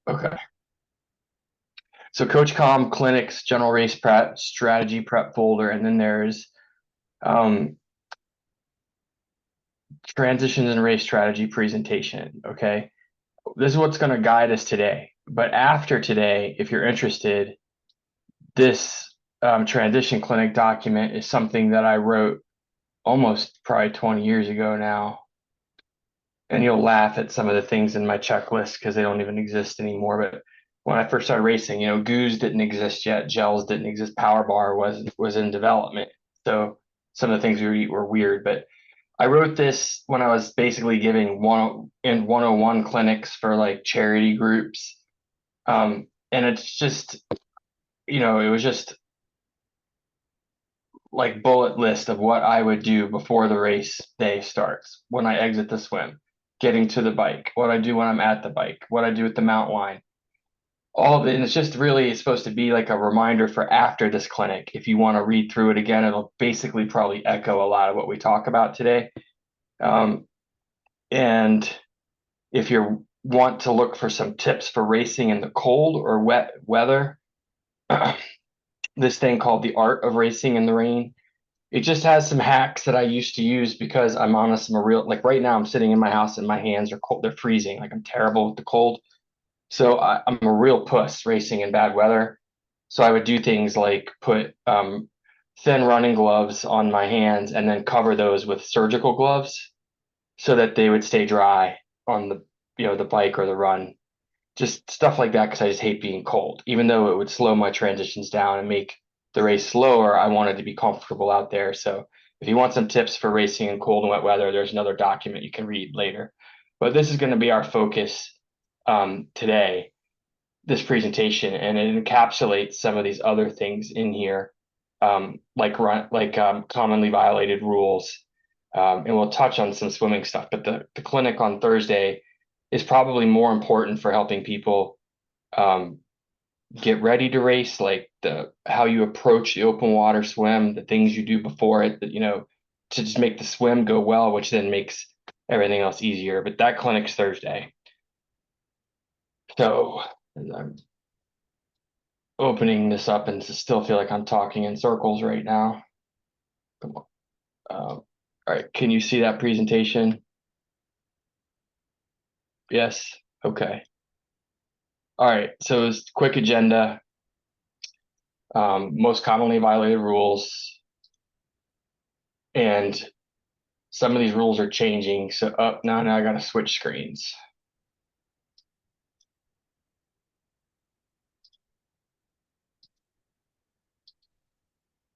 Okay. So Coach Com Clinics, General Race Prep, Strategy Prep folder, and then there's um, Transitions and Race Strategy presentation. Okay. This is what's going to guide us today. But after today, if you're interested, this transition clinic document is something that I wrote almost probably 20 years ago now. And you'll laugh at some of the things in my checklist because they don't even exist anymore. But when I first started racing, goos didn't exist yet, gels didn't exist, power bar was in development. So some of the things we would eat were weird. But I wrote this when I was basically giving 101 clinics for like charity groups. And it's just, it was just like bullet list of what I would do before the race day starts, when I exit the swim, getting to the bike, what I do when I'm at the bike, what I do at the mount line, all of it. And it's just really supposed to be like a reminder for after this clinic. If you want to read through it again, it'll basically probably echo a lot of what we talk about today. Um, and if you want to look for some tips for racing in the cold or wet weather, this thing called The Art of Racing in the Rain. It just has some hacks that I used to use because I'm honest, I'm a real, like right now I'm sitting in my house and my hands are cold, they're freezing. Like I'm terrible with the cold. So I'm a real puss racing in bad weather. So I would do things like put thin running gloves on my hands and then cover those with surgical gloves so that they would stay dry on the bike or the run. Just stuff like that because I just hate being cold. Even though it would slow my transitions down and make the race slower, I wanted to be comfortable out there. So if you want some tips for racing in cold and wet weather, there's another document you can read later. But this is going to be our focus today, this presentation, and it encapsulates some of these other things in here, like commonly violated rules. And we'll touch on some swimming stuff. But the clinic on Thursday is probably more important for helping people um, get ready to race, like the how you approach the open water swim, the things you do before it, to just make the swim go well, which then makes everything else easier. But that clinic's Thursday. So I'm opening this up and still feel like I'm talking in circles right now. Come on. All right, can you see that presentation? Yes. Okay. All right. So it's quick agenda. Most commonly violated rules, and some of these rules are changing. So now I got to switch screens.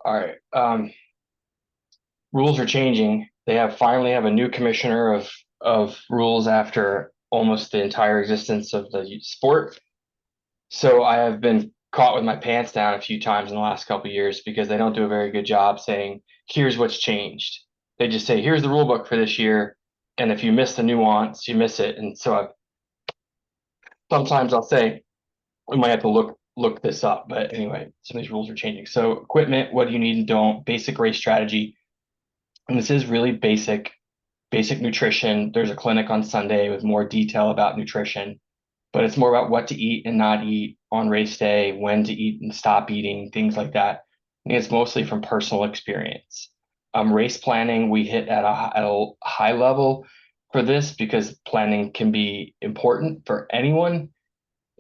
All right. Rules are changing. They finally have a new commissioner of rules after almost the entire existence of the sport. So I have been caught with my pants down a few times in the last couple of years because they don't do a very good job saying, here's what's changed. They just say, here's the rule book for this year. And if you miss the nuance, you miss it. And so sometimes I'll say, we might have to look this up. But anyway, some of these rules are changing. So equipment, what do you need and don't, basic race strategy. And this is really basic nutrition. There's a clinic on Sunday with more detail about nutrition, but it's more about what to eat and not eat on race day, when to eat and stop eating, things like that. And it's mostly from personal experience. Race planning, we hit at a high level for this because planning can be important for anyone,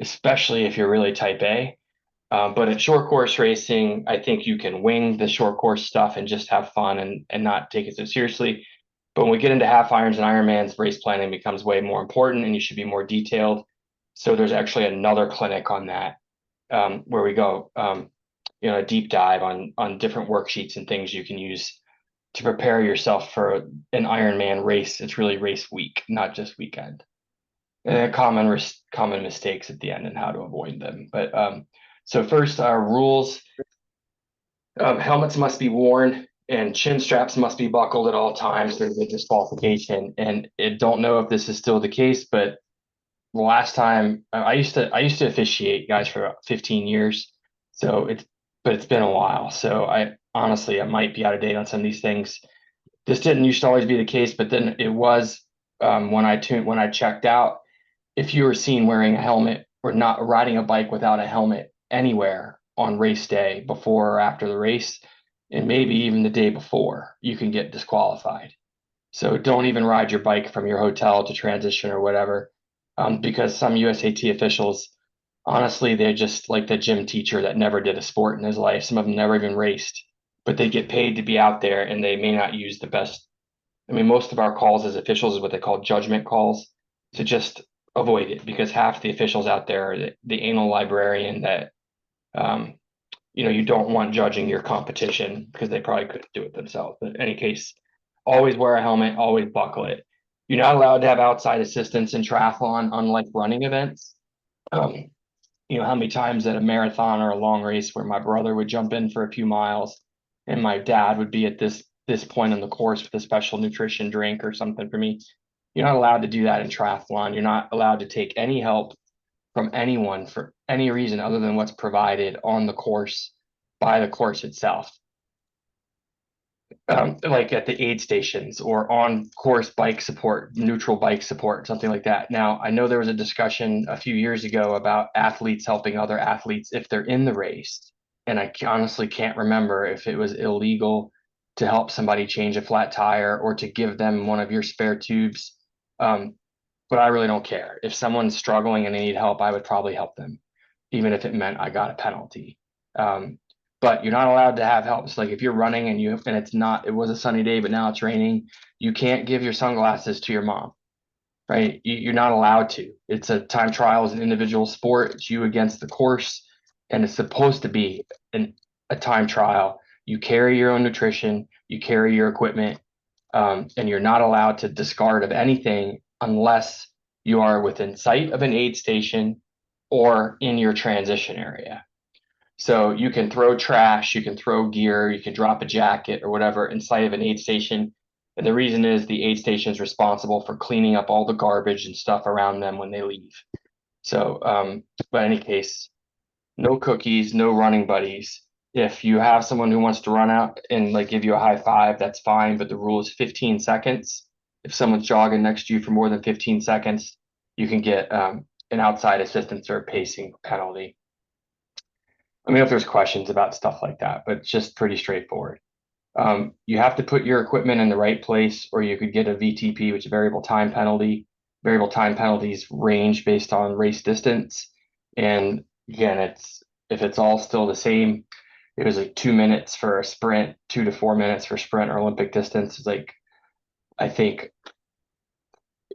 especially if you're really type A. But at short course racing, I think you can wing the short course stuff and just have fun and not take it so seriously. But when we get into half irons and Ironmans, race planning becomes way more important and you should be more detailed. So there's actually another clinic on that where we go, a deep dive on different worksheets and things you can use to prepare yourself for an Ironman race. It's really race week, not just weekend. And common mistakes at the end and how to avoid them. But so first, our rules: helmets must be worn and chin straps must be buckled at all times. There's a disqualification, and I don't know if this is still the case, but the last time I used to officiate, guys, for about 15 years. So it's been a while. So I might be out of date on some of these things. This didn't used to always be the case, but then it was when I checked out. If you were seen wearing a helmet or not riding a bike without a helmet anywhere on race day, before or after the race, and maybe even the day before, you can get disqualified. So don't even ride your bike from your hotel to transition or whatever, because some USAT officials, honestly, they're just like the gym teacher that never did a sport in his life. Some of them never even raced, but they get paid to be out there, and they may not use the best. I mean, most of our calls as officials is what they call judgment calls, to just avoid it, because half the officials out there are the anal librarian that, um, you don't want judging your competition, because they probably couldn't do it themselves. But in any case, always wear a helmet, always buckle it. You're not allowed to have outside assistance in triathlon, unlike running events. Um, how many times at a marathon or a long race where my brother would jump in for a few miles, and my dad would be at this point in the course with a special nutrition drink or something for me. You're not allowed to do that in triathlon. You're not allowed to take any help from anyone for any reason other than what's provided on the course by the course itself. Like at the aid stations or on course bike support, neutral bike support, something like that. Now, I know there was a discussion a few years ago about athletes helping other athletes if they're in the race. And I honestly can't remember if it was illegal to help somebody change a flat tire or to give them one of your spare tubes. Um, but I really don't care. If someone's struggling and they need help, I would probably help them, even if it meant I got a penalty. Um, but you're not allowed to have help. So like if you're running and it was a sunny day, but now it's raining, you can't give your sunglasses to your mom, right? You're not allowed to. It's a time trial, is an individual sport. It's you against the course, and it's supposed to be a time trial. You carry your own nutrition, you carry your equipment, and you're not allowed to discard of anything unless you are within sight of an aid station or in your transition area. So you can throw trash, you can throw gear, you can drop a jacket or whatever in sight of an aid station. And the reason is the aid station is responsible for cleaning up all the garbage and stuff around them when they leave. So, but in any case, no cookies, no running buddies. If you have someone who wants to run out and like give you a high five, that's fine. But the rule is 15 seconds. If someone's jogging next to you for more than 15 seconds, you can get an outside assistance or a pacing penalty. Let me know if there's questions about stuff like that, but it's just pretty straightforward. You have to put your equipment in the right place, or you could get a VTP, which is a variable time penalty. Variable time penalties range based on race distance. And again, if it's all still the same, it was like 2 minutes for a sprint, 2 to 4 minutes for sprint or Olympic distance. It's like, I think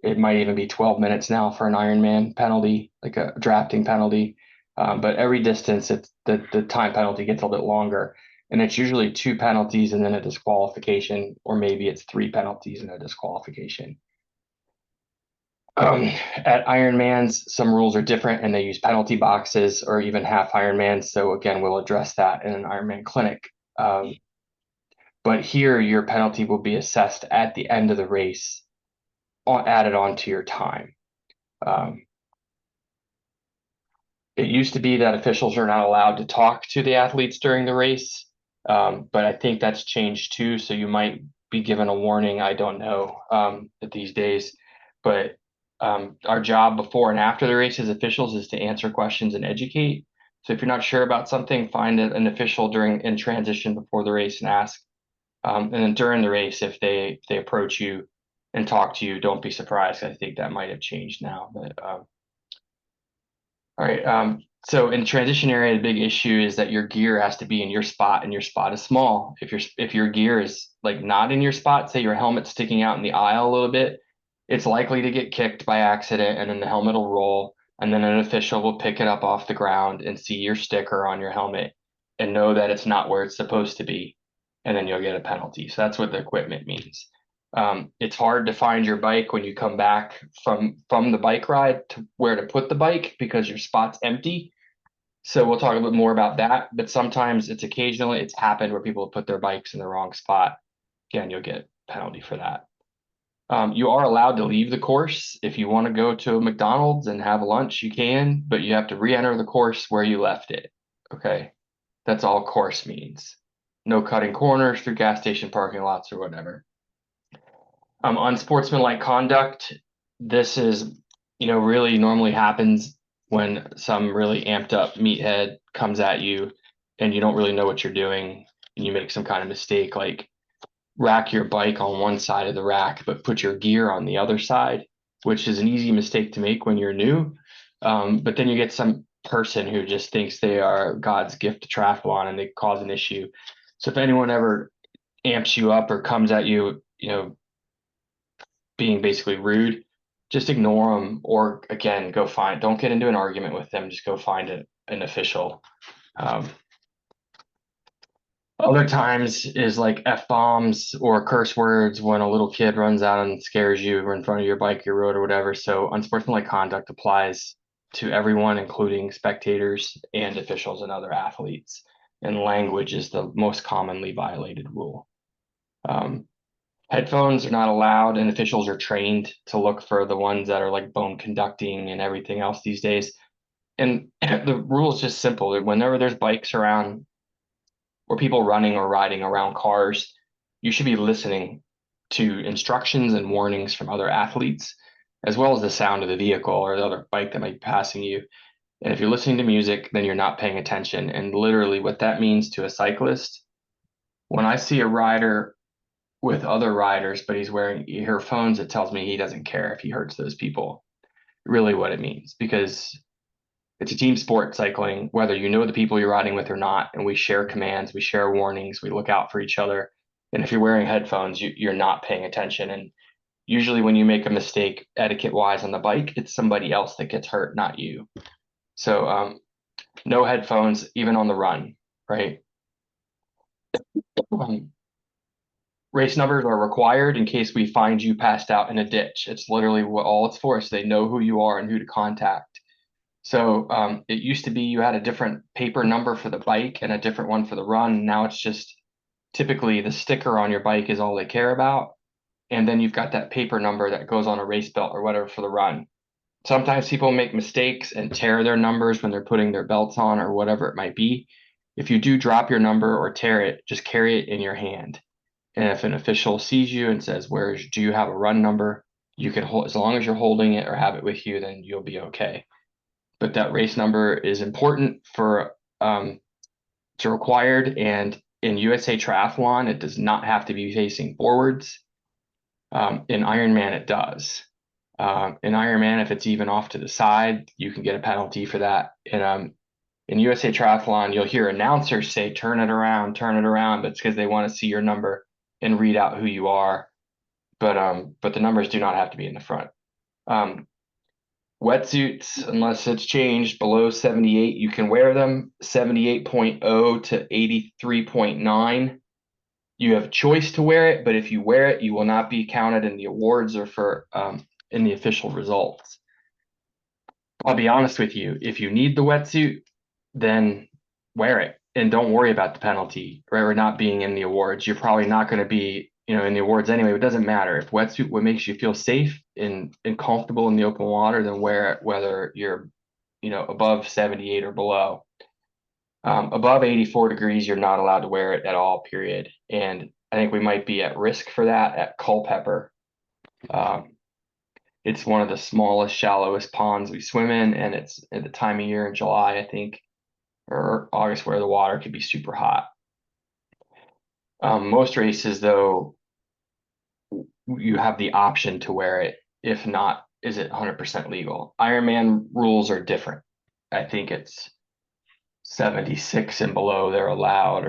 it might even be 12 minutes now for an Ironman penalty, like a drafting penalty. But every distance, it's the time penalty gets a little bit longer. And it's usually 2 penalties and then a disqualification, or maybe it's 3 penalties and a disqualification. At Ironmans, some rules are different and they use penalty boxes or even half Ironmans. So again, we'll address that in an Ironman clinic. But here, your penalty will be assessed at the end of the race, added on to your time. Um, it used to be that officials are not allowed to talk to the athletes during the race, but I think that's changed too. So you might be given a warning. I don't know these days, but our job before and after the race as officials is to answer questions and educate. So if you're not sure about something, find an official during in transition before the race and ask. And then during the race, if they approach you and talk to you, don't be surprised. I think that might have changed now. But all right. So in transition area, the big issue is that your gear has to be in your spot, and your spot is small. If your gear is like not in your spot, say your helmet's sticking out in the aisle a little bit, it's likely to get kicked by accident, and then the helmet will roll, and then an official will pick it up off the ground and see your sticker on your helmet and know that it's not where it's supposed to be, and then you'll get a penalty. So that's what the equipment means. It's hard to find your bike when you come back from the bike ride to where to put the bike because your spot's empty. So we'll talk a little bit more about that. But sometimes it's happened where people have put their bikes in the wrong spot. Again, you'll get a penalty for that. You are allowed to leave the course. If you want to go to a McDonald's and have lunch, you can, but you have to re-enter the course where you left it. Okay. That's all course means. No cutting corners through gas station parking lots or whatever. Unsportsmanlike conduct. This is, really normally happens when some really amped up meathead comes at you and you don't really know what you're doing and you make some kind of mistake, like rack your bike on one side of the rack, but put your gear on the other side, which is an easy mistake to make when you're new. But then you get some person who just thinks they are God's gift to triathlon and they cause an issue. So if anyone ever amps you up or comes at you, being basically rude, just ignore them or again, don't get into an argument with them. Just go find an official. Um, Other times is like F bombs or curse words when a little kid runs out and scares you in front of your bike, your road, or whatever. So unsportsmanlike conduct applies to everyone, including spectators and officials and other athletes. And language is the most commonly violated rule. Um, Headphones are not allowed, and officials are trained to look for the ones that are like bone conducting and everything else these days. And the rule is just simple. Whenever there's bikes around or people running or riding around cars, you should be listening to instructions and warnings from other athletes, as well as the sound of the vehicle or the other bike that might be passing you. And if you're listening to music, then you're not paying attention. And literally, what that means to a cyclist, when I see a rider with other riders, but he's wearing earphones, it tells me he doesn't care if he hurts those people. Really, what it means, because it's a team sport, cycling, whether you know the people you're riding with or not. And we share commands, we share warnings, we look out for each other. And if you're wearing headphones, you're not paying attention. And usually, when you make a mistake etiquette wise on the bike, it's somebody else that gets hurt, not you. So, no headphones, even on the run, right? Um, Race numbers are required in case we find you passed out in a ditch. It's literally what all it's for, so they know who you are and who to contact. So it used to be you had a different paper number for the bike and a different one for the run. Now it's just typically the sticker on your bike is all they care about. And then you've got that paper number that goes on a race belt or whatever for the run. Sometimes people make mistakes and tear their numbers when they're putting their belts on or whatever it might be. If you do drop your number or tear it, just carry it in your hand. And if an official sees you and says, do you have a run number? You can hold, as long as you're holding it or have it with you, then you'll be okay. But that race number is important it's required. And in USA Triathlon, it does not have to be facing forwards. In Ironman, it does. In Ironman, if it's even off to the side, you can get a penalty for that. And in USA Triathlon, you'll hear announcers say, turn it around, but it's because they want to see your number and read out who you are. But the numbers do not have to be in the front. Wetsuits, unless it's changed below 78, you can wear them. 78.0 to 83.9. You have a choice to wear it, but if you wear it, you will not be counted in the awards or for in the official results. I'll be honest with you, if you need the wetsuit, then wear it and don't worry about the penalty, right? Or not being in the awards. You're probably not going to be, in the awards anyway. It doesn't matter. If wetsuit what makes you feel safe and comfortable in the open water, then wear it, whether you're, above 78 or below. Above 84 degrees, you're not allowed to wear it at all, period. And I think we might be at risk for that at Culpeper. It's one of the smallest, shallowest ponds we swim in, and it's at the time of year in July, I think, or August, where the water could be super hot. Most races, though, you have the option to wear it. If not, is it 100% legal? Ironman rules are different. I think it's 76 and below they're allowed,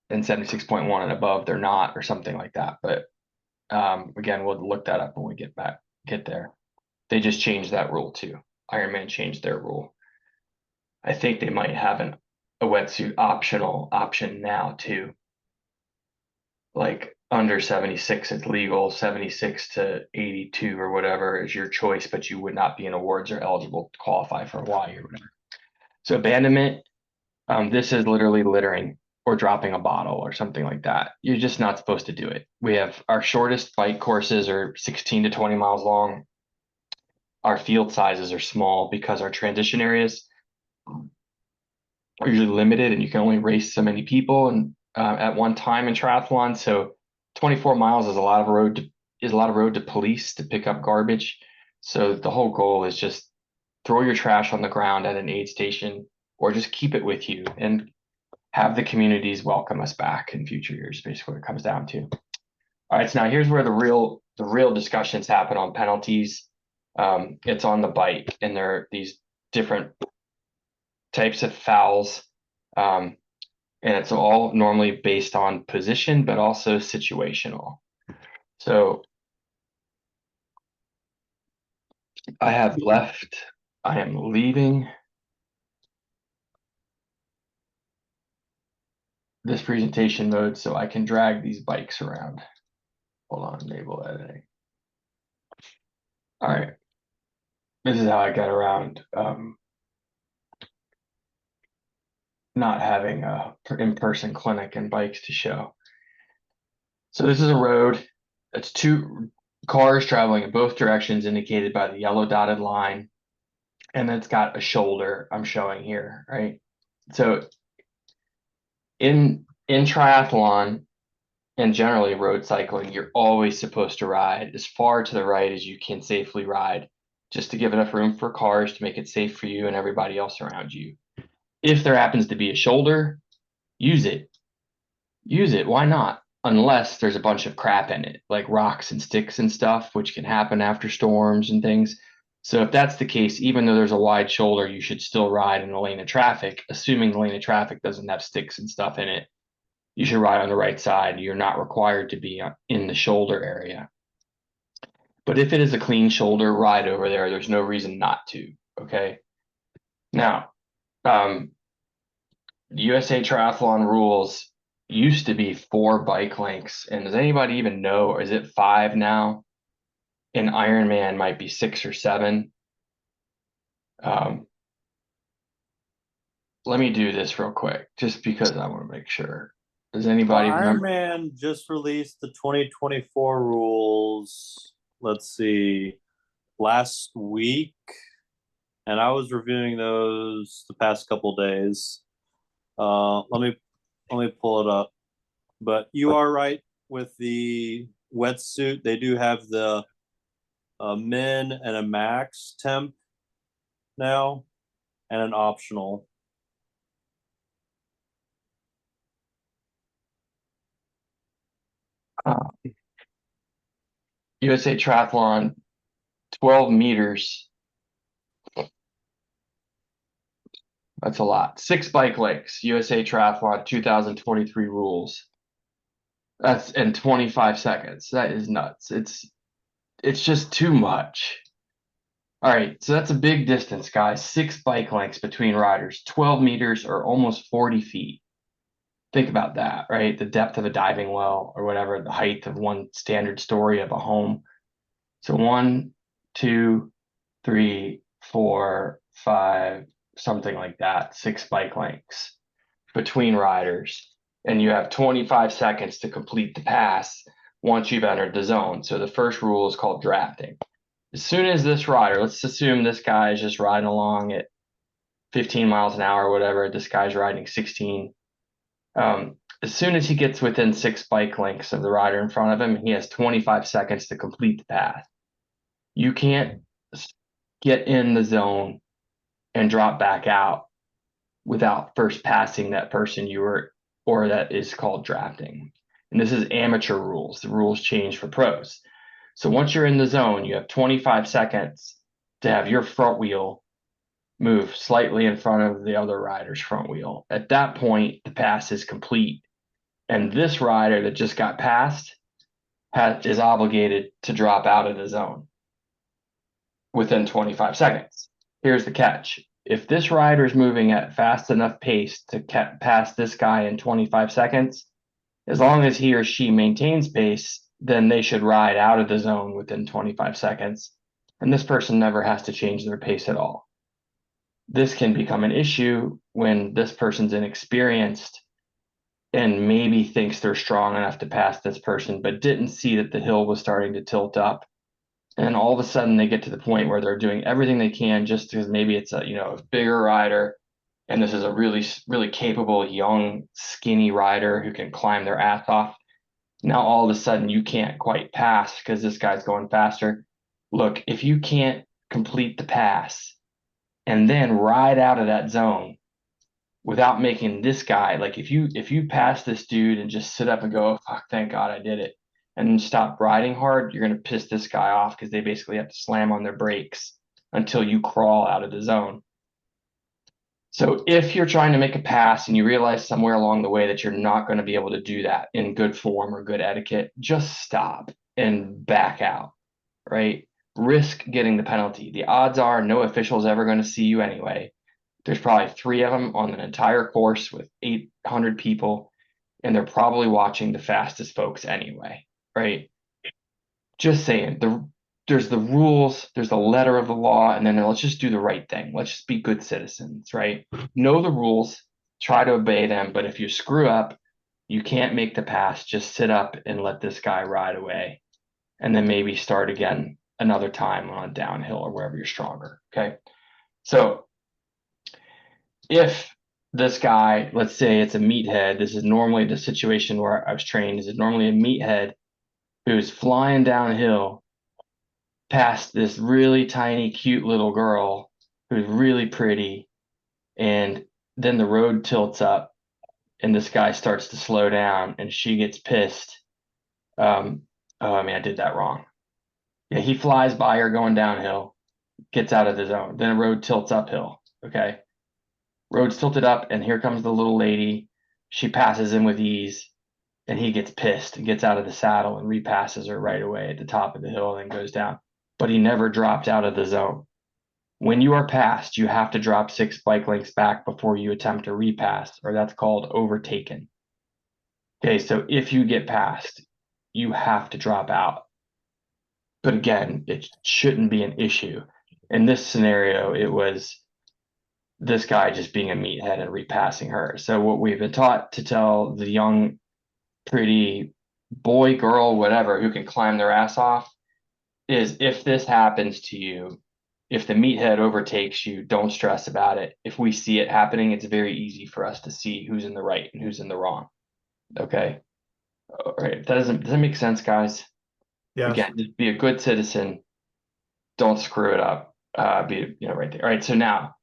and 76.1 and above they're not, or something like that. But again, we'll look that up when we get there. They just changed that rule too. Ironman changed their rule. I think they might have a wetsuit option now too. Like under 76, it's legal. 76 to 82 or whatever is your choice, but you would not be in awards or eligible to qualify for Hawaii or whatever. So abandonment, this is literally littering or dropping a bottle or something like that. You're just not supposed to do it. We have our shortest bike courses are 16 to 20 miles long. Our field sizes are small because our transition areas are usually limited and you can only race so many people and at one time in triathlon. So 24 miles is a lot of road to police to pick up garbage. So the whole goal is just throw your trash on the ground at an aid station, or just keep it with you and have the communities welcome us back in future years, basically what it comes down to. All right, so now here's where the real discussions happen on penalties. It's on the bike, and there are these different types of fouls. And it's all normally based on position, but also situational. So I have left, I am leaving this presentation mode so I can drag these bikes around. Hold on, enable editing. All right, this is how I got around not having a in-person clinic and bikes to show. So this is a road. It's two cars traveling in both directions indicated by the yellow dotted line. And it's got a shoulder I'm showing here, right? So in triathlon and generally road cycling, you're always supposed to ride as far to the right as you can safely ride, just to give enough room for cars to make it safe for you and everybody else around you. If there happens to be a shoulder, use it. Use it. Why not? Unless there's a bunch of crap in it, like rocks and sticks and stuff, which can happen after storms and things. So if that's the case, even though there's a wide shoulder, you should still ride in the lane of traffic, assuming the lane of traffic doesn't have sticks and stuff in it. You should ride on the right side. You're not required to be in the shoulder area. But if it is a clean shoulder, ride over there. There's no reason not to. Okay. Now, the USA Triathlon rules used to be 4 bike lengths. And does anybody even know, or is it 5 now? An Ironman might be 6 or 7. Let me do this real quick, just because I want to make sure. Does Well, anybody remember? Ironman just released the 2024 rules. Let's see, last week, and I was reviewing those the past couple days. Let me pull it up. But you are right with the wetsuit. They do have the min and a max temp now, and an optional. Uh, USA Triathlon 12 meters. That's a lot. 6 bike lengths. USA Triathlon 2023 rules. That's in 25 seconds. That is nuts. It's just too much. All right, so that's a big distance, guys. 6 bike lengths between riders, 12 meters or almost 40 feet. Think about that, right? The depth of a diving well or whatever, the height of one standard story of a home. So 1, 2, 3, 4, 5, something like that, 6 bike lengths between riders. And you have 25 seconds to complete the pass once you've entered the zone. So the first rule is called drafting. As soon as this rider, let's assume this guy is just riding along at 15 miles an hour or whatever, this guy's riding 16. As soon as he gets within 6 bike lengths of the rider in front of him, he has 25 seconds to complete the path. You can't get in the zone and drop back out without first passing that person you were, or that is called drafting. And this is amateur rules. The rules change for pros. So once you're in the zone, you have 25 seconds to have your front wheel move slightly in front of the other rider's front wheel. At that point, the pass is complete. And this rider that just got passed is obligated to drop out of the zone within 25 seconds. Here's the catch. If this rider is moving at fast enough pace to pass this guy in 25 seconds, as long as he or she maintains pace, then they should ride out of the zone within 25 seconds. And this person never has to change their pace at all. This can become an issue when this person's inexperienced and maybe thinks they're strong enough to pass this person, but didn't see that the hill was starting to tilt up. And all of a sudden they get to the point where they're doing everything they can just because maybe it's a bigger rider. And this is a really, really capable, young, skinny rider who can climb their ass off. Now all of a sudden you can't quite pass because this guy's going faster. Look, if you can't complete the pass and then ride out of that zone without making this guy, like if you pass this dude and just sit up and go, oh, fuck, thank God I did it, and then stop riding hard, you're gonna piss this guy off because they basically have to slam on their brakes until you crawl out of the zone. So if you're trying to make a pass and you realize somewhere along the way that you're not going to be able to do that in good form or good etiquette, just stop and back out, right? Risk getting the penalty. The odds are no official is ever going to see you anyway. There's probably three of them on an entire course with 800 people, and they're probably watching the fastest folks anyway, right? Just saying, there's the rules, there's the letter of the law, and then let's just do the right thing. Let's just be good citizens, right? Know the rules, try to obey them, but if you screw up, you can't make the pass. Just sit up and let this guy ride away, and then maybe start again another time on downhill or wherever you're stronger. Okay. So if this guy, let's say it's a meathead, this is normally the situation where I was trained, this is normally a meathead who's flying downhill past this really tiny, cute little girl who's really pretty. And then the road tilts up and this guy starts to slow down and she gets pissed. Oh, I mean, I did that wrong. Yeah, he flies by her going downhill, gets out of the zone. Then the road tilts uphill. Okay. Road's tilted up, and here comes the little lady. She passes him with ease, and he gets pissed and gets out of the saddle and repasses her right away at the top of the hill and then goes down. But he never dropped out of the zone. When you are passed, you have to drop 6 bike lengths back before you attempt to repass, or that's called overtaken. Okay, so if you get passed, you have to drop out. But again, it shouldn't be an issue. In this scenario, it was this guy just being a meathead and repassing her. So what we've been taught to tell the young, pretty boy, girl, whatever, who can climb their ass off is if this happens to you, if the meathead overtakes you, don't stress about it. If we see it happening, it's very easy for us to see who's in the right and who's in the wrong. Okay. All right. Does that make sense, guys? Yes. Again, just be a good citizen. Don't screw it up. Be right there. All right. So now,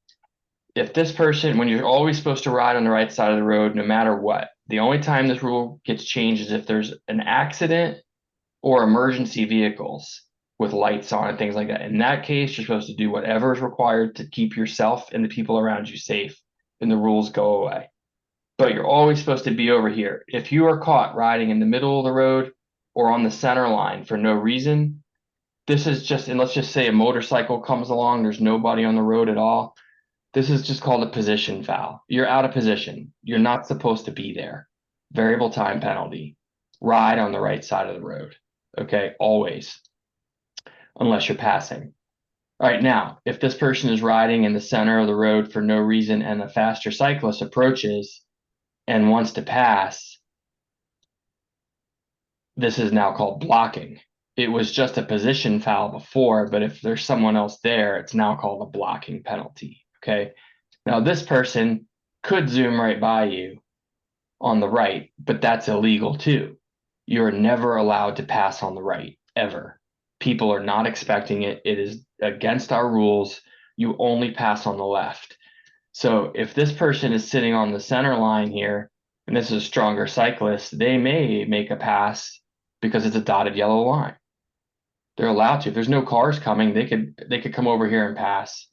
if this person, when you're always supposed to ride on the right side of the road, no matter what, the only time this rule gets changed is if there's an accident or emergency vehicles with lights on and things like that. In that case, you're supposed to do whatever is required to keep yourself and the people around you safe, and the rules go away. But you're always supposed to be over here. If you are caught riding in the middle of the road or on the center line for no reason, this is just, and let's just say a motorcycle comes along, there's nobody on the road at all. This is just called a position foul. You're out of position. You're not supposed to be there. Variable time penalty. Ride on the right side of the road. Okay, always, unless you're passing. All right, now, if this person is riding in the center of the road for no reason and a faster cyclist approaches and wants to pass, this is now called blocking. It was just a position foul before, but if there's someone else there, it's now called a blocking penalty. Okay. Now, this person could zoom right by you on the right, but that's illegal too. You're never allowed to pass on the right, ever. People are not expecting it. It is against our rules. You only pass on the left. So if this person is sitting on the center line here, and this is a stronger cyclist, they may make a pass because it's a dotted yellow line. They're allowed to. If there's no cars coming, they could come over here and pass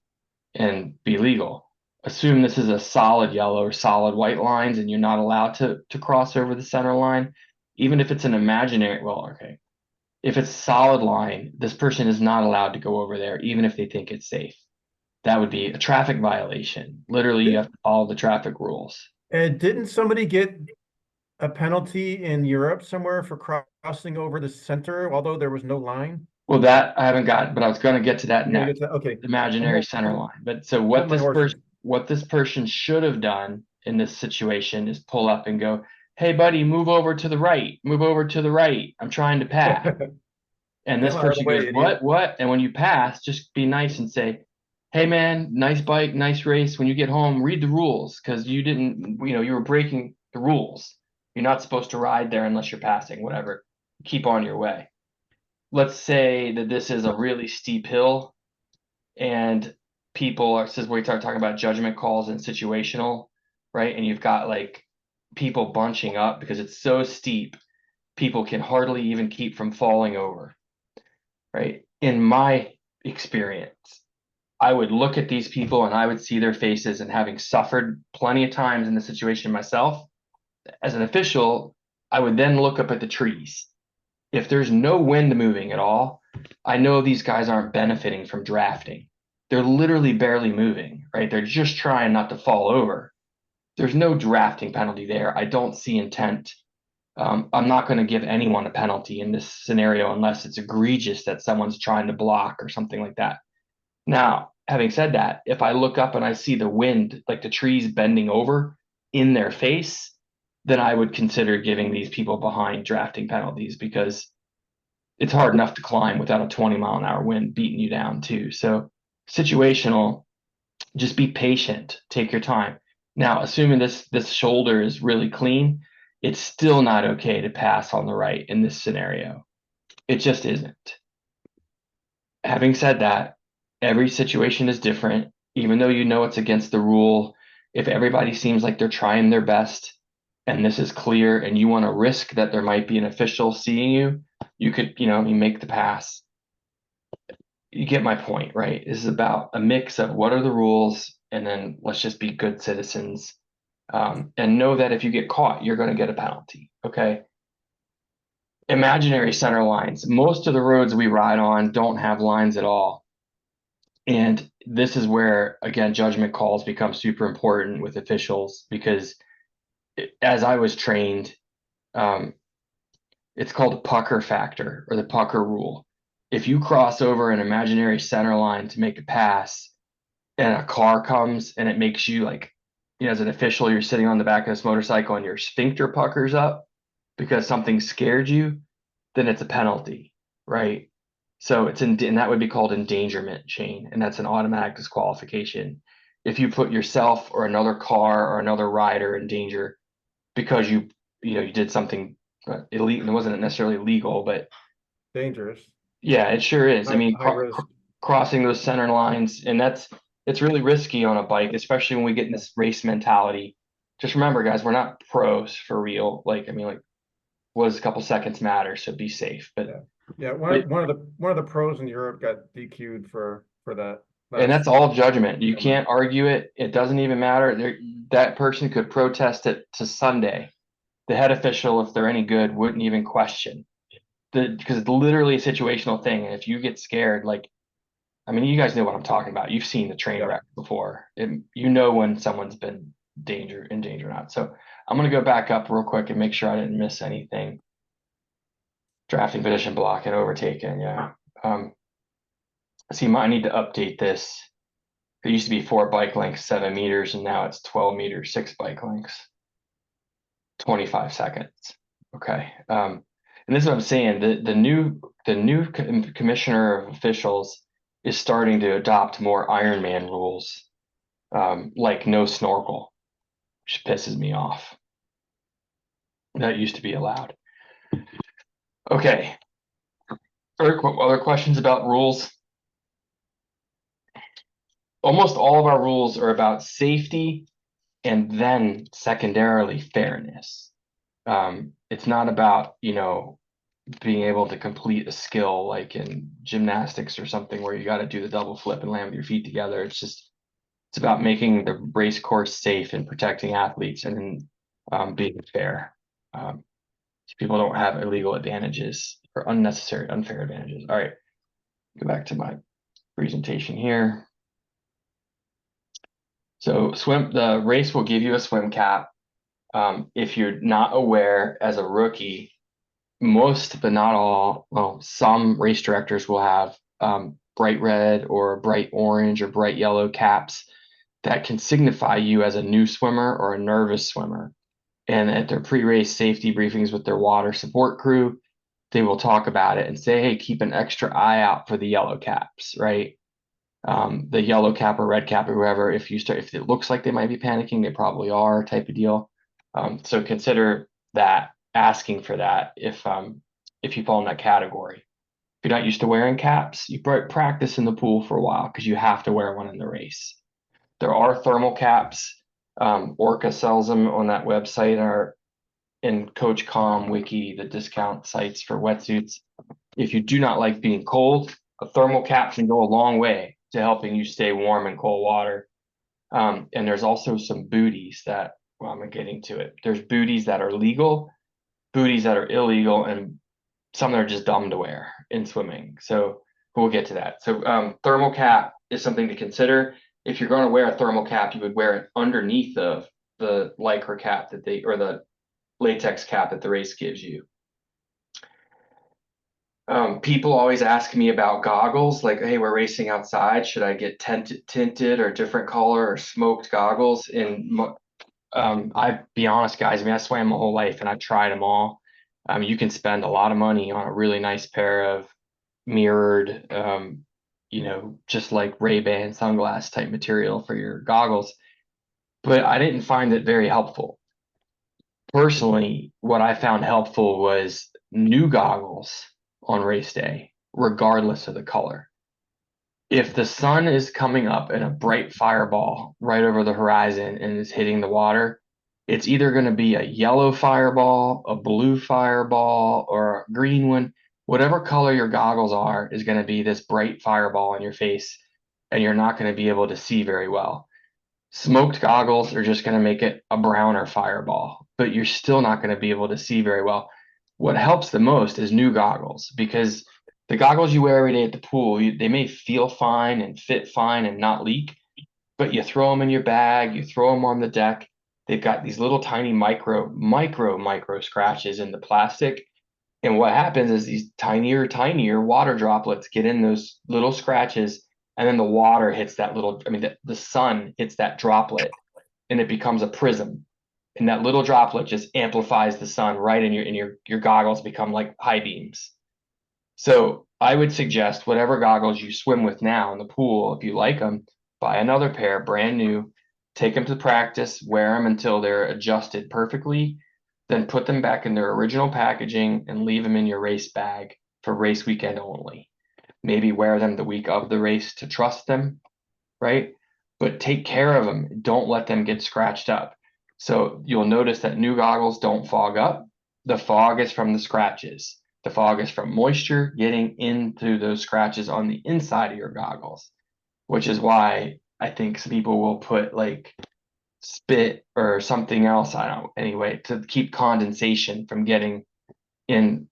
and be legal. Assume this is a solid yellow or solid white lines and you're not allowed to cross over the center line. Even if it's an imaginary, well, okay. If it's solid line, this person is not allowed to go over there, even if they think it's safe. That would be a traffic violation. Literally, you have to follow the traffic rules. And didn't somebody get a penalty in Europe somewhere for crossing over the center, although there was no line? Well, that I haven't got, but I was going to get to that You're gonna get next. to that? Okay. Imaginary center line. But so Hold my horses. what this person should have done in this situation is pull up and go, "Hey, buddy, move over to the right. Move over to the right. I'm trying to pass." And Get this out of the person way, goes, idiot. What? And when you pass, just be nice and say, hey, man, nice bike, nice race. When you get home, read the rules because you didn't, you were breaking the rules. You're not supposed to ride there unless you're passing, whatever. Keep on your way. Let's say that this is a really steep hill and people are, this is where we start talking about judgment calls and situational, right? And you've got like people bunching up because it's so steep, people can hardly even keep from falling over, right? In my experience, I would look at these people and I would see their faces, and having suffered plenty of times in the situation myself as an official, I would then look up at the trees. If there's no wind moving at all, I know these guys aren't benefiting from drafting. They're literally barely moving, right? They're just trying not to fall over. There's no drafting penalty there. I don't see intent. I'm not going to give anyone a penalty in this scenario unless it's egregious that someone's trying to block or something like that. Now, having said that, if I look up and I see the wind, like the trees bending over in their face, then I would consider giving these people behind drafting penalties, because it's hard enough to climb without a 20-mile-an-hour wind beating you down too. So situational, just be patient, take your time. Now, assuming this shoulder is really clean, it's still not okay to pass on the right in this scenario. It just isn't. Having said that, every situation is different. Even though you know it's against the rule, if everybody seems like they're trying their best and this is clear and you want to risk that there might be an official seeing you, you could, you make the pass. You get my point, right? This is about a mix of what are the rules, and then let's just be good citizens, and know that if you get caught, you're going to get a penalty. Okay. Imaginary center lines. Most of the roads we ride on don't have lines at all. And this is where, again, judgment calls become super important with officials, because as I was trained, um, it's called the pucker factor or the pucker rule. If you cross over an imaginary center line to make a pass and a car comes and it makes you like, as an official, you're sitting on the back of this motorcycle and your sphincter puckers up because something scared you, then it's a penalty, right? So and that would be called endangerment chain, and that's an automatic disqualification. If you put yourself or another car or another rider in danger because you did something illegal, it wasn't necessarily legal, but Dangerous, yeah, it sure is. I mean, high risk. crossing those center lines, and it's really risky on a bike, especially when we get in this race mentality. Just remember, guys, we're not pros for real. Like, I mean, like, what does a couple seconds matter? So be safe. But Yeah. Yeah, but one of the pros in Europe got DQ'd for that and last that's all judgment. You summer. can't argue it. It doesn't even matter. That person could protest it to Sunday. The head official, if they're any good, wouldn't even question because it's literally a situational thing. And if you get scared, like, I mean, you guys know what I'm talking about. You've seen the train Yeah. wreck before. You know when someone's been in danger or not. So I'm gonna go back up real quick and make sure I didn't miss anything. Drafting position block and overtaken. Yeah. See, I need to update this. It used to be 4 bike lengths, 7 meters, and now it's 12 meters, 6 bike lengths, 25 seconds. Okay. And this is what I'm saying. The new commissioner of officials is starting to adopt more Ironman rules, like no snorkel, which pisses me off. That used to be allowed. Okay. Other questions about rules? Almost all of our rules are about safety and then secondarily fairness. It's not about, being able to complete a skill like in gymnastics or something where you got to do the double flip and land with your feet together. It's about making the race course safe and protecting athletes, and then being fair. So people don't have illegal advantages or unnecessary, unfair advantages. All right, go back to my presentation here. So the race will give you a swim cap. If you're not aware as a rookie, most, but not all, well, some race directors will have bright red or bright orange or bright yellow caps that can signify you as a new swimmer or a nervous swimmer. And at their pre-race safety briefings with their water support crew, they will talk about it and say, hey, keep an extra eye out for the yellow caps, right? The yellow cap or red cap or whoever, if it looks like they might be panicking, they probably are, type of deal. So consider that, asking for that if you fall in that category. you're not used to wearing caps, you practice in the pool for a while because you have to wear one in the race. There are thermal caps. Orca sells them on that website, or in Coach Com Wiki, the discount sites for wetsuits. If you do not like being cold, a thermal cap can go a long way to helping you stay warm in cold water. And there's also some booties that, well, I'm getting to it. There's booties that are legal, booties that are illegal, and some that are just dumb to wear in swimming. So we'll get to that. So thermal cap is something to consider. If you're going to wear a thermal cap, you would wear it underneath of the lycra cap that they, or the latex cap that the race gives you. People always ask me about goggles, like, hey, we're racing outside. Should I get tinted or different color or smoked goggles? And I be honest, guys, I mean, I swam my whole life and I've tried them all. You can spend a lot of money on a really nice pair of mirrored, just like Ray-Ban sunglass type material for your goggles, but I didn't find it very helpful. Personally, what I found helpful was new goggles on race day, regardless of the color. If the sun is coming up in a bright fireball right over the horizon and is hitting the water, it's either going to be a yellow fireball, a blue fireball, or a green one. Whatever color your goggles are is going to be this bright fireball in your face, and you're not going to be able to see very well. Smoked goggles are just going to make it a browner fireball, but you're still not going to be able to see very well. What helps the most is new goggles, because the goggles you wear every day at the pool, they may feel fine and fit fine and not leak, but you throw them in your bag, you throw them on the deck. They've got these little tiny micro scratches in the plastic. And what happens is these tinier water droplets get in those little scratches, and then the water hits that little, I mean, the sun hits that droplet and it becomes a prism. And that little droplet just amplifies the sun right in your goggles become like high beams. So I would suggest whatever goggles you swim with now in the pool, if you like them, buy another pair, brand new, take them to practice, wear them until they're adjusted perfectly, then put them back in their original packaging and leave them in your race bag for race weekend only. Maybe wear them the week of the race to trust them, right? But take care of them. Don't let them get scratched up. So you'll notice that new goggles don't fog up. The fog is from the scratches. The fog is from moisture getting into those scratches on the inside of your goggles, which is why I think some people will put like spit or something else, I don't know, anyway, to keep condensation from getting in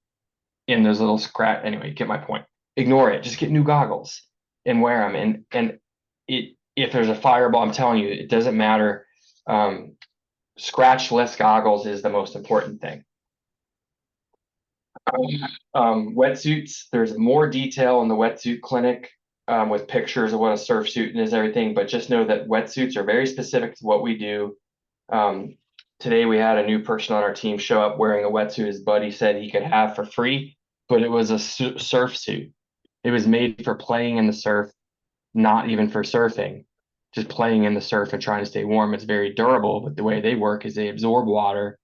those little scratch. Anyway, you get my point. Ignore it. Just get new goggles and wear them. And if there's a fireball, I'm telling you, it doesn't matter. Scratchless goggles is the most important thing. Wetsuits, there's more detail in the wetsuit clinic with pictures of what a surf suit is, everything, but just know that wetsuits are very specific to what we do. Today we had a new person on our team show up wearing a wetsuit his buddy said he could have for free, but it was a surf suit. It was made for playing in the surf, not even for surfing, just playing in the surf and trying to stay warm. It's very durable, but the way they work is they absorb water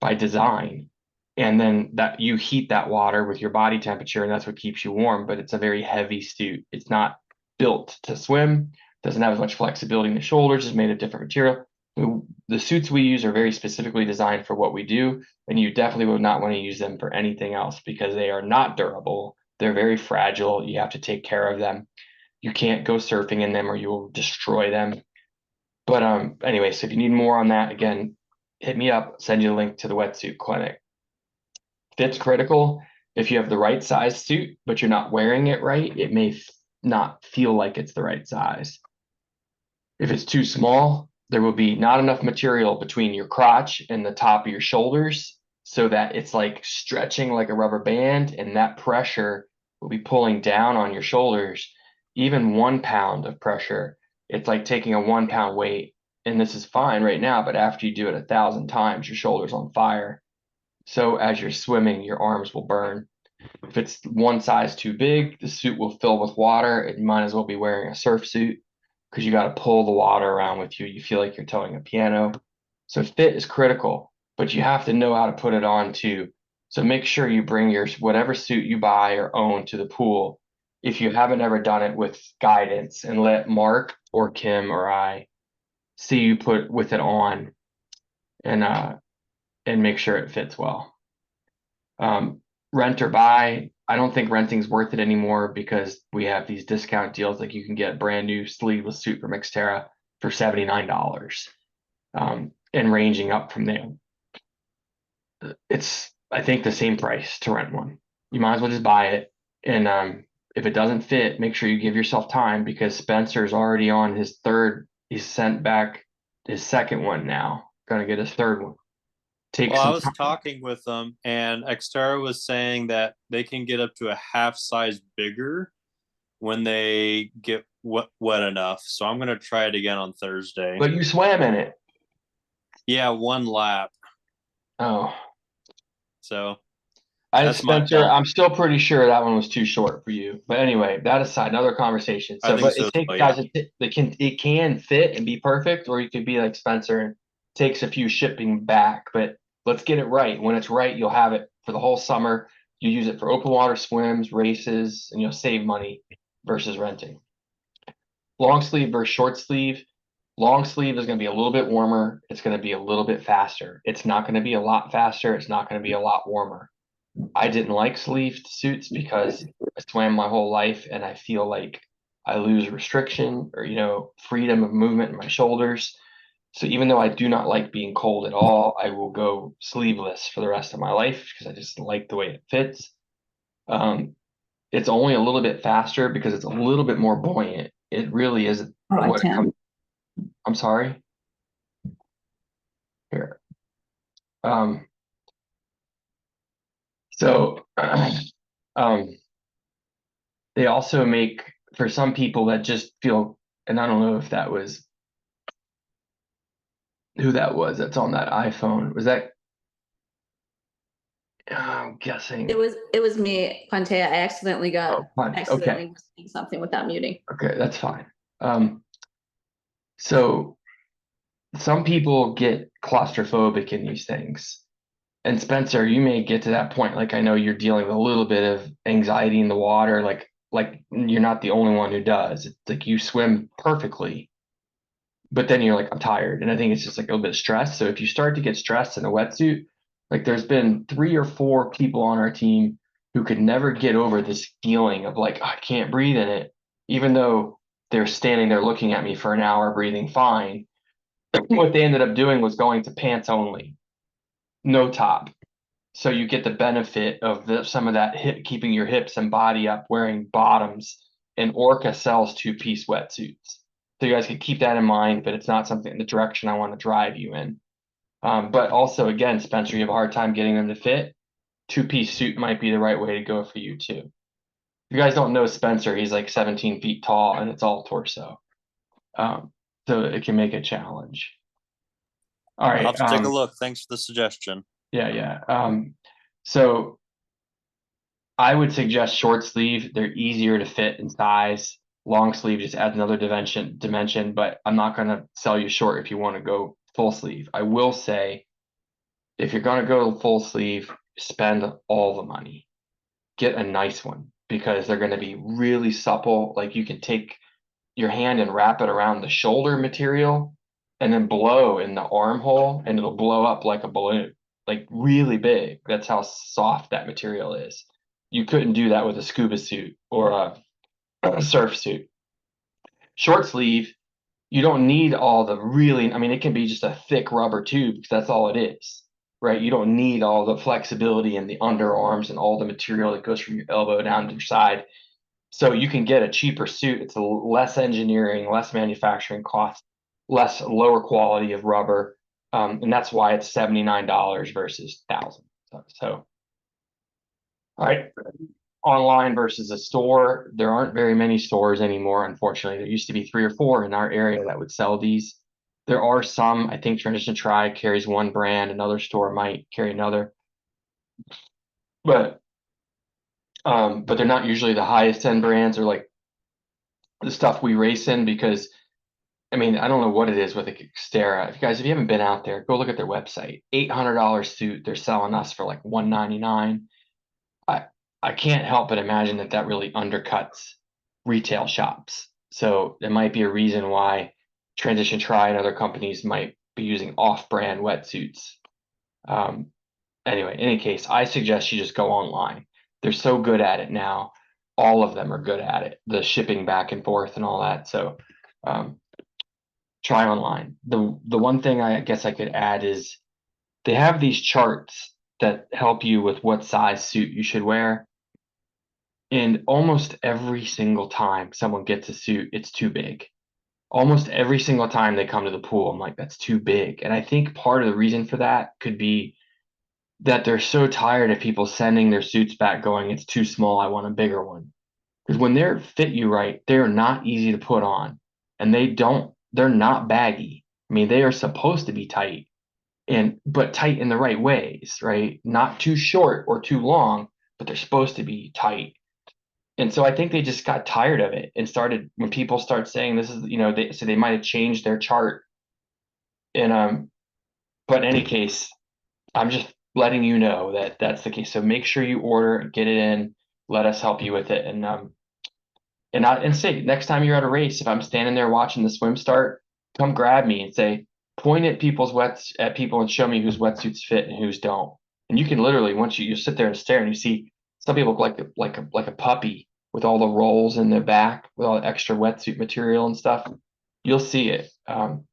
by design. And then that you heat that water with your body temperature, and that's what keeps you warm. But it's a very heavy suit. It's not built to swim, doesn't have as much flexibility in the shoulders, it's made of different material. The suits we use are very specifically designed for what we do, and you definitely would not want to use them for anything else because they are not durable. They're very fragile. You have to take care of them. You can't go surfing in them or you will destroy them. But anyway, so if you need more on that, again, hit me up, send you a link to the wetsuit clinic. Fit's critical. If you have the right size suit, but you're not wearing it right, it may not feel like it's the right size. If it's too small, there will be not enough material between your crotch and the top of your shoulders so that it's like stretching like a rubber band, and that pressure will be pulling down on your shoulders. Even 1 pound of pressure, it's like taking a 1 pound weight. And this is fine right now, but after you do it 1,000 times, your shoulder's on fire. So as you're swimming, your arms will burn. If it's one size too big, the suit will fill with water. It might as well be wearing a surf suit because you got to pull the water around with you. You feel like you're towing a piano. So fit is critical, but you have to know how to put it on too. So make sure you bring your whatever suit you buy or own to the pool if you haven't ever done it with guidance, and let Mark or Kim or I see you put with it on and make sure it fits well. Rent or buy, I don't think renting's worth it anymore because we have these discount deals, like you can get a brand new sleeveless suit from Xterra for $79, and ranging up from there. It's, I think, the same price to rent one. You might as well just buy it. And if it doesn't fit, make sure you give yourself time, because Spencer's already on his third. He's sent back his second one now. Gonna get his third one. Take Well, I some was time. talking with them, and Xterra was saying that they can get up to a half size bigger when they get wet enough. So I'm gonna try it again on Thursday. But you swam in it. Yeah, 1 lap. Oh, So that's my Spencer, fault. I'm still pretty sure that one was too short for you. But anyway, that aside, another conversation. I So, think but so it as takes well. Yeah. guys, it can fit and be perfect, or you could be like Spencer and takes a few shipping back. But let's get it right. When it's right, you'll have it for the whole summer. You use it for open water swims, races, and you'll save money versus renting. Long sleeve versus short sleeve. Long sleeve is going to be a little bit warmer. It's going to be a little bit faster. It's not going to be a lot faster. It's not going to be a lot warmer. I didn't like sleeved suits because I swam my whole life and I feel like I lose restriction or, freedom of movement in my shoulders. So even though I do not like being cold at all, I will go sleeveless for the rest of my life because I just like the way it fits. Um, it's only a little bit faster because it's a little bit more buoyant. It really is what it comes. I'm sorry. Here. Um, so um, they also make, for some people that just feel, and I don't know if that was who that was that's on that iPhone. Was that, I'm guessing. It was me, Quantea. I accidentally Oh, fine. Okay. was saying something without muting. Okay, that's fine. So some people get claustrophobic in these things. And Spencer, you may get to that point. Like, I know you're dealing with a little bit of anxiety in the water. Like you're not the only one who does. It's like you swim perfectly, but then you're like, I'm tired. And I think it's just like a little bit of stress. So if you start to get stressed in a wetsuit, like there's been 3 or 4 people on our team who could never get over this feeling of like, I can't breathe in it, even though they're standing there looking at me for an hour breathing fine. What they ended up doing was going to pants only, no top. So you get the benefit of some of that hip, keeping your hips and body up, wearing bottoms. And Orca sells 2-piece wetsuits. So you guys can keep that in mind, but it's not something, the direction I want to drive you in. But also, again, Spencer, you have a hard time getting them to fit. 2-piece suit might be the right way to go for you too. If you guys don't know Spencer, he's like 17 feet tall and it's all torso. So it can make a challenge. All I'll right. have to take a look. Thanks for the suggestion. Yeah. So I would suggest short sleeve. They're easier to fit in size. Long sleeve just adds another dimension, but I'm not going to sell you short if you want to go full sleeve. I will say, if you're going to go full sleeve, spend all the money. Get a nice one because they're going to be really supple. Like you can take your hand and wrap it around the shoulder material and then blow in the armhole and it'll blow up like a balloon, like really big. That's how soft that material is. You couldn't do that with a scuba suit or a surf suit. Short sleeve, you don't need all the really, I mean, it can be just a thick rubber tube because that's all it is, right? You don't need all the flexibility in the underarms and all the material that goes from your elbow down to your side. So you can get a cheaper suit. It's less engineering, less manufacturing cost, less lower quality of rubber. And that's why it's $79 versus 1,000. So, all right. Online versus a store. There aren't very many stores anymore, unfortunately. There used to be 3 or 4 in our area that would sell these. There are some, I think Transition Tri carries one brand, another store might carry another. But they're not usually the highest end brands or like the stuff we race in because I mean, I don't know what it is with Xterra. If you guys, if you haven't been out there, go look at their website. $800 suit. They're selling us for like $199. I I can't help but imagine that that really undercuts retail shops. So there might be a reason why Transition Tri and other companies might be using off-brand wetsuits. Um, anyway, in any case, I suggest you just go online. They're so good at it now. All of them are good at it. The shipping back and forth and all that. So um, try online. The one thing I guess I could add is they have these charts that help you with what size suit you should wear. And almost every single time someone gets a suit, it's too big. Almost every single time they come to the pool, I'm like, that's too big. And I think part of the reason for that could be that they're so tired of people sending their suits back going, it's too small, I want a bigger one. Because when they're fit you right, they're not easy to put on. And they're not baggy. I mean, they are supposed to be tight but tight in the right ways, right? Not too short or too long, but they're supposed to be tight. And so I think they just got tired of it and started when people start saying this is, they might have changed their chart. And but in any case, I'm just letting you know that that's the case. So make sure you order, get it in, let us help you with it. And say next time you're at a race, if I'm standing there watching the swim start, come grab me and say, point at people and show me whose wetsuits fit and whose don't. And you can literally once you sit there and stare and you see some people look like a puppy with all the rolls in their back with all the extra wetsuit material and stuff. You'll see it. All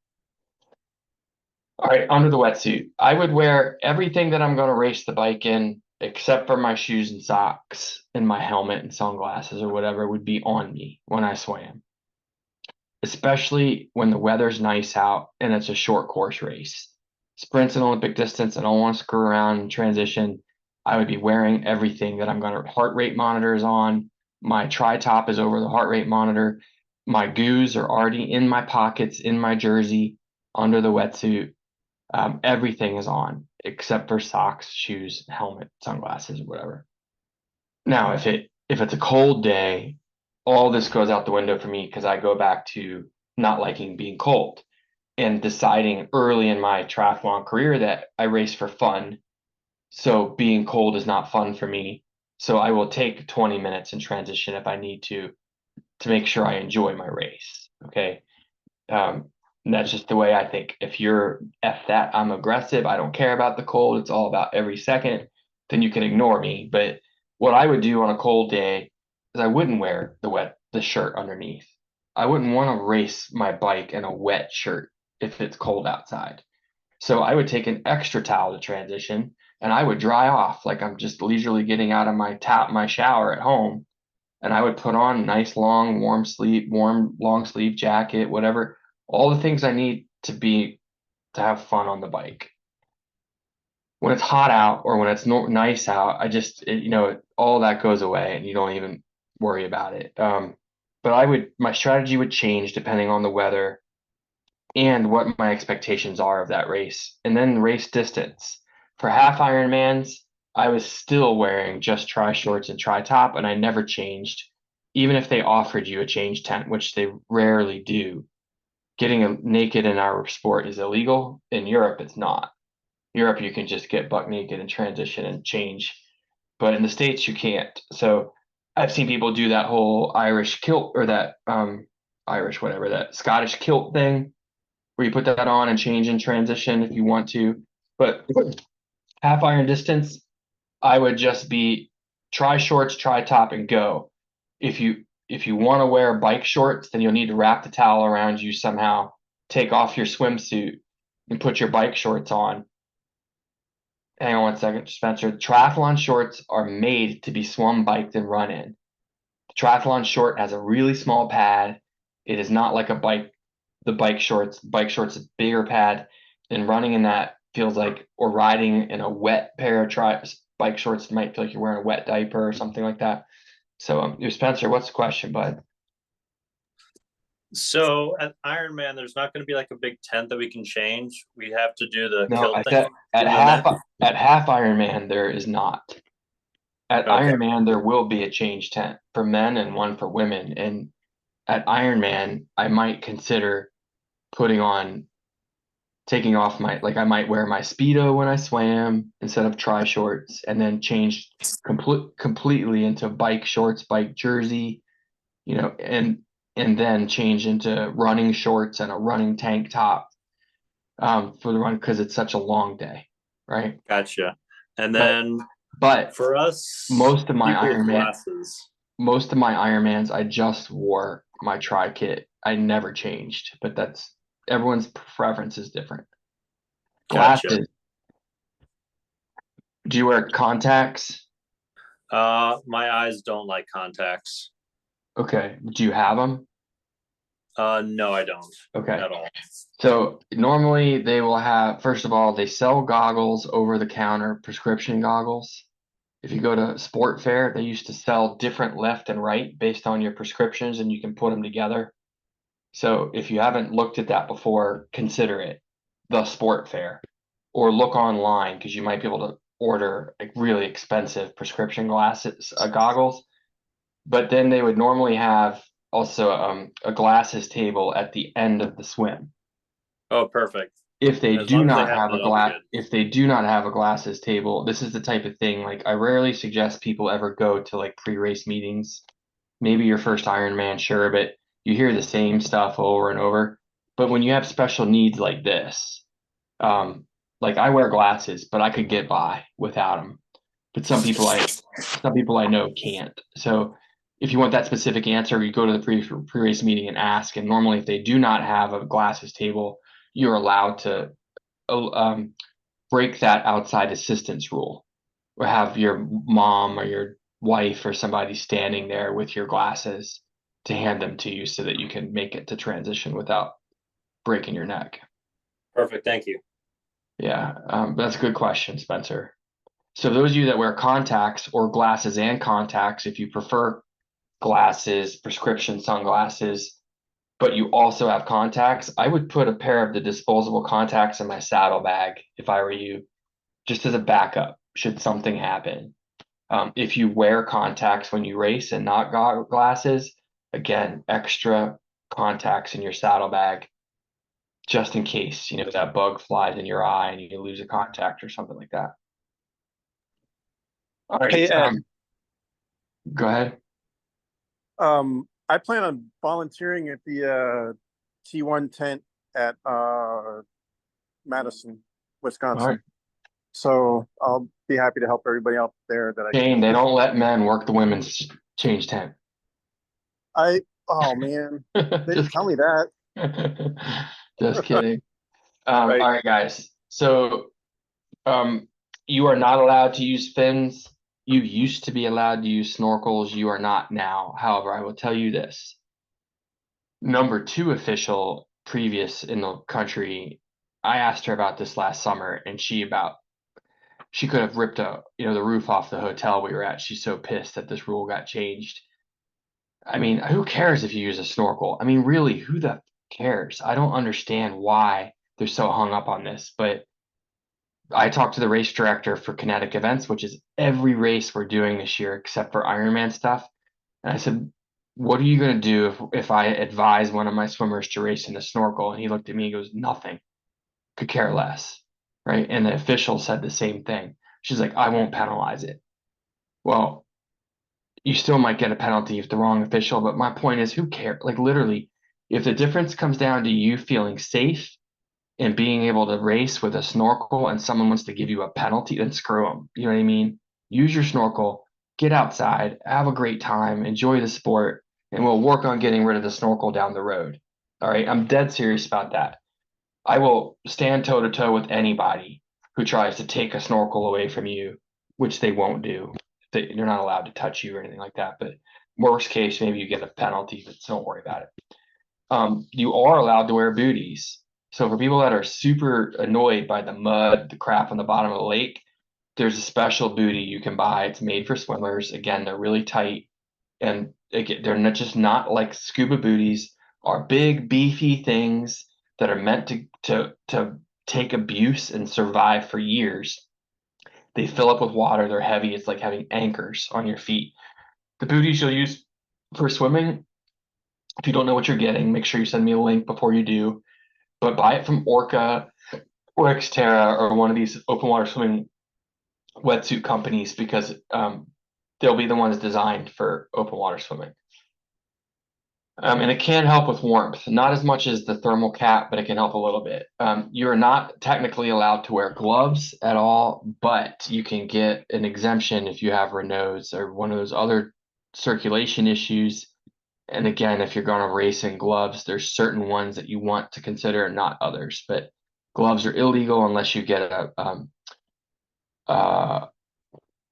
right, under the wetsuit, I would wear everything that I'm going to race the bike in, except for my shoes and socks and my helmet and sunglasses or whatever would be on me when I swam, especially when the weather's nice out and it's a short course race. Sprints and Olympic distance, I don't want to screw around and transition. I would be wearing everything that I'm going to. Heart rate monitor is on. My tri top is over the heart rate monitor. My goos are already in my pockets in my jersey under the wetsuit. Everything is on except for socks, shoes, helmet, sunglasses, whatever. Now, if it's a cold day, all this goes out the window for me because I go back to not liking being cold and deciding early in my triathlon career that I race for fun. So being cold is not fun for me. So I will take 20 minutes in transition if I need to make sure I enjoy my race. Okay. Um, and that's just the way I think. If you're F that, I'm aggressive, I don't care about the cold, it's all about every second, then you can ignore me. But what I would do on a cold day is I wouldn't wear the shirt underneath. I wouldn't want to race my bike in a wet shirt if it's cold outside. So I would take an extra towel to transition and I would dry off like I'm just leisurely getting out of my shower at home, and I would put on nice long warm long sleeve jacket, whatever, all the things I need to have fun on the bike. When it's hot out or when it's nice out, all that goes away and you don't even worry about it. But my strategy would change depending on the weather and what my expectations are of that race. And then race distance. For half Ironmans, I was still wearing just tri shorts and tri top, and I never changed, even if they offered you a change tent, which they rarely do. Getting naked in our sport is illegal. In Europe, it's not. Europe, you can just get buck naked and transition and change, but in the States, you can't. So I've seen people do that whole Irish kilt or that Irish whatever that Scottish kilt thing where you put that on and change in transition if you want to. But half iron distance, I would just be tri shorts, tri top, and go. If you want to wear bike shorts, then you'll need to wrap the towel around you somehow, take off your swimsuit, and put your bike shorts on. Hang on one second, Spencer. Triathlon shorts are made to be swum, biked, and run in. The triathlon short has a really small pad. It is not like a bike. The bike shorts. Bike shorts is bigger pad, and running in that feels like, or riding in a wet pair of bike shorts might feel like you're wearing a wet diaper or something like that. So, Spencer, what's the question, bud? So at Ironman, there's not going to be like a big tent that we can change. We have to do the No, kilt thing. at half Ironman there is not. At Okay. Ironman there will be a change tent for men and one for women, and at Ironman I might consider taking off I might wear my Speedo when I swam instead of tri shorts, and then change completely into bike shorts, bike jersey, and then change into running shorts and a running tank top for the run because it's such a long day, right? Gotcha. And But then but for us, most of my people with Ironman, glasses. most of my Ironmans, I just wore my tri kit. I never changed, but that's everyone's preference is different. Gotcha. Glasses. Do you wear contacts? My eyes don't like contacts. Okay. Do you have them? No, I don't Okay. at all. So normally they will have, first of all, they sell goggles over the counter, prescription goggles. If you go to Sport Fair, they used to sell different left and right based on your prescriptions, and you can put them together. So if you haven't looked at that before, consider it the Sport Fair, or look online because you might be able to order like really expensive prescription glasses, goggles. But then they would normally have also a glasses table at the end of the swim. Oh, perfect. If they As do long as they not have have that, a I'll be good. if they do not have a glasses table, this is the type of thing like I rarely suggest people ever go to like pre-race meetings. Maybe your first Ironman, sure, but you hear the same stuff over and over. But when you have special needs like this, like I wear glasses, but I could get by without them. But some people I know can't. So if you want that specific answer, you go to the pre-race meeting and ask. And normally, if they do not have a glasses table, you're allowed to um, break that outside assistance rule, or have your mom or your wife or somebody standing there with your glasses to hand them to you so that you can make it to transition without breaking your neck. Perfect. Thank you. Yeah, that's a good question, Spencer. So those of you that wear contacts or glasses and contacts, if you prefer glasses, prescription sunglasses, but you also have contacts, I would put a pair of the disposable contacts in my saddlebag if I were you, just as a backup should something happen. If you wear contacts when you race and not glasses, again, extra contacts in your saddlebag just in case, that bug flies in your eye and you lose a contact or something like that. All right. Hey Ed, Go ahead. I plan on volunteering at the T1 tent at Madison, All Wisconsin. right. So I'll be happy to help everybody out there that I Shane, can. they don't let men work the women's change tent. Oh man, they didn't Just tell me that. kidding. Just kidding. Right. All right, guys. So you are not allowed to use fins. You used to be allowed to use snorkels. You are not now. However, I will tell you this. Number two official previous in the country, I asked her about this last summer, and she could have ripped the roof off the hotel we were at. She's so pissed that this rule got changed. I mean, who cares if you use a snorkel? I mean, really, who the cares? I don't understand why they're so hung up on this, but I talked to the race director for Kinetic Events, which is every race we're doing this year except for Ironman stuff. And I said, what are you going to do if I advise one of my swimmers to race in a snorkel? And he looked at me and goes, nothing, could care less. Right. And the official said the same thing. She's like, I won't penalize it. Well, you still might get a penalty if the wrong official. But my point is, who cares? Like, literally, if the difference comes down to you feeling safe and being able to race with a snorkel and someone wants to give you a penalty, then screw them. You know what I mean? Use your snorkel, get outside, have a great time, enjoy the sport, and we'll work on getting rid of the snorkel down the road. All right. I'm dead serious about that. I will stand toe to toe with anybody who tries to take a snorkel away from you, which they won't do. They're not allowed to touch you or anything like that. But worst case, maybe you get a penalty, but don't worry about it. You are allowed to wear booties. So for people that are super annoyed by the mud, the crap on the bottom of the lake, there's a special booty you can buy. It's made for swimmers. Again, they're really tight, and they're not like scuba booties. Are big, beefy things that are meant to take abuse and survive for years. They fill up with water. They're heavy. It's like having anchors on your feet. The booties you'll use for swimming, if you don't know what you're getting, make sure you send me a link before you do. but buy it from Orca or Xterra or one of these open water swimming wetsuit companies because they'll be the ones designed for open water swimming. And it can help with warmth, not as much as the thermal cap, but it can help a little bit. You're not technically allowed to wear gloves at all, but you can get an exemption if you have Raynaud's or one of those other circulation issues. And again, if you're going to race in gloves, there's certain ones that you want to consider, not others. But gloves are illegal unless you get uh,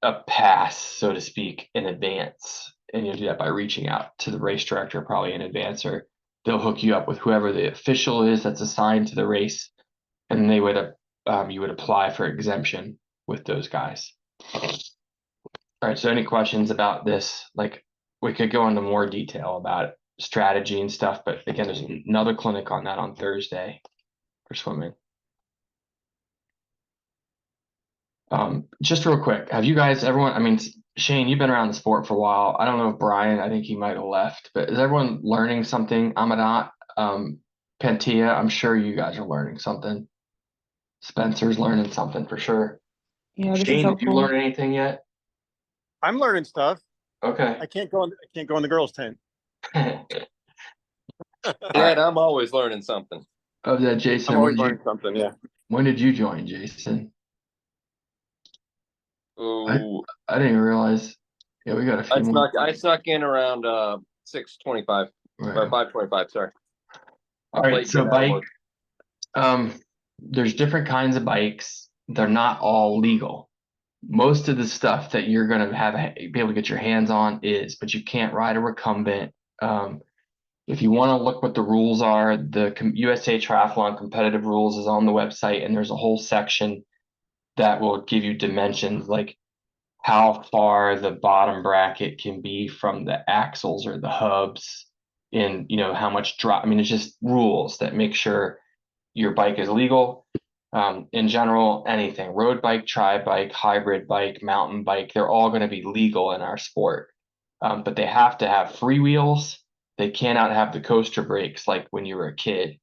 a pass, so to speak, in advance. And you'll do that by reaching out to the race director probably in advance, or they'll hook you up with whoever the official is that's assigned to the race, and they would you would apply for exemption with those guys. All right, so any questions about this? Like, we could go into more detail about strategy and stuff, but again, there's another clinic on that on Thursday for swimming. Just real quick, have you guys, everyone, I mean, Shane, you've been around the sport for a while. I don't know if Brian, I think he might have left, but is everyone learning something? Amadot, Pantia, I'm sure you guys are learning something. Spencer's learning something for sure. Yeah, this is Shane, did you helpful. learn anything yet? I'm learning stuff. Okay. I can't go in the girls' tent. Dad, I'm always learning something. Oh, yeah, Jason, I'm always when learning something. Yeah. did you join, Jason? Ooh, I didn't even realize. Yeah, we got a few more. I snuck in around 6:25 or Right. 5:25. Sorry. All right, Late so getting out of bike, work. there's different kinds of bikes. They're not all legal. Most of the stuff that you're gonna be able to get your hands on is, but you can't ride a recumbent. If you want to look what the rules are, the USA Triathlon competitive rules is on the website, and there's a whole section that will give you dimensions, like how far the bottom bracket can be from the axles or the hubs, and how much drop. I mean, it's just rules that make sure your bike is legal. In general, anything, road bike, tri bike, hybrid bike, mountain bike, they're all going to be legal in our sport. But they have to have freewheels. They cannot have the coaster brakes like when you were a kid.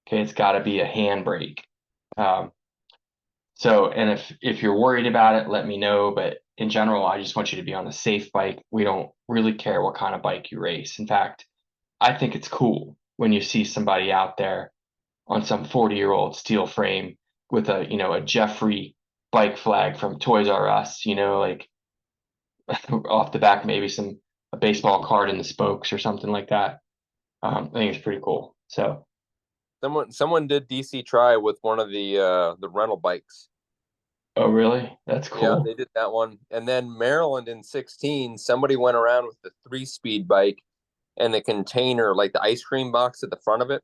Okay, it's got to be a handbrake. And if you're worried about it, let me know. But in general, I just want you to be on a safe bike. We don't really care what kind of bike you race. In fact, I think it's cool when you see somebody out there on some 40-year-old steel frame with a Jeffrey bike flag from Toys R Us, like off the back, maybe a baseball card in the spokes or something like that. I think it's pretty cool. So, Someone did DC try with one of the rental bikes. oh really? That's cool. Yeah, they did that one. And then Maryland in 16, somebody went around with the 3-speed bike and the container, like the ice cream box at the front of it.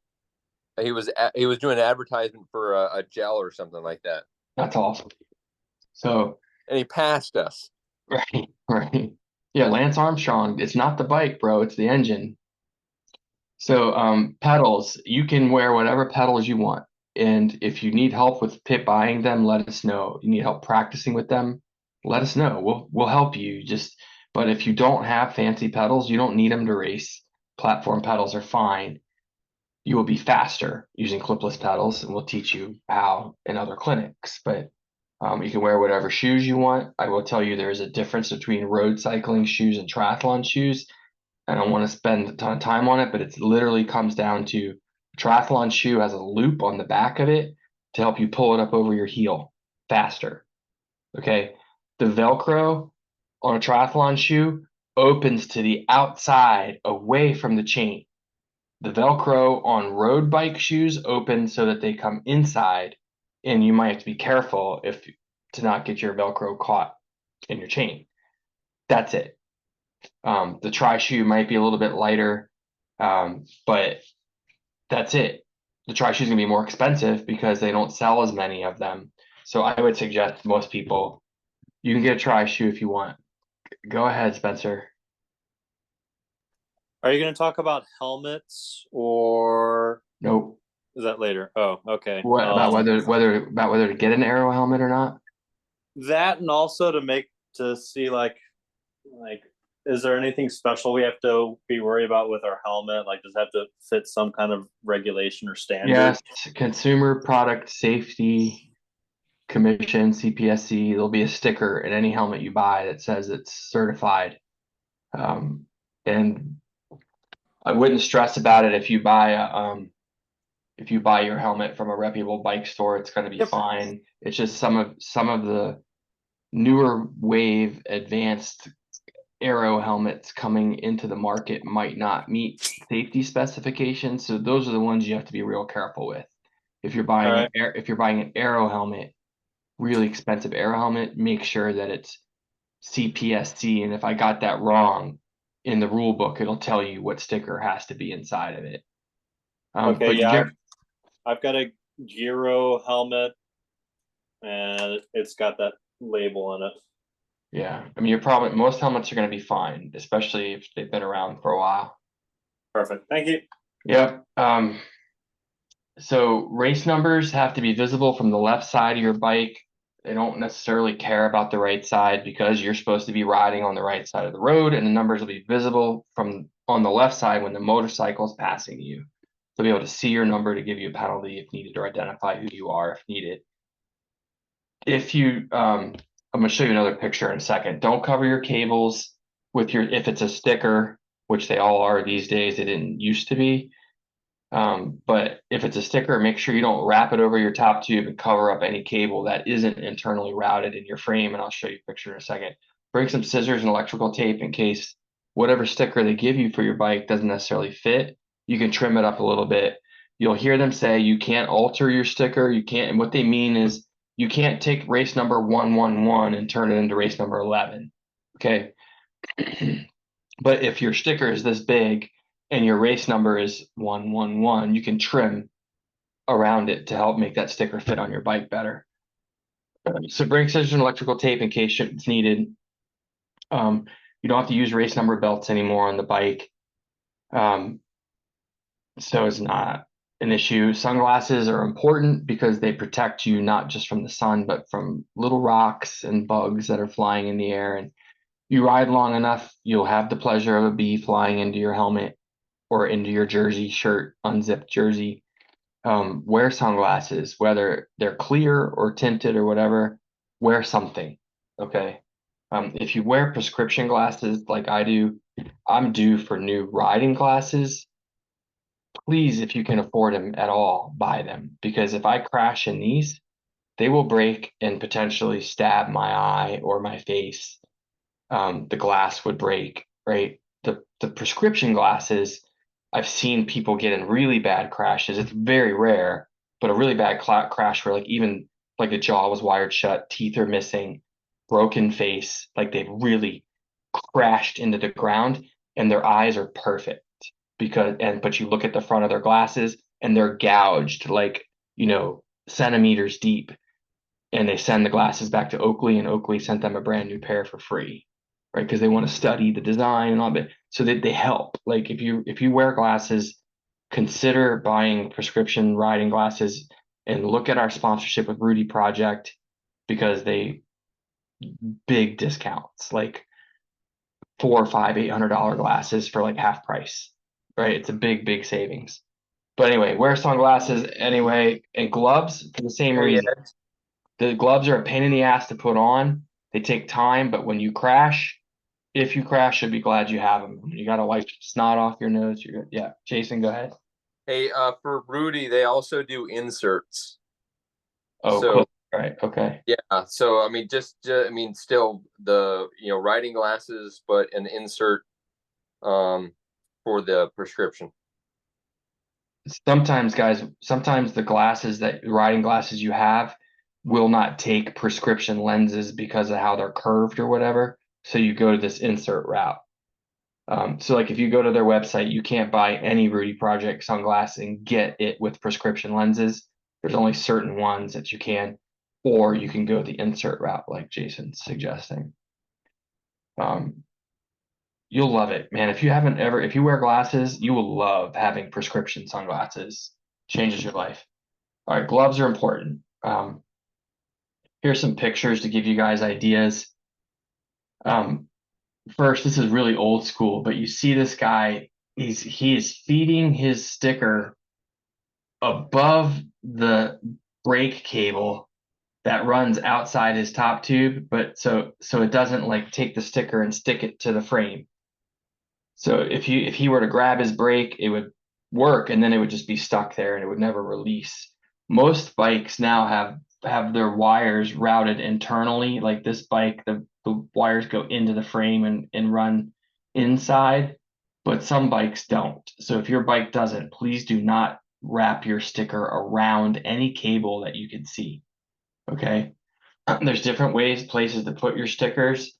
He was doing an advertisement for a gel or something like that. That's awesome. So, and he passed us. right. Yeah, Lance Armstrong, it's not the bike, bro, it's the engine. So, pedals, you can wear whatever pedals you want. And if you need help with buying them, let us know. You need help practicing with them, let us know. We'll help you. But if you don't have fancy pedals, you don't need them to race. Platform pedals are fine. You will be faster using clipless pedals, and we'll teach you how in other clinics. But you can wear whatever shoes you want. I will tell you there's a difference between road cycling shoes and triathlon shoes. I don't want to spend a ton of time on it, but it literally comes down to a triathlon shoe has a loop on the back of it to help you pull it up over your heel faster. Okay. The Velcro on a triathlon shoe opens to the outside away from the chain. The Velcro on road bike shoes open so that they come inside, and you might have to be careful to not get your Velcro caught in your chain. That's it. The tri shoe might be a little bit lighter, but that's it. The tri shoe is gonna be more expensive because they don't sell as many of them. So I would suggest to most people, you can get a tri shoe if you want. Go ahead, Spencer. Are you going to talk about helmets or Nope. is that later? Oh, okay. What about whether to get an aero helmet or not? That, and also to see like is there anything special we have to be worried about with our helmet? Like, does it have to fit some kind of regulation or standard? Yes, Consumer Product Safety Commission, CPSC, there'll be a sticker in any helmet you buy that says it's certified. And I wouldn't stress about it if you buy your helmet from a reputable bike store, it's going to be Yep. fine. It's just some of the newer wave advanced aero helmets coming into the market might not meet safety specifications. So those are the ones you have to be real careful with. If you're buying Alright. if you're buying an aero helmet, really expensive aero helmet, make sure that it's CPSC. And if I got that wrong in the rule book, it'll tell you what sticker has to be inside of it. Okay, But yeah, I've got a Giro helmet, and it's got that label in it. yeah, I mean, most helmets are going to be fine, especially if they've been around for a while. Perfect. Thank you. Yep. So race numbers have to be visible from the left side of your bike. They don't necessarily care about the right side because you're supposed to be riding on the right side of the road, and the numbers will be visible from on the left side when the motorcycle is passing you. To be able to see your number to give you a penalty if needed, or identify who you are if needed. If you, I'm going to show you another picture in a second. Don't cover your cables with if it's a sticker, which they all are these days. They didn't used to be. But if it's a sticker, make sure you don't wrap it over your top tube and cover up any cable that isn't internally routed in your frame. And I'll show you a picture in a second. Bring some scissors and electrical tape in case whatever sticker they give you for your bike doesn't necessarily fit. You can trim it up a little bit. You'll hear them say you can't alter your sticker. You can't, and what they mean is you can't take race number 111 and turn it into race number 11. Okay. But if your sticker is this big and your race number is 111, you can trim around it to help make that sticker fit on your bike better. So bring scissors and electrical tape in case it's needed. You don't have to use race number belts anymore on the bike. So it's not an issue. Sunglasses are important because they protect you not just from the sun, but from little rocks and bugs that are flying in the air. And you ride long enough, you'll have the pleasure of a bee flying into your helmet or into your jersey shirt, unzipped jersey. Wear sunglasses, whether they're clear or tinted or whatever, wear something. Okay. If you wear prescription glasses like I do, I'm due for new riding glasses. Please, if you can afford them at all, buy them, because if I crash in these, they will break and potentially stab my eye or my face. The glass would break, right? The prescription glasses, I've seen people get in really bad crashes. It's very rare, but a really bad crash where like even like the jaw was wired shut, teeth are missing, broken face, like they've really crashed into the ground and their eyes are perfect but you look at the front of their glasses and they're gouged like, centimeters deep, and they send the glasses back to Oakley, and Oakley sent them a brand new pair for free, right? Because they want to study the design and all that, so that they help. Like if you wear glasses, consider buying prescription riding glasses and look at our sponsorship with Rudy Project, because they big discounts, like $400, $500, $800 glasses for like half price, right? It's a big savings. But anyway, wear sunglasses anyway, and gloves for the same reason. The gloves are a pain in the ass to put on. They take time, but when you crash, if you crash, you'll be glad you have them. You got to wipe snot off your nose. You're good. Yeah, Jason, go ahead. Hey, for Rudy, they also do inserts. Oh, So cool. All right. Okay. yeah, so I mean, still the riding glasses, but an insert for the prescription. Sometimes, guys, the riding glasses you have will not take prescription lenses because of how they're curved or whatever. So you go to this insert route. So like if you go to their website, you can't buy any Rudy Project sunglasses and get it with prescription lenses. There's only certain ones that you can, or you can go the insert route like Jason's suggesting. You'll love it, man. If you wear glasses, you will love having prescription sunglasses. Changes your life. All right, gloves are important. Here's some pictures to give you guys ideas. first, this is really old school, but you see this guy, he is feeding his sticker above the brake cable that runs outside his top tube, but so it doesn't like take the sticker and stick it to the frame. So if he were to grab his brake, it would work and then it would just be stuck there and it would never release. Most bikes now have their wires routed internally. Like this bike, the wires go into the frame and run inside, but some bikes don't. So if your bike doesn't, please do not wrap your sticker around any cable that you can see. Okay. There's different places to put your stickers.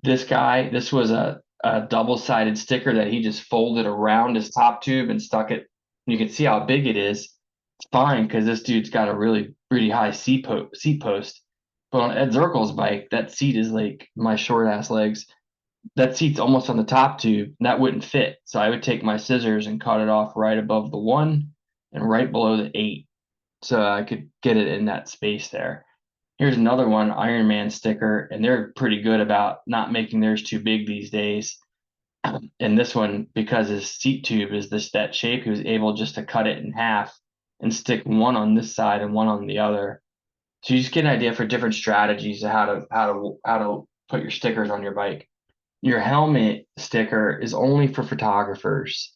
This was a double-sided sticker that he just folded around his top tube and stuck it. You can see how big it is. It's fine because this dude's got a really pretty high seat post. But on Ed Zirkle's bike, that seat is like my short ass legs. That seat's almost on the top tube, and that wouldn't fit. So I would take my scissors and cut it off right above the 1 and right below the 8, so I could get it in that space there. Here's another one, Iron Man sticker, and they're pretty good about not making theirs too big these days. And this one, because his seat tube is that shape, he was able just to cut it in half and stick one on this side and one on the other. So you just get an idea for different strategies of how to put your stickers on your bike. Your helmet sticker is only for photographers.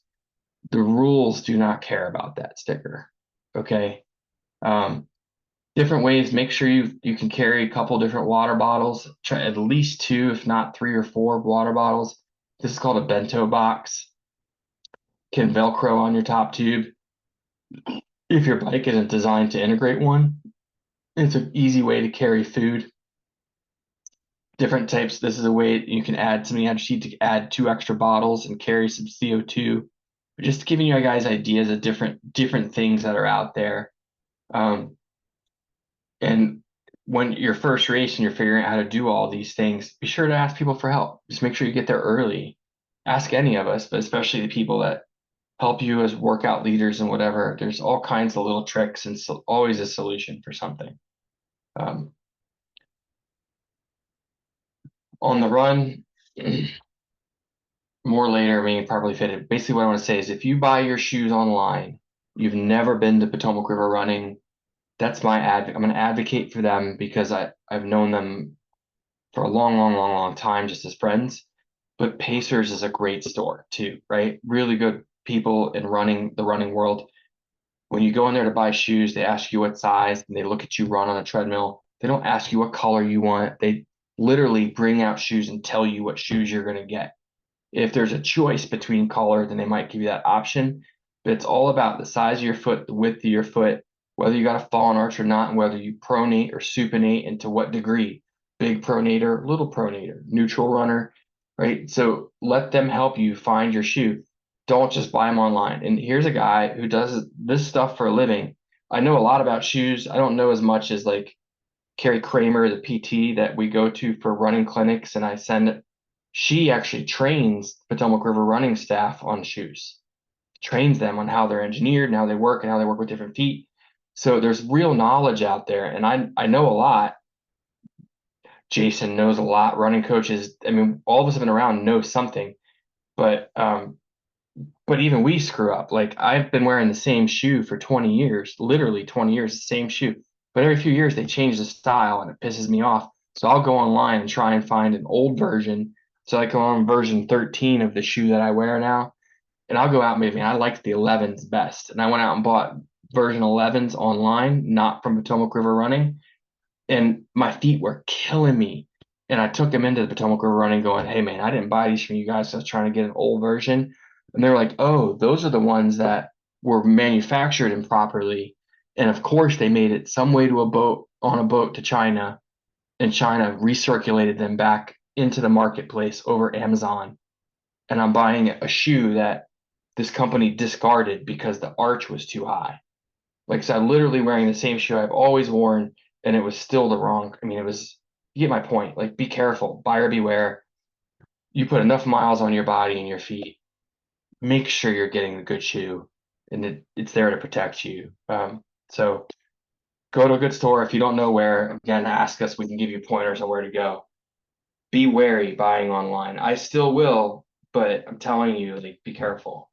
The rules do not care about that sticker. Okay. Um, Different ways, make sure you can carry a couple different water bottles. Try at least 2, if not 3 or 4 water bottles. This is called a bento box. Can Velcro on your top tube. If your bike isn't designed to integrate one, it's an easy way to carry food. Different types. This is a way you can add something on sheet to add 2 extra bottles and carry some CO2. Just giving you guys ideas of different things that are out there. And when you're first race and you're figuring out how to do all these things, be sure to ask people for help. Just make sure you get there early. Ask any of us, but especially the people that help you as workout leaders and whatever. There's all kinds of little tricks and always a solution for something. On the run, more later, I mean, probably fitted. Basically, what I want to say is if you buy your shoes online, you've never been to Potomac River running, that's my I'm going to advocate for them because I've known them for a long time just as friends. But Pacers is a great store too, right? Really good people in the running world. When you go in there to buy shoes, they ask you what size and they look at you run on a treadmill. They don't ask you what color you want. They literally bring out shoes and tell you what shoes you're going to get. If there's a choice between color, then they might give you that option. But it's all about the size of your foot, the width of your foot, whether you got a fallen arch or not, and whether you pronate or supinate and to what degree. Big pronator, little pronator, neutral runner, right? So let them help you find your shoe. Don't just buy them online. And here's a guy who does this stuff for a living. I know a lot about shoes. I don't know as much as like Carrie Kramer, the PT that we go to for running clinics, and I send. She actually trains Potomac River running staff on shoes, trains them on how they're engineered and how they work and how they work with different feet. So there's real knowledge out there, and I know a lot. Jason knows a lot. Running coaches, I mean, all of us have been around, know something, but even we screw up. Like I've been wearing the same shoe for 20 years, literally 20 years, the same shoe. But every few years they change the style and it pisses me off. So I'll go online and try and find an old version. So I go on version 13 of the shoe that I wear now. And I'll go out and maybe I like the 11s best. And I went out and bought version 11s online, not from Potomac River Running. And my feet were killing me. And I took them into the Potomac River Running going, hey man, I didn't buy these from you guys. So I was trying to get an old version. And they're like, oh, those are the ones that were manufactured improperly. And of course they made it some way to on a boat to China, and China recirculated them back into the marketplace over Amazon. And I'm buying a shoe that this company discarded because the arch was too high. Like, so I'm literally wearing the same shoe I've always worn, and it was still the wrong. I mean, you get my point. Like, be careful, buyer beware. You put enough miles on your body and your feet. Make sure you're getting a good shoe, and it's there to protect you. So go to a good store. If you don't know where, again, ask us. We can give you pointers on where to go. be wary buying online. I still will, but I'm telling you, like, be careful.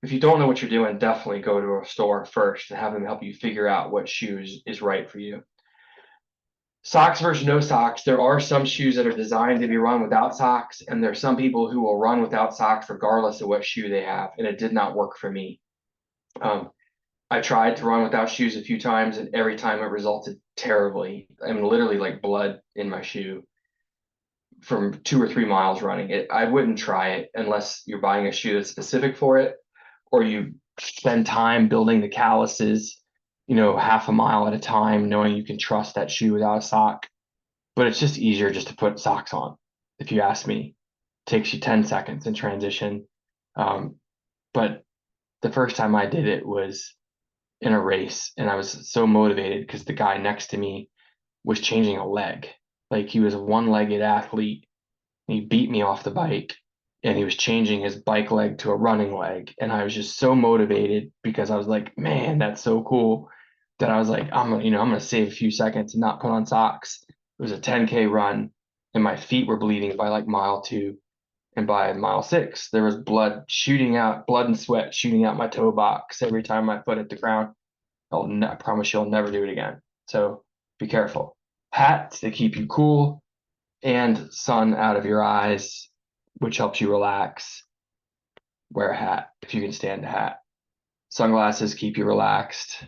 If you don't know what you're doing, definitely go to a store first and have them help you figure out what shoes is right for you. Socks versus no socks. There are some shoes that are designed to be run without socks, and there's some people who will run without socks regardless of what shoe they have, and it did not work for me. I tried to run without shoes a few times, and every time it resulted terribly. I mean, literally like blood in my shoe from 2 or 3 miles running. I wouldn't try it unless you're buying a shoe that's specific for it, or you spend time building the calluses, half a mile at a time, knowing you can trust that shoe without a sock. But it's just easier just to put socks on. If you ask me, it takes you 10 seconds in transition. But the first time I did it was in a race, and I was so motivated because the guy next to me was changing a leg. Like, he was a one-legged athlete. He beat me off the bike, and he was changing his bike leg to a running leg. And I was just so motivated because I was like, man, that's so cool, that I was like, I'm gonna save a few seconds and not put on socks. It was a 10K run, and my feet were bleeding by like mile 2. And by mile 6, there was blood and sweat shooting out my toe box every time my foot hit the ground. I promise you I'll never do it again. So be careful. Hats that keep you cool and sun out of your eyes, which helps you relax. Wear a hat if you can stand a hat. Sunglasses keep you relaxed.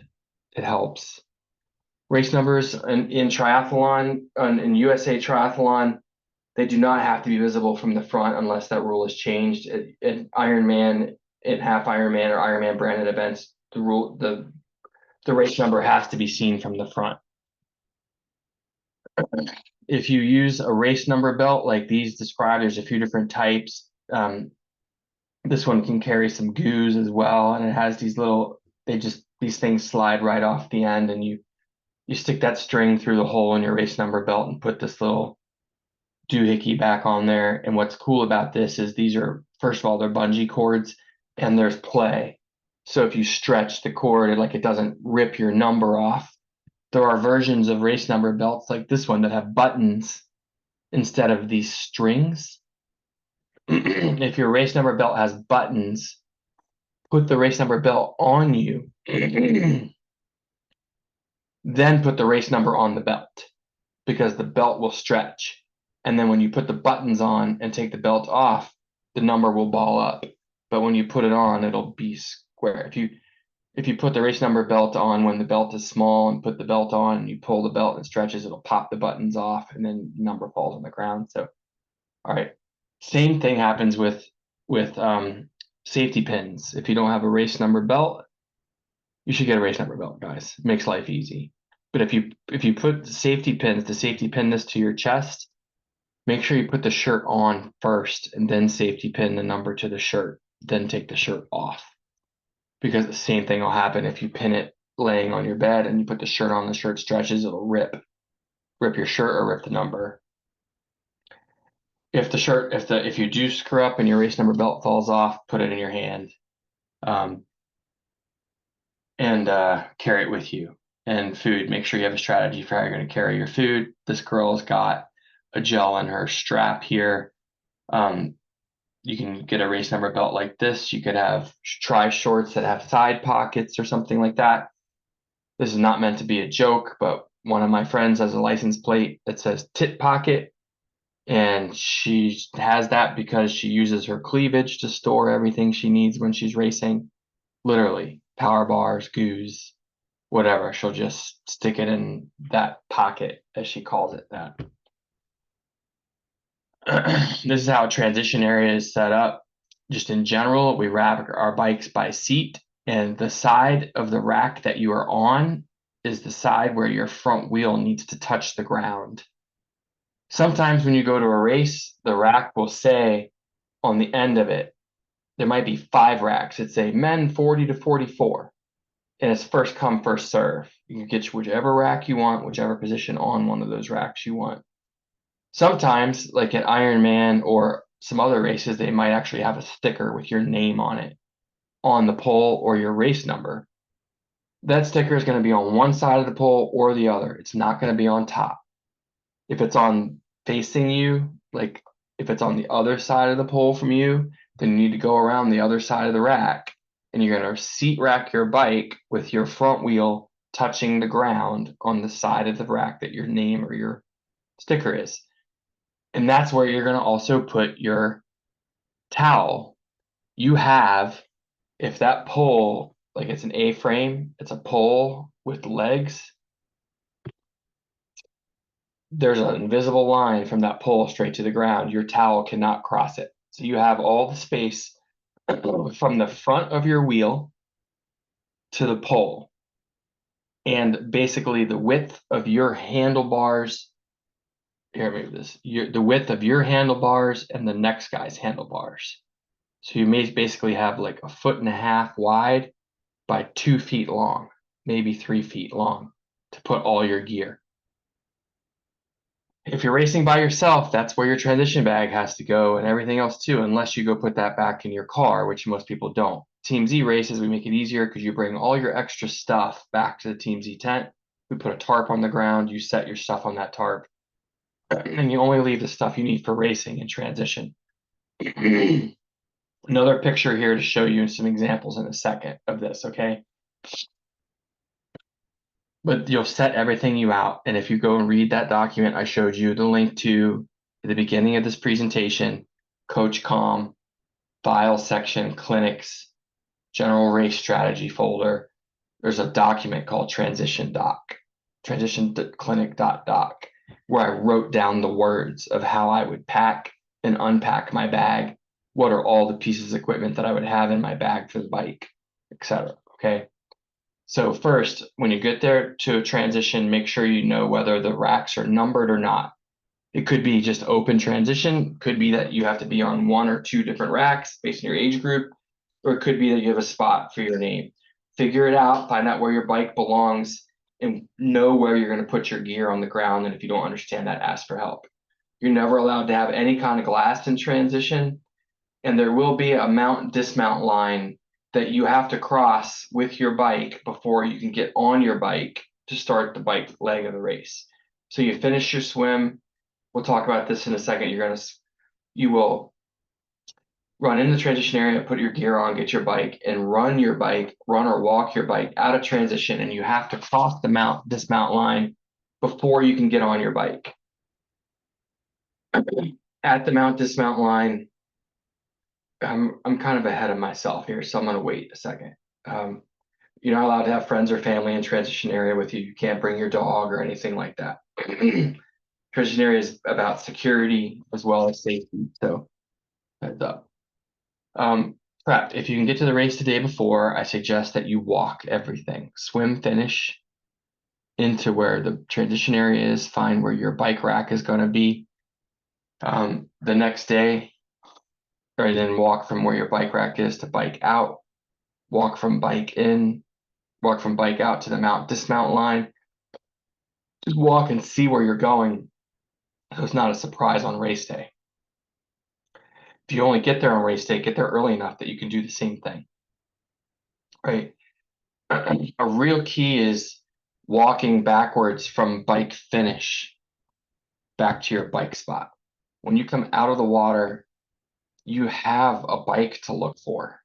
It helps. Race numbers in triathlon, in USA Triathlon, they do not have to be visible from the front unless that rule is changed. In Ironman, in half Ironman or Ironman branded events, the race number has to be seen from the front. If you use a race number belt like these described, there's a few different types. This one can carry some goos as well, and it has these things slide right off the end, and you stick that string through the hole in your race number belt and put this little doohickey back on there. And what's cool about this is these are, first of all, they're bungee cords, and there's play. So if you stretch the cord, it doesn't rip your number off. There are versions of race number belts like this one that have buttons instead of these strings. If your race number belt has buttons, put the race number belt on you, then put the race number on the belt, because the belt will stretch. And then when you put the buttons on and take the belt off, the number will ball up. But when you put it on, it'll be square. If you put the race number belt on when the belt is small and put the belt on and you pull the belt and it stretches, it'll pop the buttons off and then the number falls on the ground. So, all right. Same thing happens with safety pins. If you don't have a race number belt, you should get a race number belt, guys. It makes life easy. But if you put the safety pin this to your chest, make sure you put the shirt on first and then safety pin the number to the shirt, then take the shirt off. Because the same thing will happen if you pin it laying on your bed and you put the shirt on, the shirt stretches, it'll rip your shirt or rip the number. If you do screw up and your race number belt falls off, put it in your hand, and carry it with you. And food, make sure you have a strategy for how you're going to carry your food. This girl's got a gel in her strap here. You can get a race number belt like this. You could have shorts that have side pockets or something like that. This is not meant to be a joke, but one of my friends has a license plate that says tit pocket, and she has that because she uses her cleavage to store everything she needs when she's racing. Literally, power bars, goos, whatever. She'll just stick it in that pocket, as she calls it, that. This is how a transition area is set up. Just in general, we wrap our bikes by seat, and the side of the rack that you are on is the side where your front wheel needs to touch the ground. Sometimes when you go to a race, the rack will say on the end of it, there might be 5 racks. It'd say men 40 to 44. And it's first come, first serve. You can get whichever rack you want, whichever position on one of those racks you want. Sometimes, like at Ironman or some other races, they might actually have a sticker with your name on it on the pole or your race number. That sticker is going to be on one side of the pole or the other. It's not going to be on top. If it's on facing you, like if it's on the other side of the pole from you, then you need to go around the other side of the rack, and you're going to seat rack your bike with your front wheel touching the ground on the side of the rack that your name or your sticker is. And that's where you're going to also put your towel. You have, if that pole, like it's an A-frame, it's a pole with legs, there's an invisible line from that pole straight to the ground. Your towel cannot cross it. So you have all the space from the front of your wheel to the pole. And basically the width of your handlebars, here, maybe this, the width of your handlebars and the next guy's handlebars. So you may basically have like 1.5 feet wide by 2 feet long, maybe 3 feet long to put all your gear. If you're racing by yourself, that's where your transition bag has to go and everything else too, unless you go put that back in your car, which most people don't. Team Z races, we make it easier because you bring all your extra stuff back to the Team Z tent. We put a tarp on the ground, you set your stuff on that tarp, and you only leave the stuff you need for racing and transition. Another picture here to show you some examples in a second of this, okay? But you'll set everything you out. And if you go and read that document I showed you the link to at the beginning of this presentation, Coach Com, file section, clinics, general race strategy folder, there's a document called transition clinic.doc, where I wrote down the words of how I would pack and unpack my bag. What are all the pieces of equipment that I would have in my bag for the bike, etc. Okay. So first, when you get there to a transition, make sure you know whether the racks are numbered or not. It could be just open transition, could be that you have to be on 1 or 2 different racks based on your age group, or it could be that you have a spot for your name. Figure it out, find out where your bike belongs, and know where you're going to put your gear on the ground. And if you don't understand that, ask for help. You're never allowed to have any kind of glass in transition, and there will be a mount dismount line that you have to cross with your bike before you can get on your bike to start the bike leg of the race. So you finish your swim. We'll talk about this in a second. You will run in the transition area, put your gear on, get your bike, and run or walk your bike out of transition, and you have to cross the dismount line before you can get on your bike. At the mount dismount line, I'm kind of ahead of myself here, so I'm going to wait a second. You're not allowed to have friends or family in transition area with you. You can't bring your dog or anything like that. Transition area is about security as well as safety, so heads up. Prep. If you can get to the race the day before, I suggest that you walk everything. Swim finish into where the transition area is, find where your bike rack is going to be. The next day, or then walk from where your bike rack is to bike out, walk from bike out to the mount dismount line. Just walk and see where you're going, so it's not a surprise on race day. If you only get there on race day, get there early enough that you can do the same thing, right? A real key is walking backwards from bike finish back to your bike spot. When you come out of the water, you have a bike to look for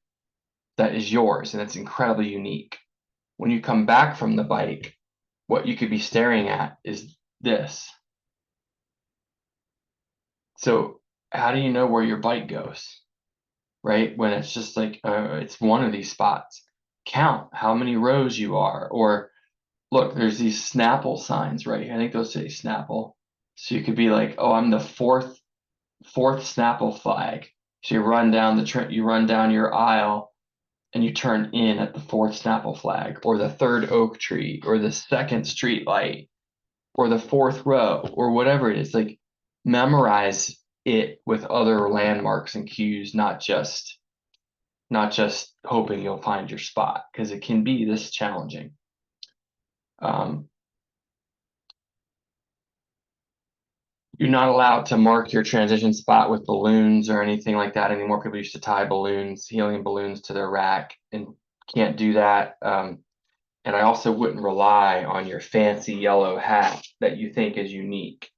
that is yours, and it's incredibly unique. When you come back from the bike, what you could be staring at is this. So how do you know where your bike goes, right? When it's just like, it's one of these spots. Count how many rows you are, or look, there's these Snapple signs, right? I think those say Snapple. So you could be like, oh, I'm the fourth Snapple flag. So you run down your aisle and you turn in at the 4th Snapple flag, or the 3rd oak tree, or the 2nd street light, or the 4th row, or whatever it is. Like, memorize it with other landmarks and cues, not just hoping you'll find your spot, because it can be this challenging. You're not allowed to mark your transition spot with balloons or anything like that anymore. People used to tie helium balloons to their rack, and can't do that. And I also wouldn't rely on your fancy yellow hat that you think is unique.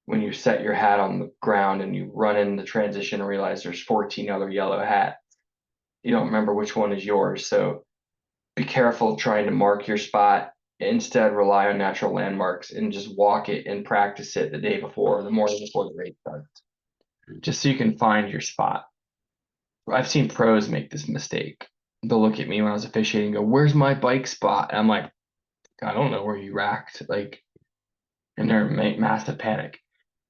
when you set your hat on the ground and you run in the transition and realize there's 14 other yellow hats. You don't remember which one is yours. So be careful trying to mark your spot. Instead, rely on natural landmarks and just walk it and practice it the day before, the morning before the race starts, just so you can find your spot. I've seen pros make this mistake. They'll look at me when I was officiating and go, "Where's my bike spot?" And I'm like, "I don't know where you racked." Like, and they're in massive panic.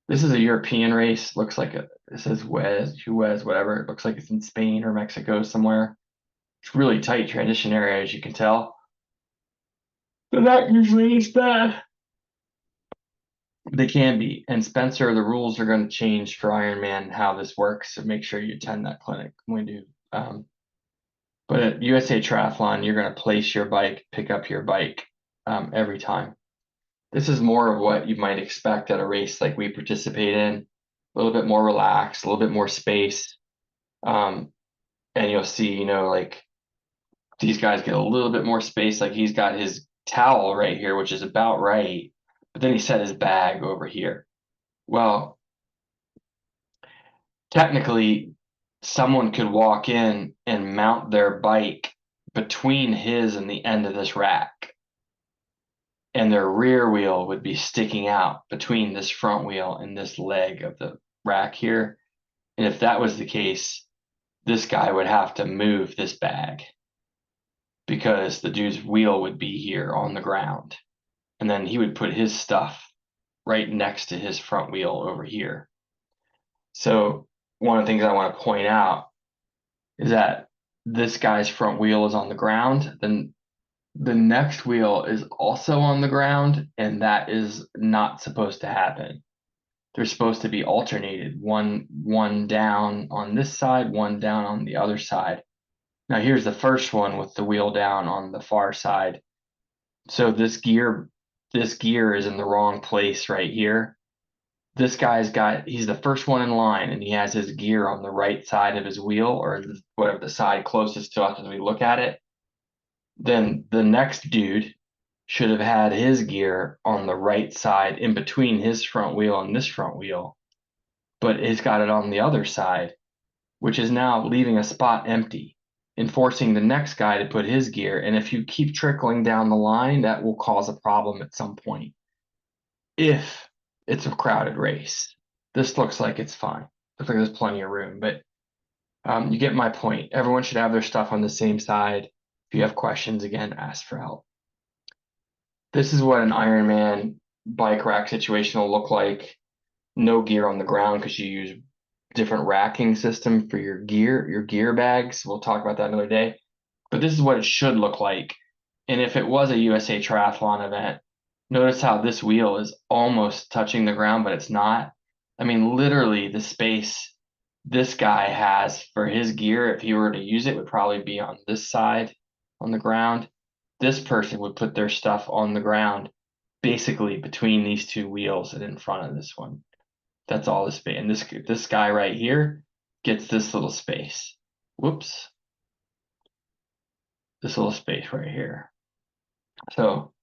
This is a European race. Looks like it says Juez, whatever. It looks like it's in Spain or Mexico somewhere. It's really tight transition area, as you can tell. But that usually is bad. They can be. And Spencer, the rules are going to change for Ironman, how this works. So make sure you attend that clinic when we do. But at USA Triathlon, you're going to place your bike, pick up your bike every time. This is more of what you might expect at a race like we participate in. A little bit more relaxed, a little bit more space. And you'll see, you know, like these guys get a little bit more space. Like he's got his towel right here, which is about right. But then he set his bag over here. Well, technically, someone could walk in and mount their bike between his and the end of this rack. And their rear wheel would be sticking out between this front wheel and this leg of the rack here. And if that was the case, this guy would have to move this bag because the dude's wheel would be here on the ground. And then he would put his stuff right next to his front wheel over here. So one of the things I want to point out is that this guy's front wheel is on the ground, then the next wheel is also on the ground, and that is not supposed to happen. They're supposed to be alternated, one down on this side, one down on the other side. Now here's the first one with the wheel down on the far side. So this gear is in the wrong place right here. This he's the first one in line and he has his gear on the right side of his wheel, or whatever the side closest to us as we look at it. Then the next dude should have had his gear on the right side in between his front wheel and this front wheel, but he's got it on the other side, which is now leaving a spot empty and forcing the next guy to put his gear. And if you keep trickling down the line, that will cause a problem at some point. If it's a crowded race, this looks like it's fine. Looks like there's plenty of room, but you get my point. Everyone should have their stuff on the same side. If you have questions, again, ask for help. This is what an Ironman bike rack situation will look like. No gear on the ground because you use different racking system for your gear bags. We'll talk about that another day. But this is what it should look like. And if it was a USA Triathlon event, notice how this wheel is almost touching the ground, but it's not. I mean, literally the space this guy has for his gear, if he were to use it, would probably be on this side on the ground. This person would put their stuff on the ground, basically between these two wheels and in front of this one. That's all the space. And this guy right here gets this little space. Whoops. This little space right here. So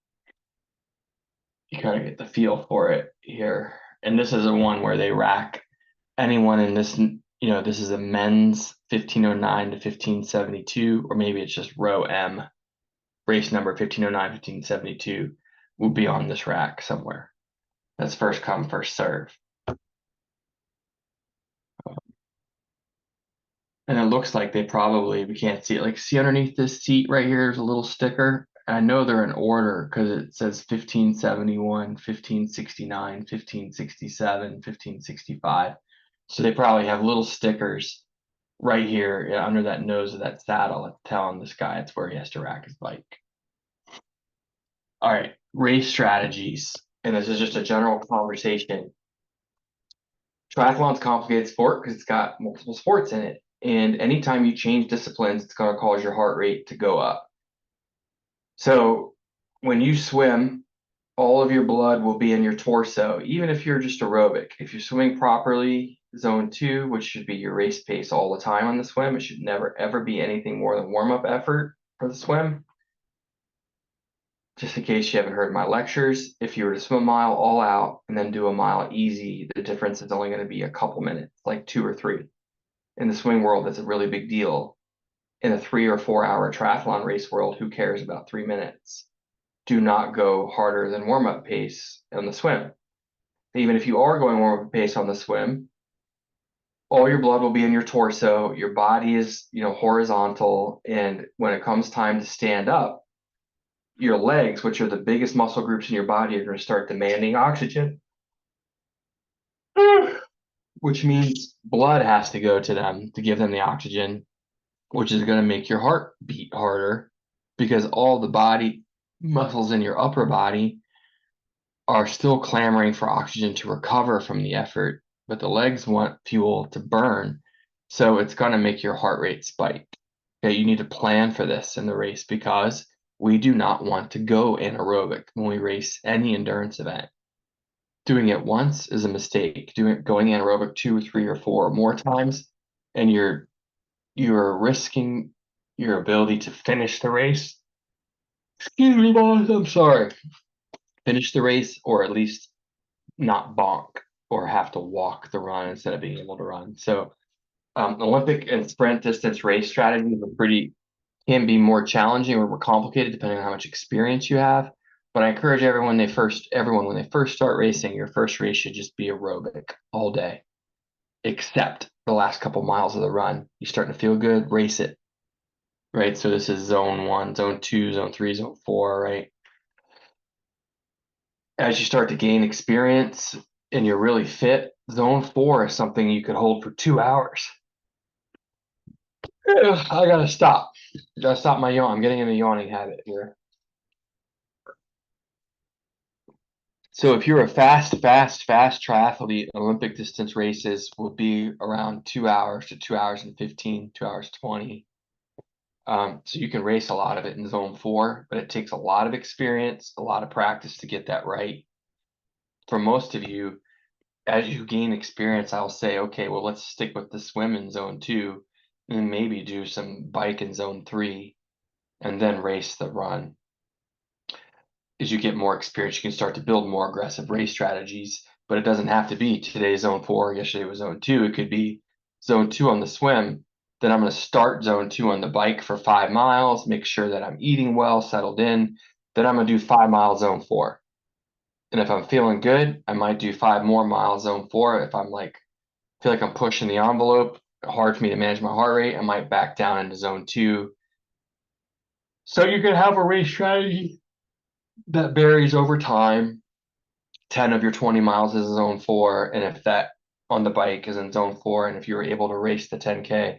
you kind of get the feel for it here. And this is a one where they rack anyone in this, this is a men's 1509 to 1572, or maybe it's just row M, race number 1509, 1572 will be on this rack somewhere. That's first come, first serve. And it looks like we can't see it. Like, see underneath this seat right here, there's a little sticker. And I know they're in order because it says 1571, 1569, 1567, 1565. So they probably have little stickers right here under that nose of that saddle telling this guy it's where he has to rack his bike. All right, race strategies. And this is just a general conversation. Triathlon's a complicated sport because it's got multiple sports in it. And anytime you change disciplines, it's going to cause your heart rate to go up. So when you swim, all of your blood will be in your torso, even if you're just aerobic. If you're swimming properly, zone 2, which should be your race pace all the time on the swim, it should never, ever be anything more than warm-up effort for the swim. just in case you haven't heard my lectures, if you were to swim a mile all out and then do a mile easy, the difference is only going to be a couple minutes, like 2 or 3. In the swimming world, that's a really big deal. In a 3 or 4 hour triathlon race world, who cares about 3 minutes? Do not go harder than warm up pace on the swim. Even if you are going warm up pace on the swim, all your blood will be in your torso. Your body is, horizontal. And when it comes time to stand up, your legs, which are the biggest muscle groups in your body, are going to start demanding oxygen, which means blood has to go to them to give them the oxygen, which is going to make your heart beat harder because all the body muscles in your upper body are still clamoring for oxygen to recover from the effort, but the legs want fuel to burn. So it's going to make your heart rate spike. Okay, you need to plan for this in the race because we do not want to go anaerobic when we race any endurance event. Doing it once is a mistake. Going anaerobic 2 or 3 or 4 or more times, and you're risking your ability to finish the race. Excuse me, boss. I'm sorry. Finish the race, or at least not bonk or have to walk the run instead of being able to run. So Olympic and sprint distance race strategies can be more challenging or more complicated depending on how much experience you have. But I encourage everyone when they first start racing, your first race should just be aerobic all day, except the last couple miles of the run. You're starting to feel good, race it. Right. So this is zone 1, zone 2, zone 3, zone 4, right? As you start to gain experience and you're really fit, zone 4 is something you could hold for 2 hours. I gotta stop. My yawn. I'm getting in a yawning habit here. So if you're a fast triathlete, Olympic distance races will be around 2 hours to 2 hours and 15, 2 hours 20. So you can race a lot of it in zone 4, but it takes a lot of experience, a lot of practice to get that right. For most of you, as you gain experience, I'll say, okay, well, let's stick with the swim in zone 2 and maybe do some bike in zone 3 and then race the run. As you get more experience, you can start to build more aggressive race strategies, but it doesn't have to be today zone 4, yesterday was zone 2. It could be zone 2 on the swim. Then I'm going to start zone 2 on the bike for 5 miles, make sure that I'm eating well, settled in. Then I'm going to do 5 miles zone 4. And if I'm feeling good, I might do 5 more miles zone 4. If I'm feel like I'm pushing the envelope, hard for me to manage my heart rate, I might back down into zone 2. So you can have a race strategy that varies over time. 10 of your 20 miles is zone 4. And if that on the bike is in zone 4, and if you're able to race the 10K,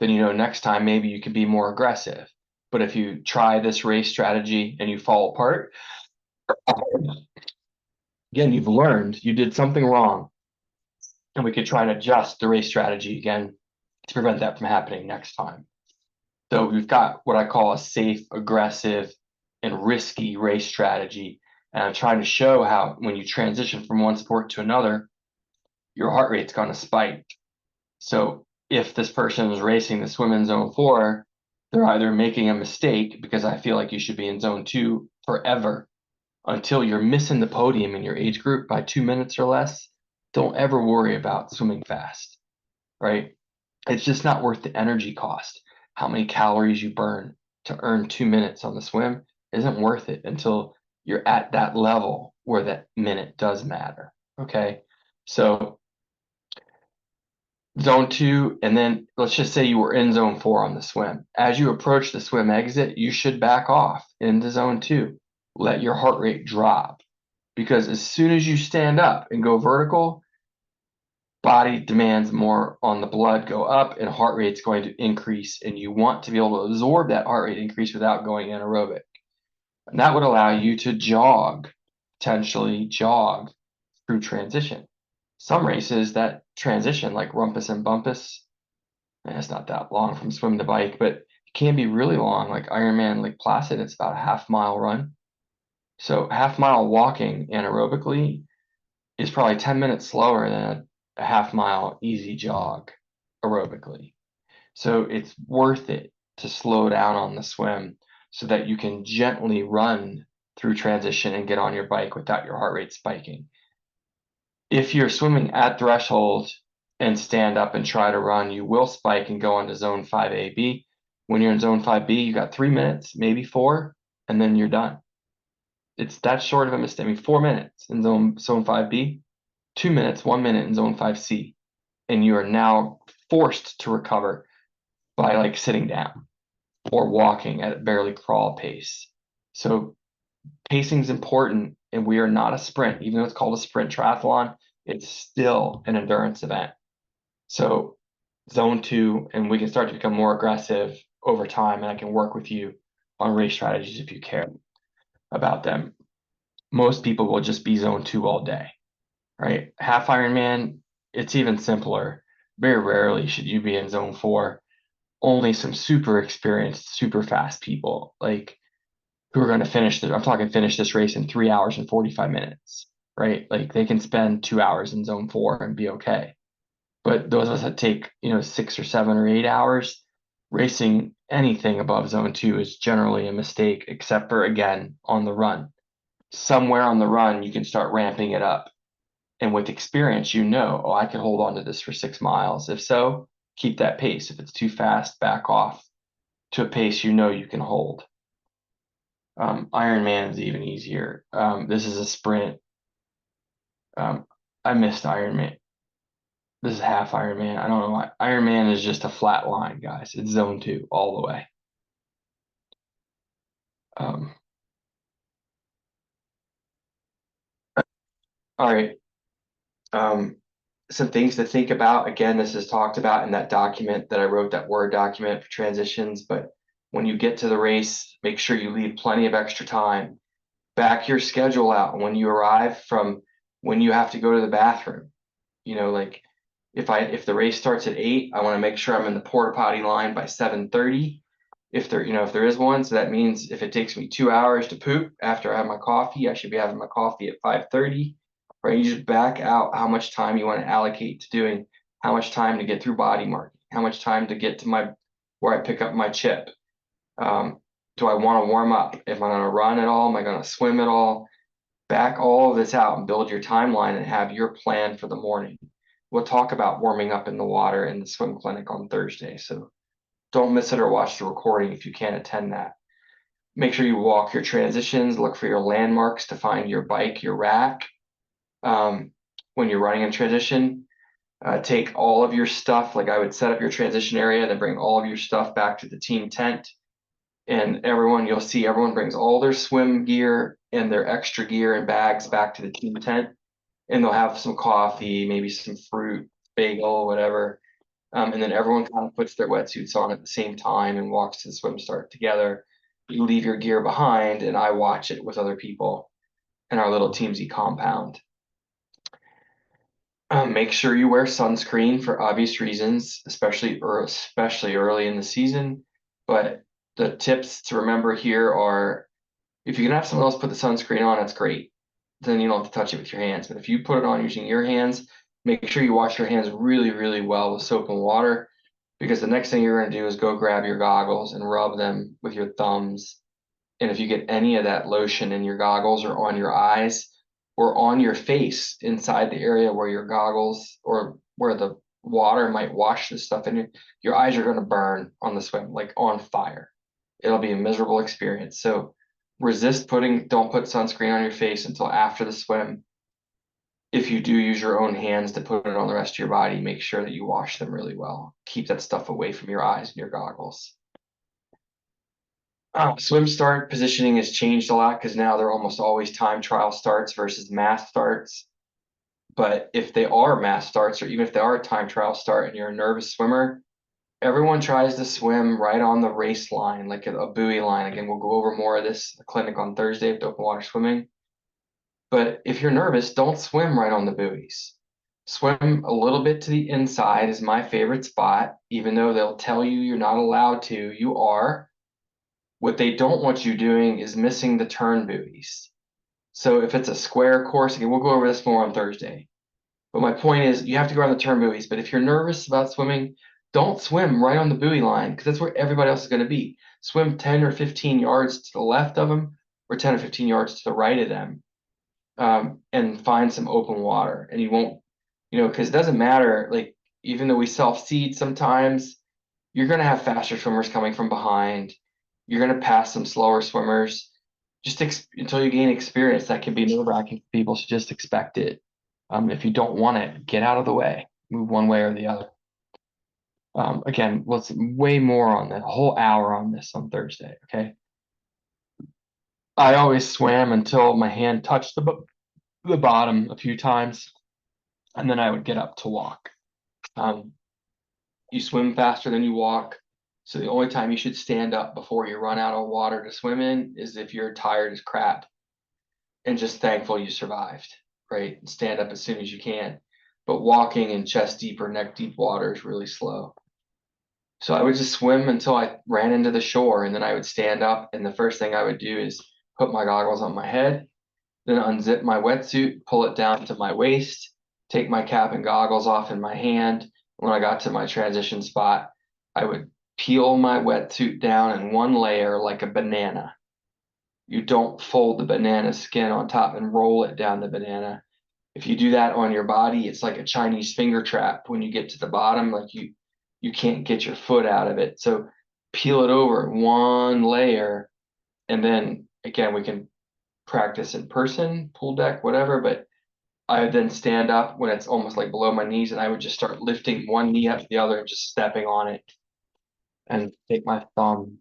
then next time maybe you can be more aggressive. But if you try this race strategy and you fall apart, again, you've learned you did something wrong. And we could try and adjust the race strategy again to prevent that from happening next time. So we've got what I call a safe, aggressive, and risky race strategy. And I'm trying to show how when you transition from one sport to another, your heart rate's going to spike. So if this person is racing the swim in zone 4, they're either making a mistake because I feel like you should be in zone 2 forever until you're missing the podium in your age group by 2 minutes or less. Don't ever worry about swimming fast, right? It's just not worth the energy cost. How many calories you burn to earn 2 minutes on the swim isn't worth it until you're at that level where that minute does matter. Okay. So zone 2, and then let's just say you were in zone 4 on the swim. As you approach the swim exit, you should back off into zone 2. Let your heart rate drop because as soon as you stand up and go vertical, body demands more on the blood go up and heart rate's going to increase, and you want to be able to absorb that heart rate increase without going anaerobic. And that would allow you to potentially jog through transition. Some races that transition like Rumpus and Bumpus, it's not that long from swim to bike, but it can be really long, like Ironman Lake Placid. It's about a half-mile run. So half-mile walking anaerobically is probably 10 minutes slower than a half-mile easy jog aerobically. So it's worth it to slow down on the swim so that you can gently run through transition and get on your bike without your heart rate spiking. If you're swimming at threshold and stand up and try to run, you will spike and go into zone 5AB. When you're in zone 5B, you got 3 minutes, maybe 4, and then you're done. It's that short of a mistake. I mean, 4 minutes in zone 5B, 2 minutes, 1 minute in zone 5C, and you are now forced to recover by like sitting down or walking at a barely crawl pace. So pacing is important, and we are not a sprint. Even though it's called a sprint triathlon, it's still an endurance event. So zone 2, and we can start to become more aggressive over time, and I can work with you on race strategies if you care about them. Most people will just be zone 2 all day, right? Half Ironman, it's even simpler. Very rarely should you be in zone 4. Only some super experienced, super fast people, like who are going to finish I'm talking finish this race in 3 hours and 45 minutes, right? Like they can spend 2 hours in zone 4 and be okay. But those of us that take, 6 or 7 or 8 hours, racing anything above zone 2 is generally a mistake, except for, again, on the run. Somewhere on the run, you can start ramping it up. And with experience, oh, I can hold on to this for 6 miles. If so, keep that pace. If it's too fast, back off to a pace you can hold. Ironman is even easier. This is a sprint. I missed Ironman. This is half Ironman. I don't know why. Ironman is just a flat line, guys. It's zone 2 all the way. All right. Some things to think about. Again, this is talked about in that document that I wrote, that Word document for transitions. But when you get to the race, make sure you leave plenty of extra time. Back your schedule out when you arrive from when you have to go to the bathroom. Like if the race starts at 8, I want to make sure I'm in the porta potty line by 7:30. If there is one, so that means if it takes me 2 hours to poop after I have my coffee, I should be having my coffee at 5:30. Right? You just back out how much time you want to allocate to doing, how much time to get through body marking, how much time to get to where I pick up my chip. Do I want to warm up? Am I going to run at all? Am I going to swim at all? Back all of this out and build your timeline and have your plan for the morning. We'll talk about warming up in the water in the swim clinic on Thursday. So don't miss it or watch the recording if you can't attend that. Make sure you walk your transitions, look for your landmarks to find your bike, your rack. When you're running in transition, take all of your stuff. Like I would set up your transition area, then bring all of your stuff back to the team tent. And you'll see everyone brings all their swim gear and their extra gear and bags back to the team tent. And they'll have some coffee, maybe some fruit, bagel, whatever. And then everyone kind of puts their wetsuits on at the same time and walks to the swim start together. You leave your gear behind, and I watch it with other people in our little Teamsy compound. Make sure you wear sunscreen for obvious reasons, especially early in the season. But the tips to remember here are, if you can have someone else put the sunscreen on, that's great. Then you don't have to touch it with your hands. But if you put it on using your hands, make sure you wash your hands really, really well with soap and water, because the next thing you're going to do is go grab your goggles and rub them with your thumbs. And if you get any of that lotion in your goggles or on your eyes or on your face inside the area where your goggles or where the water might wash this stuff in, your eyes are going to burn on the swim, like on fire. It'll be a miserable experience. So don't put sunscreen on your face until after the swim. If you do use your own hands to put it on the rest of your body, make sure that you wash them really well. Keep that stuff away from your eyes and your goggles. Swim start positioning has changed a lot because now they're almost always time trial starts versus mass starts. But if they are mass starts, or even if they are a time trial start and you're a nervous swimmer, everyone tries to swim right on the race line, like a buoy line. Again, we'll go over more of this in the clinic on Thursday with open water swimming. But if you're nervous, don't swim right on the buoys. Swim a little bit to the inside is my favorite spot, even though they'll tell you you're not allowed to, you are. What they don't want you doing is missing the turn buoys. So if it's a square course, again, we'll go over this more on Thursday. But my point is, you have to go on the turn buoys. But if you're nervous about swimming, don't swim right on the buoy line because that's where everybody else is going to be. Swim 10 or 15 yards to the left of them or 10 or 15 yards to the right of them, and find some open water. And you won't, because it doesn't matter, like, even though we self-seed sometimes, you're going to have faster swimmers coming from behind. You're going to pass some slower swimmers. Just until you gain experience, that can be nerve-wracking for people, so just expect it. If you don't want it, get out of the way, move one way or the other. Again, let's way more on the whole hour on this on Thursday. Okay. I always swam until my hand touched the bottom a few times, and then I would get up to walk. You swim faster than you walk. So the only time you should stand up before you run out of water to swim in is if you're tired as crap and just thankful you survived, right? And stand up as soon as you can. But walking in chest deep or neck deep water is really slow. So I would just swim until I ran into the shore, and then I would stand up. And the first thing I would do is put my goggles on my head, then unzip my wetsuit, pull it down to my waist, take my cap and goggles off in my hand. When I got to my transition spot, I would peel my wetsuit down in one layer like a banana. You don't fold the banana skin on top and roll it down the banana. If you do that on your body, it's like a Chinese finger trap. When you get to the bottom, like you can't get your foot out of it. So peel it over one layer, and then again, we can practice in person, pool deck, whatever, but I would then stand up when it's almost like below my knees, and I would just start lifting one knee up to the other and just stepping on it, and take my thumb,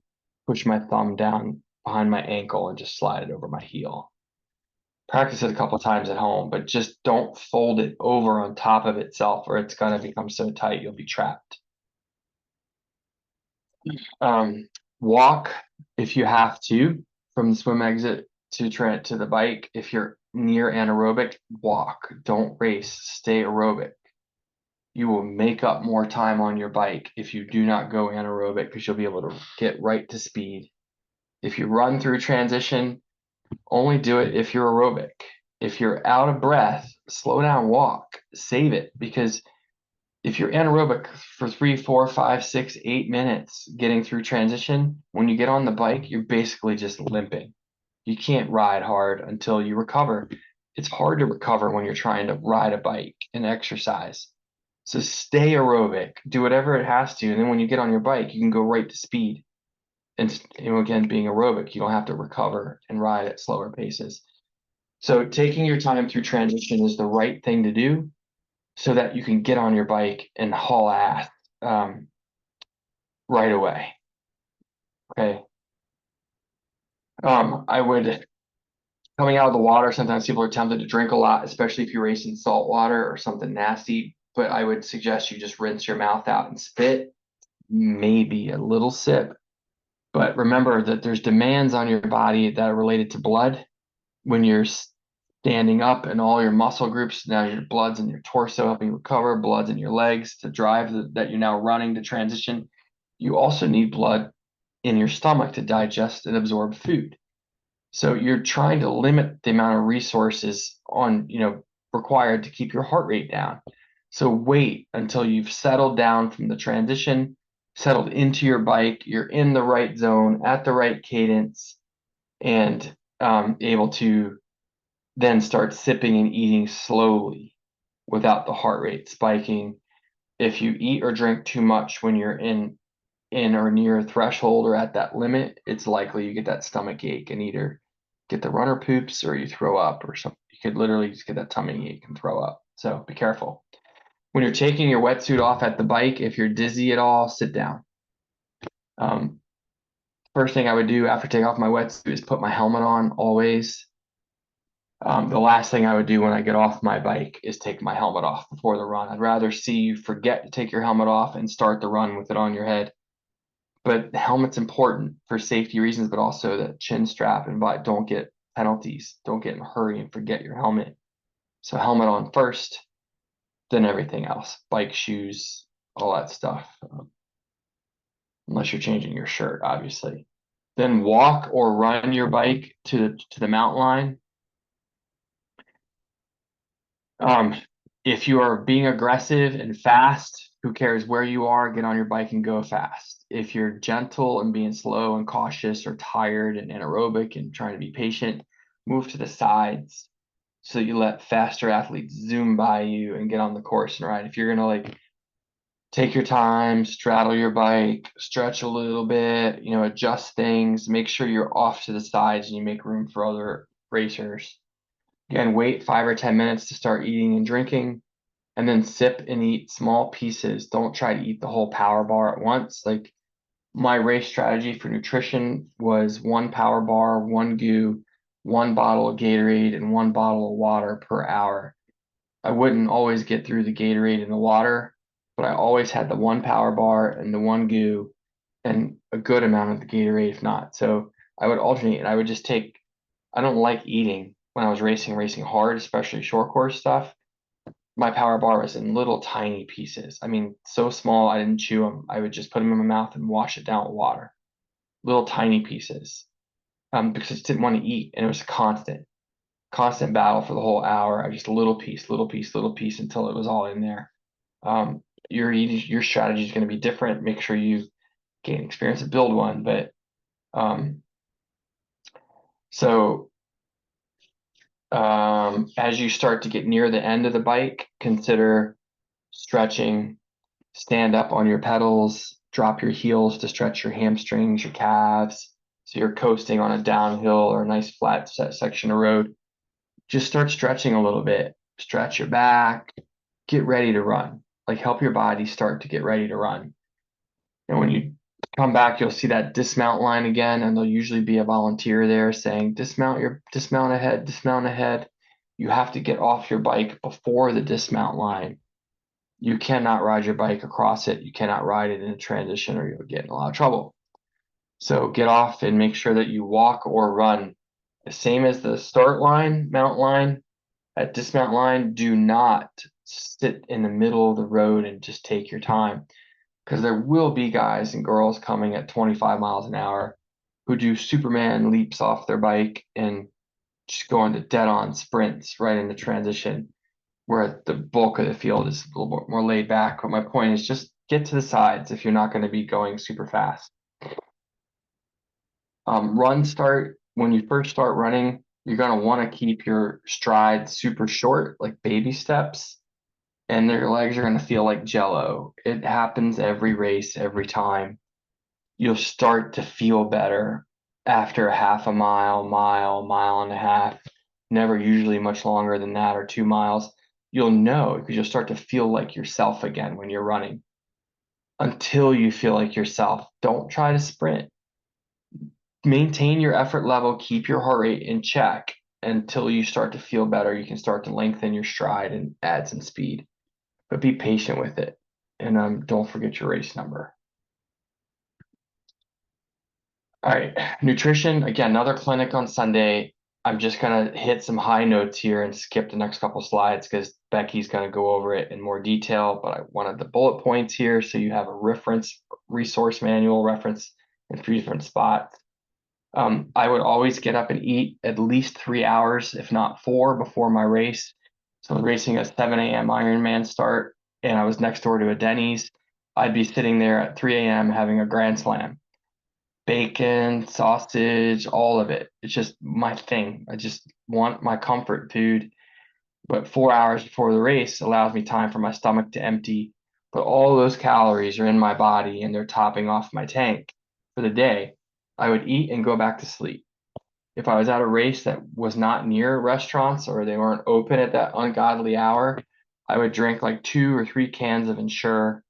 push my thumb down behind my ankle and just slide it over my heel. Practice it a couple times at home, but just don't fold it over on top of itself, or it's gonna become so tight you'll be trapped. Walk if you have to from the swim exit to the bike. If you're near anaerobic, walk. Don't race. Stay aerobic. You will make up more time on your bike if you do not go anaerobic, because you'll be able to get right to speed. If you run through transition, only do it if you're aerobic. If you're out of breath, slow down, walk, save it, because if you're anaerobic for 3, 4, 5, 6, 8 minutes getting through transition, when you get on the bike, you're basically just limping. You can't ride hard until you recover. It's hard to recover when you're trying to ride a bike and exercise. So stay aerobic, do whatever it has to. And then when you get on your bike, you can go right to speed. And again, being aerobic, you don't have to recover and ride at slower paces. So taking your time through transition is the right thing to do, so that you can get on your bike and haul ass right away. Okay. I would, coming out of the water, sometimes people are tempted to drink a lot, especially if you're racing salt water or something nasty. But I would suggest you just rinse your mouth out and spit, maybe a little sip. But remember that there's demands on your body that are related to blood. When you're standing up and all your muscle groups, now your blood's in your torso helping you recover, blood's in your legs to drive that you're now running to transition. You also need blood in your stomach to digest and absorb food. So you're trying to limit the amount of resources required to keep your heart rate down. So wait until you've settled down from the transition, settled into your bike, you're in the right zone at the right cadence, and able to then start sipping and eating slowly without the heart rate spiking. If you eat or drink too much when you're in or near a threshold or at that limit, it's likely you get that stomach ache and either get the runner poops or you throw up or something. You could literally just get that tummy ache and throw up. So be careful. When you're taking your wetsuit off at the bike, if you're dizzy at all, sit down. First thing I would do after taking off my wetsuit is put my helmet on always. The last thing I would do when I get off my bike is take my helmet off before the run. I'd rather see you forget to take your helmet off and start the run with it on your head. But the helmet's important for safety reasons, but also the chin strap, and don't get penalties. Don't get in a hurry and forget your helmet. So helmet on first, then everything else, bike shoes, all that stuff. Unless you're changing your shirt, obviously. Then walk or run your bike to the mountain line. If you are being aggressive and fast, who cares where you are? Get on your bike and go fast. if you're gentle and being slow and cautious or tired and anaerobic and trying to be patient, move to the sides so you let faster athletes zoom by you and get on the course and ride. If you're gonna like take your time, straddle your bike, stretch a little bit, adjust things, make sure you're off to the sides and you make room for other racers. Again, wait 5 or 10 minutes to start eating and drinking, and then sip and eat small pieces. Don't try to eat the whole power bar at once. Like my race strategy for nutrition was 1 power bar, 1 goo, 1 bottle of Gatorade, and 1 bottle of water per hour. I wouldn't always get through the Gatorade and the water, but I always had the 1 power bar and the 1 goo and a good amount of the Gatorade if not. So I would alternate and I would just take, I don't like eating when I was racing hard, especially short course stuff. My power bar was in little tiny pieces. I mean, so small I didn't chew them. I would just put them in my mouth and wash it down with water. Little tiny pieces. Because I just didn't want to eat, and it was a constant battle for the whole hour. I just little piece, little piece, little piece until it was all in there. Your strategy is going to be different. Make sure you gain experience and build one. But so as you start to get near the end of the bike, consider stretching. Stand up on your pedals, drop your heels to stretch your hamstrings, your calves. So you're coasting on a downhill or a nice flat section of road. Just start stretching a little bit. Stretch your back. Get ready to run. Like help your body start to get ready to run. And when you come back, you'll see that dismount line again, and there'll usually be a volunteer there saying, dismount ahead, dismount ahead. You have to get off your bike before the dismount line. You cannot ride your bike across it. You cannot ride it in a transition or you'll get in a lot of trouble. So get off and make sure that you walk or run. The same as the start line, mount line. At dismount line, do not sit in the middle of the road and just take your time. Because there will be guys and girls coming at 25 miles an hour who do Superman leaps off their bike and just go into dead on sprints right into transition, where the bulk of the field is a little bit more laid back. But my point is just get to the sides if you're not going to be going super fast. Run start, when you first start running, you're going to want to keep your stride super short, like baby steps, and your legs are going to feel like jello. It happens every race, every time. You'll start to feel better after a half a mile, mile and a half, never usually much longer than that, or 2 miles. You'll know because you'll start to feel like yourself again when you're running. Until you feel like yourself, don't try to sprint. Maintain your effort level, keep your heart rate in check until you start to feel better. You can start to lengthen your stride and add some speed, but be patient with it. And don't forget your race number. All right, nutrition. Again, another clinic on Sunday. I'm just gonna hit some high notes here and skip the next couple slides because Becky's gonna go over it in more detail, but I wanted the bullet points here so you have a resource manual reference in 3 different spots. I would always get up and eat at least 3 hours, if not 4, before my race. So racing a 7 a.m. Ironman start, and I was next door to a Denny's. I'd be sitting there at 3 a.m. having a grand slam. Bacon, sausage, all of it. It's just my thing. I just want my comfort food. But 4 hours before the race allows me time for my stomach to empty. But all those calories are in my body and they're topping off my tank for the day. I would eat and go back to sleep. If I was at a race that was not near restaurants or they weren't open at that ungodly hour, I would drink like 2 or 3 cans of Ensure,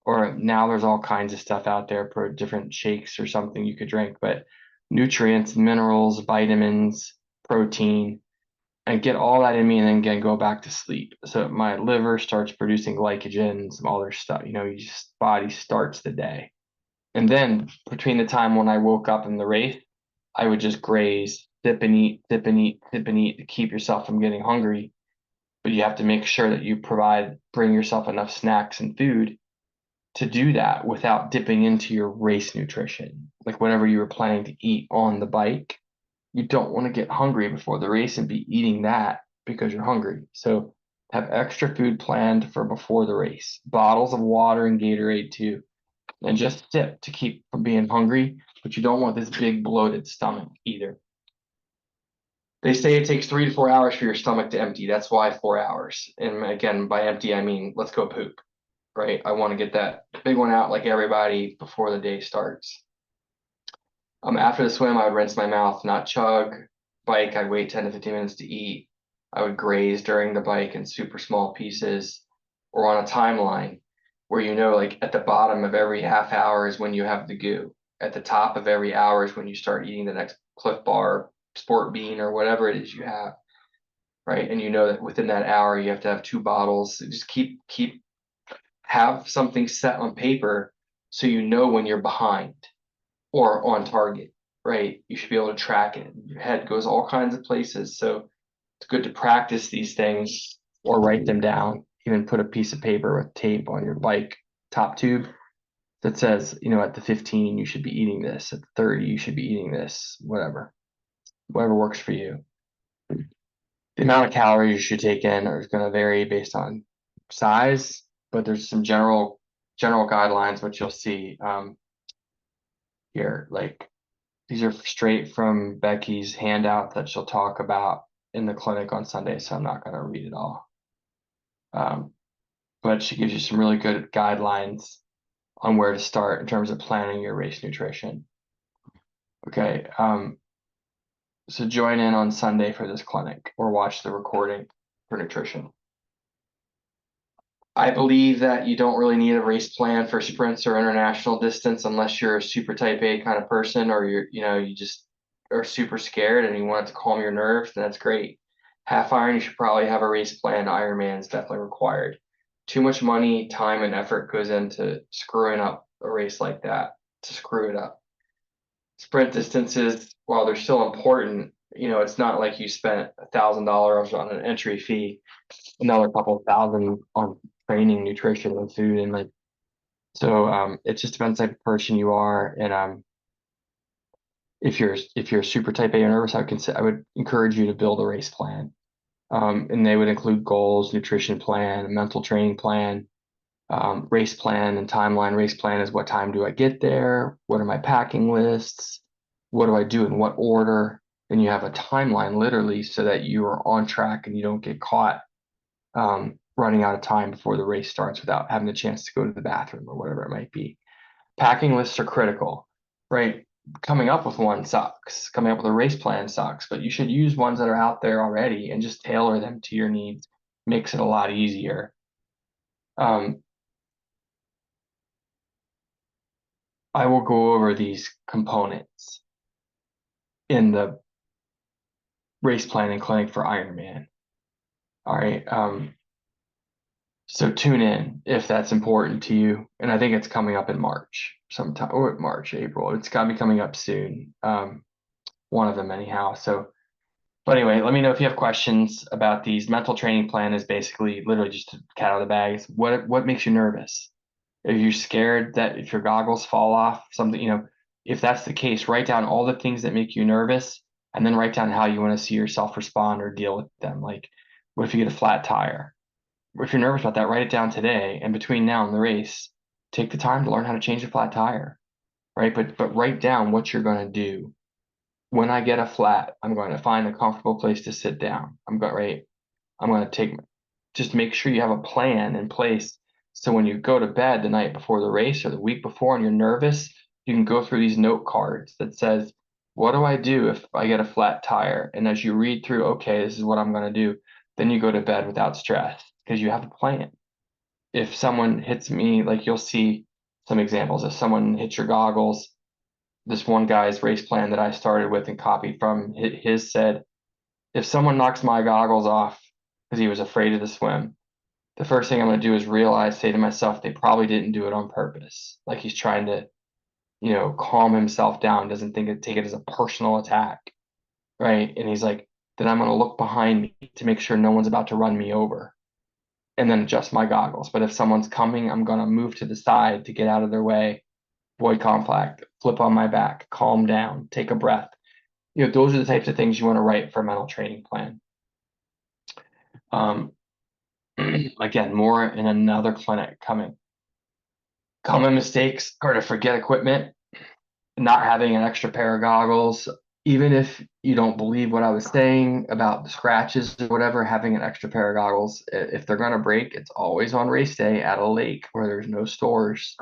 or now there's all kinds of stuff out there for different shakes or something you could drink, but nutrients, minerals, vitamins, protein, and get all that in me and then again go back to sleep. So my liver starts producing glycogen, some other stuff, you just body starts the day. And then between the time when I woke up in the race, I would just graze, sip and eat, sip and eat, sip and eat to keep yourself from getting hungry. But you have to make sure that you bring yourself enough snacks and food to do that without dipping into your race nutrition. Like whatever you were planning to eat on the bike, you don't want to get hungry before the race and be eating that because you're hungry. So have extra food planned for before the race. Bottles of water and Gatorade too. and just sip to keep from being hungry, but you don't want this big bloated stomach either. They say it takes 3 to 4 hours for your stomach to empty. That's why 4 hours. And again, by empty, I mean, let's go poop, right? I want to get that big one out like everybody before the day starts. After the swim, I would rinse my mouth, not chug. Bike, I'd wait 10 to 15 minutes to eat. I would graze during the bike in super small pieces or on a timeline where like at the bottom of every half hour is when you have the goo. At the top of every hour is when you start eating the next Cliff Bar, Sport Bean, or whatever it is you have, right? And you know that within that hour you have to have 2 bottles. Just have something set on paper so you know when you're behind or on target, right? You should be able to track it. Your head goes all kinds of places. So it's good to practice these things or write them down. Even put a piece of paper with tape on your bike top tube that says, at the 15, you should be eating this. At the 30, you should be eating this, whatever works for you. The amount of calories you should take in is going to vary based on size, but there's some general guidelines, which you'll see here. Like these are straight from Becky's handout that she'll talk about in the clinic on Sunday, so I'm not going to read it all. But she gives you some really good guidelines on where to start in terms of planning your race nutrition. Okay, so join in on Sunday for this clinic or watch the recording for nutrition. I believe that you don't really need a race plan for sprints or international distance unless you're a super type A kind of person or you just are super scared and you want to calm your nerves, then that's great. Half Iron, you should probably have a race plan. Ironman is definitely required. Too much money, time, and effort goes into screwing up a race like that to screw it up. Sprint distances, while they're still important, it's not like you spent $1,000 on an entry fee, another couple thousand on training, nutrition, and food, and so it just depends the type of person you are, and if you're super type A or nervous, I would encourage you to build a race plan, and they would include goals, nutrition plan, mental training plan, race plan, and timeline. Race plan is what time do I get there? What are my packing lists? What do I do in what order? And you have a timeline literally so that you are on track and you don't get caught running out of time before the race starts without having the chance to go to the bathroom or whatever it might be. Packing lists are critical, right? Coming up with one sucks. Coming up with a race plan sucks, but you should use ones that are out there already and just tailor them to your needs. Makes it a lot easier. I will go over these components in the race planning clinic for Ironman. All right. So tune in if that's important to you. And I think it's coming up in March sometime, or March, April. It's got to be coming up soon. One of them anyhow. But anyway, let me know if you have questions about these. Mental training plan is basically literally just a cat out of the bag. It's what makes you nervous? If you're scared that if your goggles fall off, something, if that's the case, write down all the things that make you nervous and then write down how you want to see yourself respond or deal with them. Like, what if you get a flat tire? If you're nervous about that, write it down today. And between now and the race, take the time to learn how to change a flat tire, right? But write down what you're going to do. When I get a flat, I'm going to find a comfortable place to sit down. I'm going to just make sure you have a plan in place. So when you go to bed the night before the race or the week before and you're nervous, you can go through these note cards that says, what do I do if I get a flat tire? And as you read through, okay, this is what I'm going to do. Then you go to bed without stress because you have a plan. If someone hits me, like you'll see some examples. If someone hits your goggles, this one guy's race plan that I started with and copied from his said, if someone knocks my goggles off because he was afraid of the swim, the first thing I'm going to do is say to myself, they probably didn't do it on purpose. Like he's trying to, calm himself down, doesn't take it as a personal attack. Right. And he's like, then I'm going to look behind me to make sure no one's about to run me over and then adjust my goggles. But if someone's coming, I'm going to move to the side to get out of their way, avoid conflict, flip on my back, calm down, take a breath. Those are the types of things you want to write for a mental training plan. Again, more in another clinic coming. Common mistakes are to forget equipment, not having an extra pair of goggles. Even if you don't believe what I was saying about the scratches or whatever, having an extra pair of goggles, if they're going to break, it's always on race day at a lake where there's no stores.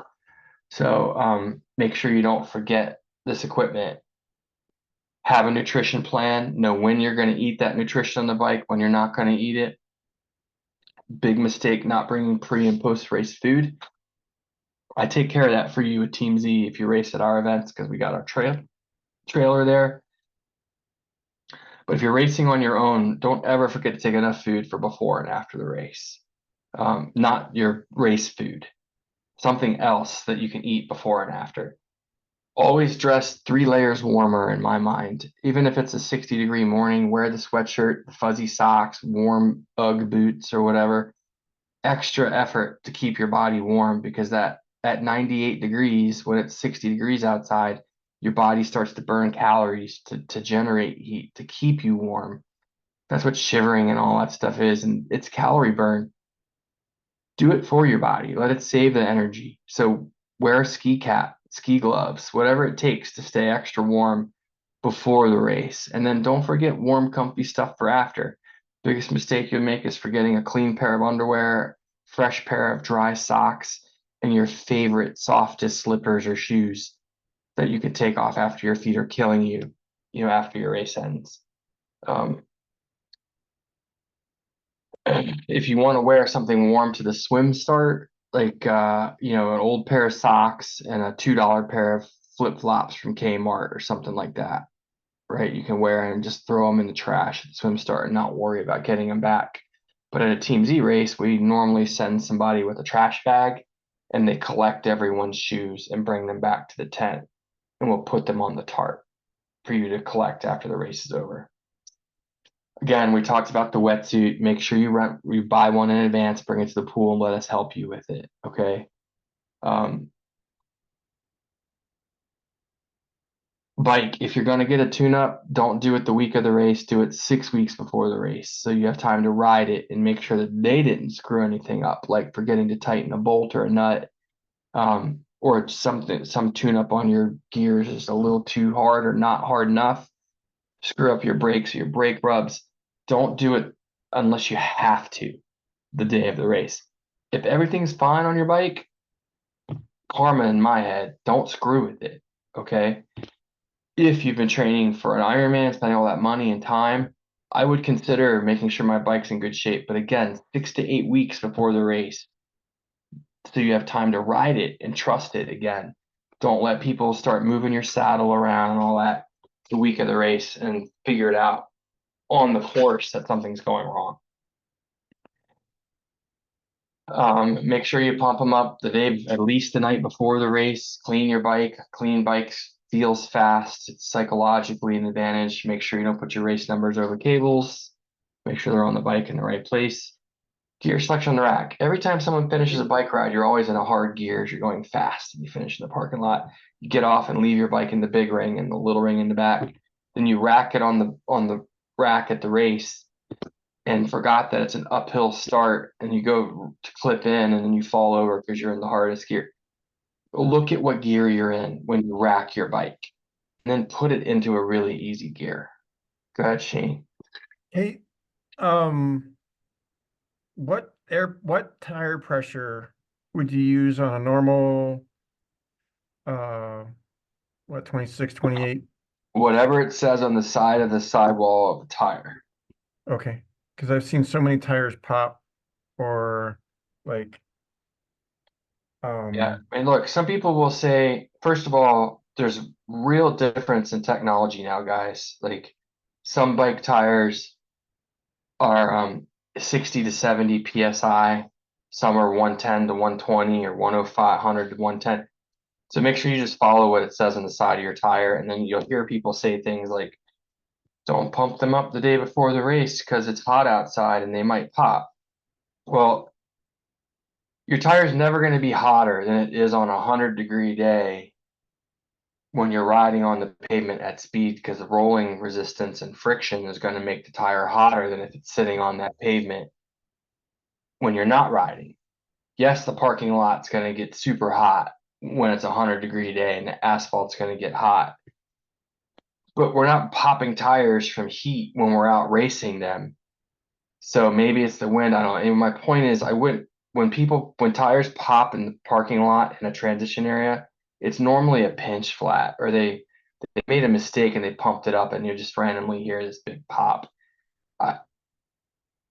So make sure you don't forget this equipment. Have a nutrition plan. Know when you're going to eat that nutrition on the bike, when you're not going to eat it. Big mistake not bringing pre and post race food. I take care of that for you with Team Z if you race at our events because we got our trailer there. But if you're racing on your own, don't ever forget to take enough food for before and after the race. Not your race food, something else that you can eat before and after. Always dress 3 layers warmer in my mind. Even if it's a 60-degree morning, wear the sweatshirt, the fuzzy socks, warm UGG boots or whatever. Extra effort to keep your body warm because that at 98 degrees, when it's 60 degrees outside, your body starts to burn calories to generate heat to keep you warm. That's what shivering and all that stuff is, and it's calorie burn. Do it for your body. Let it save the energy. So wear a ski cap, ski gloves, whatever it takes to stay extra warm before the race. And then don't forget warm, comfy stuff for after. Biggest mistake you'll make is forgetting a clean pair of underwear, fresh pair of dry socks, and your favorite softest slippers or shoes that you could take off after your feet are killing you, after your race ends. If you want to wear something warm to the swim start, like an old pair of socks and a $2 pair of flip-flops from Kmart or something like that, right? You can wear and just throw them in the trash at the swim start and not worry about getting them back. But at a Team Z race, we normally send somebody with a trash bag and they collect everyone's shoes and bring them back to the tent, and we'll put them on the tarp for you to collect after the race is over. Again, we talked about the wetsuit. Make sure you buy one in advance, bring it to the pool, and let us help you with it. Okay. Bike, if you're going to get a tune-up, don't do it the week of the race. Do it 6 weeks before the race, so you have time to ride it and make sure that they didn't screw anything up, like forgetting to tighten a bolt or a nut, or some tune-up on your gears is a little too hard or not hard enough. Screw up your brakes or your brake rubs. Don't do it unless you have to the day of the race. If everything's fine on your bike, karma in my head, don't screw with it. Okay. If you've been training for an Ironman, spending all that money and time, I would consider making sure my bike's in good shape. But again, 6 to 8 weeks before the race, so you have time to ride it and trust it again. Don't let people start moving your saddle around and all that the week of the race and figure it out on the course that something's going wrong. Make sure you pump them up the day, at least the night before the race. Clean your bike. Clean bikes feels fast. It's psychologically an advantage. Make sure you don't put your race numbers over cables. Make sure they're on the bike in the right place. Gear selection on the rack. Every time someone finishes a bike ride, you're always in a hard gear as you're going fast and you finish in the parking lot. You get off and leave your bike in the big ring and the little ring in the back. Then you rack it on the rack at the race and forgot that it's an uphill start and you go to clip in and then you fall over because you're in the hardest gear. Look at what gear you're in when you rack your bike and then put it into a really easy gear. Go ahead, Shane. Hey, what tire pressure would you use on a normal, 26, 28? Whatever it says on the side of the sidewall of the tire. Okay, because I've seen so many tires pop or like, Yeah. And look, some people will say, first of all, there's real difference in technology now, guys. Like some bike tires are 60 to 70 psi, some are 110 to 120 or 105, 100 to 110. So make sure you just follow what it says on the side of your tire, and then you'll hear people say things like, don't pump them up the day before the race because it's hot outside and they might pop. Well, your tire's never going to be hotter than it is on a 100-degree day when you're riding on the pavement at speed, because the rolling resistance and friction is going to make the tire hotter than if it's sitting on that pavement when you're not riding. yes, the parking lot's going to get super hot when it's a 100-degree day and the asphalt's going to get hot. But we're not popping tires from heat when we're out racing them. So maybe it's the wind. I don't know. And my point is, when tires pop in the parking lot in a transition area, it's normally a pinch flat, or they made a mistake and they pumped it up and you just randomly hear this big pop.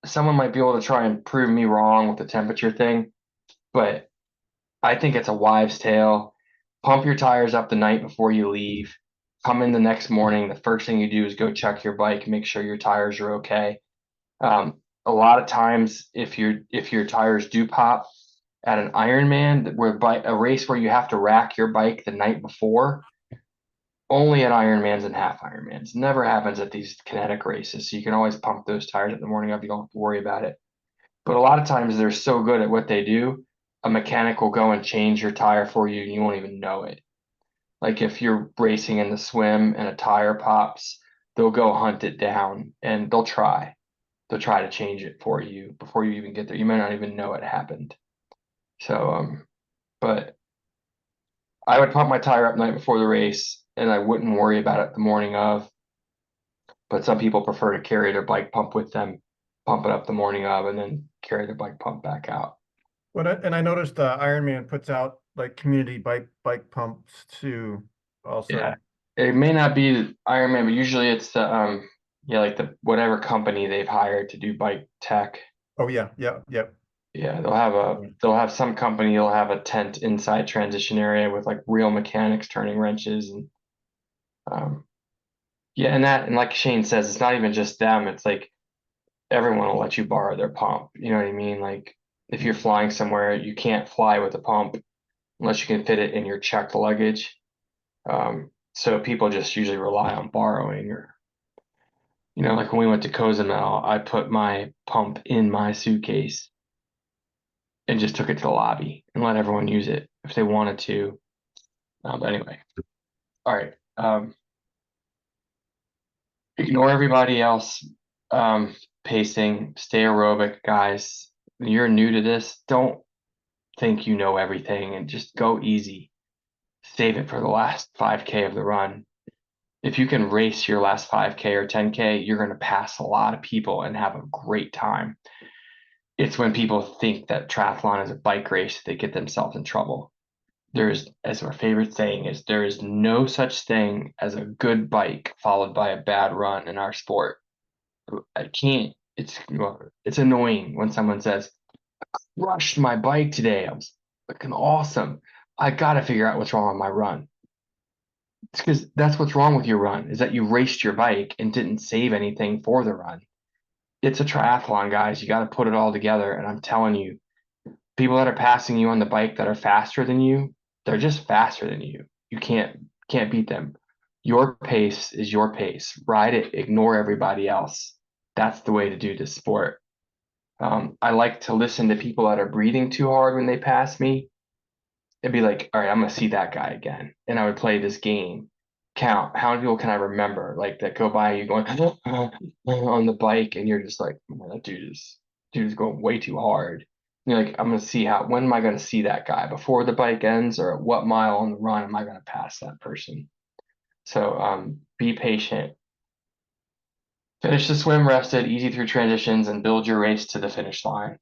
Someone might be able to try and prove me wrong with the temperature thing, but I think it's a wives' tale. Pump your tires up the night before you leave. Come in the next morning. The first thing you do is go check your bike, make sure your tires are okay. A lot of times, if your tires do pop at an Ironman, a race where you have to rack your bike the night before, only at Ironmans and half Ironmans. Never happens at these kinetic races. So you can always pump those tires at the morning of. You don't have to worry about it. But a lot of times they're so good at what they do, a mechanic will go and change your tire for you and you won't even know it. Like if you're racing in the swim and a tire pops, they'll go hunt it down and they'll try. They'll try to change it for you before you even get there. You might not even know it happened. So, but I would pump my tire up night before the race and I wouldn't worry about it the morning of. But some people prefer to carry their bike pump with them, pump it up the morning of, and then carry their bike pump back out. And I noticed Ironman puts out like community bike pumps too also. Yeah. It may not be Ironman, but usually it's the like the whatever company they've hired to do bike tech. Oh yeah, yeah, yep. Yeah, they'll have some company, you'll have a tent inside transition area with like real mechanics turning wrenches and um yeah, and like Shane says, it's not even just them, it's like everyone will let you borrow their pump. You know what I mean? Like if you're flying somewhere, you can't fly with a pump unless you can fit it in your checked luggage. So people just usually rely on borrowing or, like when we went to Cozumel, I put my pump in my suitcase and just took it to the lobby and let everyone use it if they wanted to. But anyway, all right. Ignore everybody else pacing, stay aerobic, guys. You're new to this. Don't think you know everything and just go easy. Save it for the last 5K of the run. If you can race your last 5K or 10K, you're going to pass a lot of people and have a great time. It's when people think that triathlon is a bike race, they get themselves in trouble. As our favorite saying is, there is no such thing as a good bike followed by a bad run in our sport. It's annoying when someone says, "Crushed my bike today. I was fucking awesome. I got to figure out what's wrong with my run." It's because that's what's wrong with your run, is that you raced your bike and didn't save anything for the run. It's a triathlon, guys. You got to put it all together. And I'm telling you, people that are passing you on the bike that are faster than you, they're just faster than you. You can't beat them. Your pace is your pace. Ride it. Ignore everybody else. That's the way to do this sport. I like to listen to people that are breathing too hard when they pass me. It'd be like, all right, I'm gonna see that guy again, and I would play this game. Count how many people can I remember like that go by you going on the bike, and you're just like, man, that dude is going way too hard. And you're like, I'm gonna see when am I gonna see that guy before the bike ends, or at what mile on the run am I gonna pass that person? So be patient. Finish the swim rested, easy through transitions, and build your race to the finish line.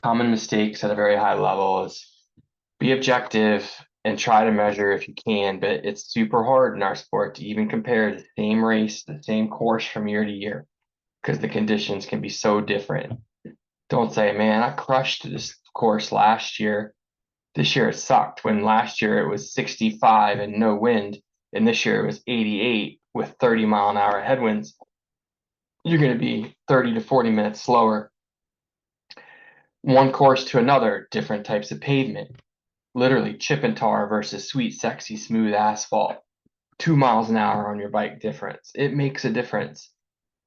Common mistakes at a very high level is be objective and try to measure if you can, but it's super hard in our sport to even compare the same race, the same course from year to year, because the conditions can be so different. Don't say, man, I crushed this course last year. This year it sucked, when last year it was 65 and no wind, and this year it was 88 with 30-mile-an-hour headwinds. You're going to be 30 to 40 minutes slower. One course to another, different types of pavement. Literally chip and tar versus sweet, sexy, smooth asphalt. 2 miles an hour on your bike difference. It makes a difference.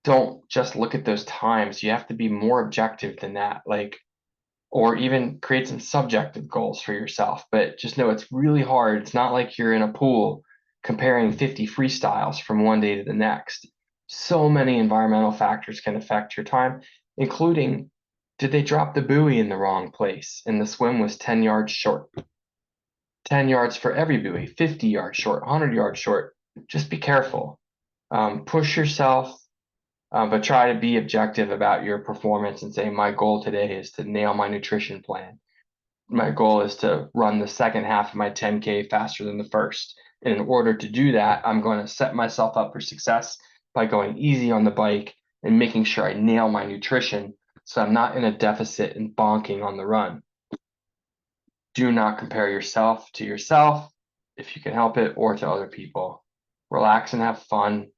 Don't just look at those times. You have to be more objective than that. Or even create some subjective goals for yourself. But just know it's really hard. It's not like you're in a pool comparing 50 freestyles from one day to the next. So many environmental factors can affect your time, including Did they drop the buoy in the wrong place and the swim was 10 yards short? 10 yards for every buoy, 50 yards short, 100 yards short. Just be careful. Push yourself, but try to be objective about your performance and say, my goal today is to nail my nutrition plan. My goal is to run the second half of my 10K faster than the first. And in order to do that, I'm going to set myself up for success by going easy on the bike and making sure I nail my nutrition so I'm not in a deficit and bonking on the run. Do not compare yourself to yourself if you can help it, or to other people. Relax and have fun.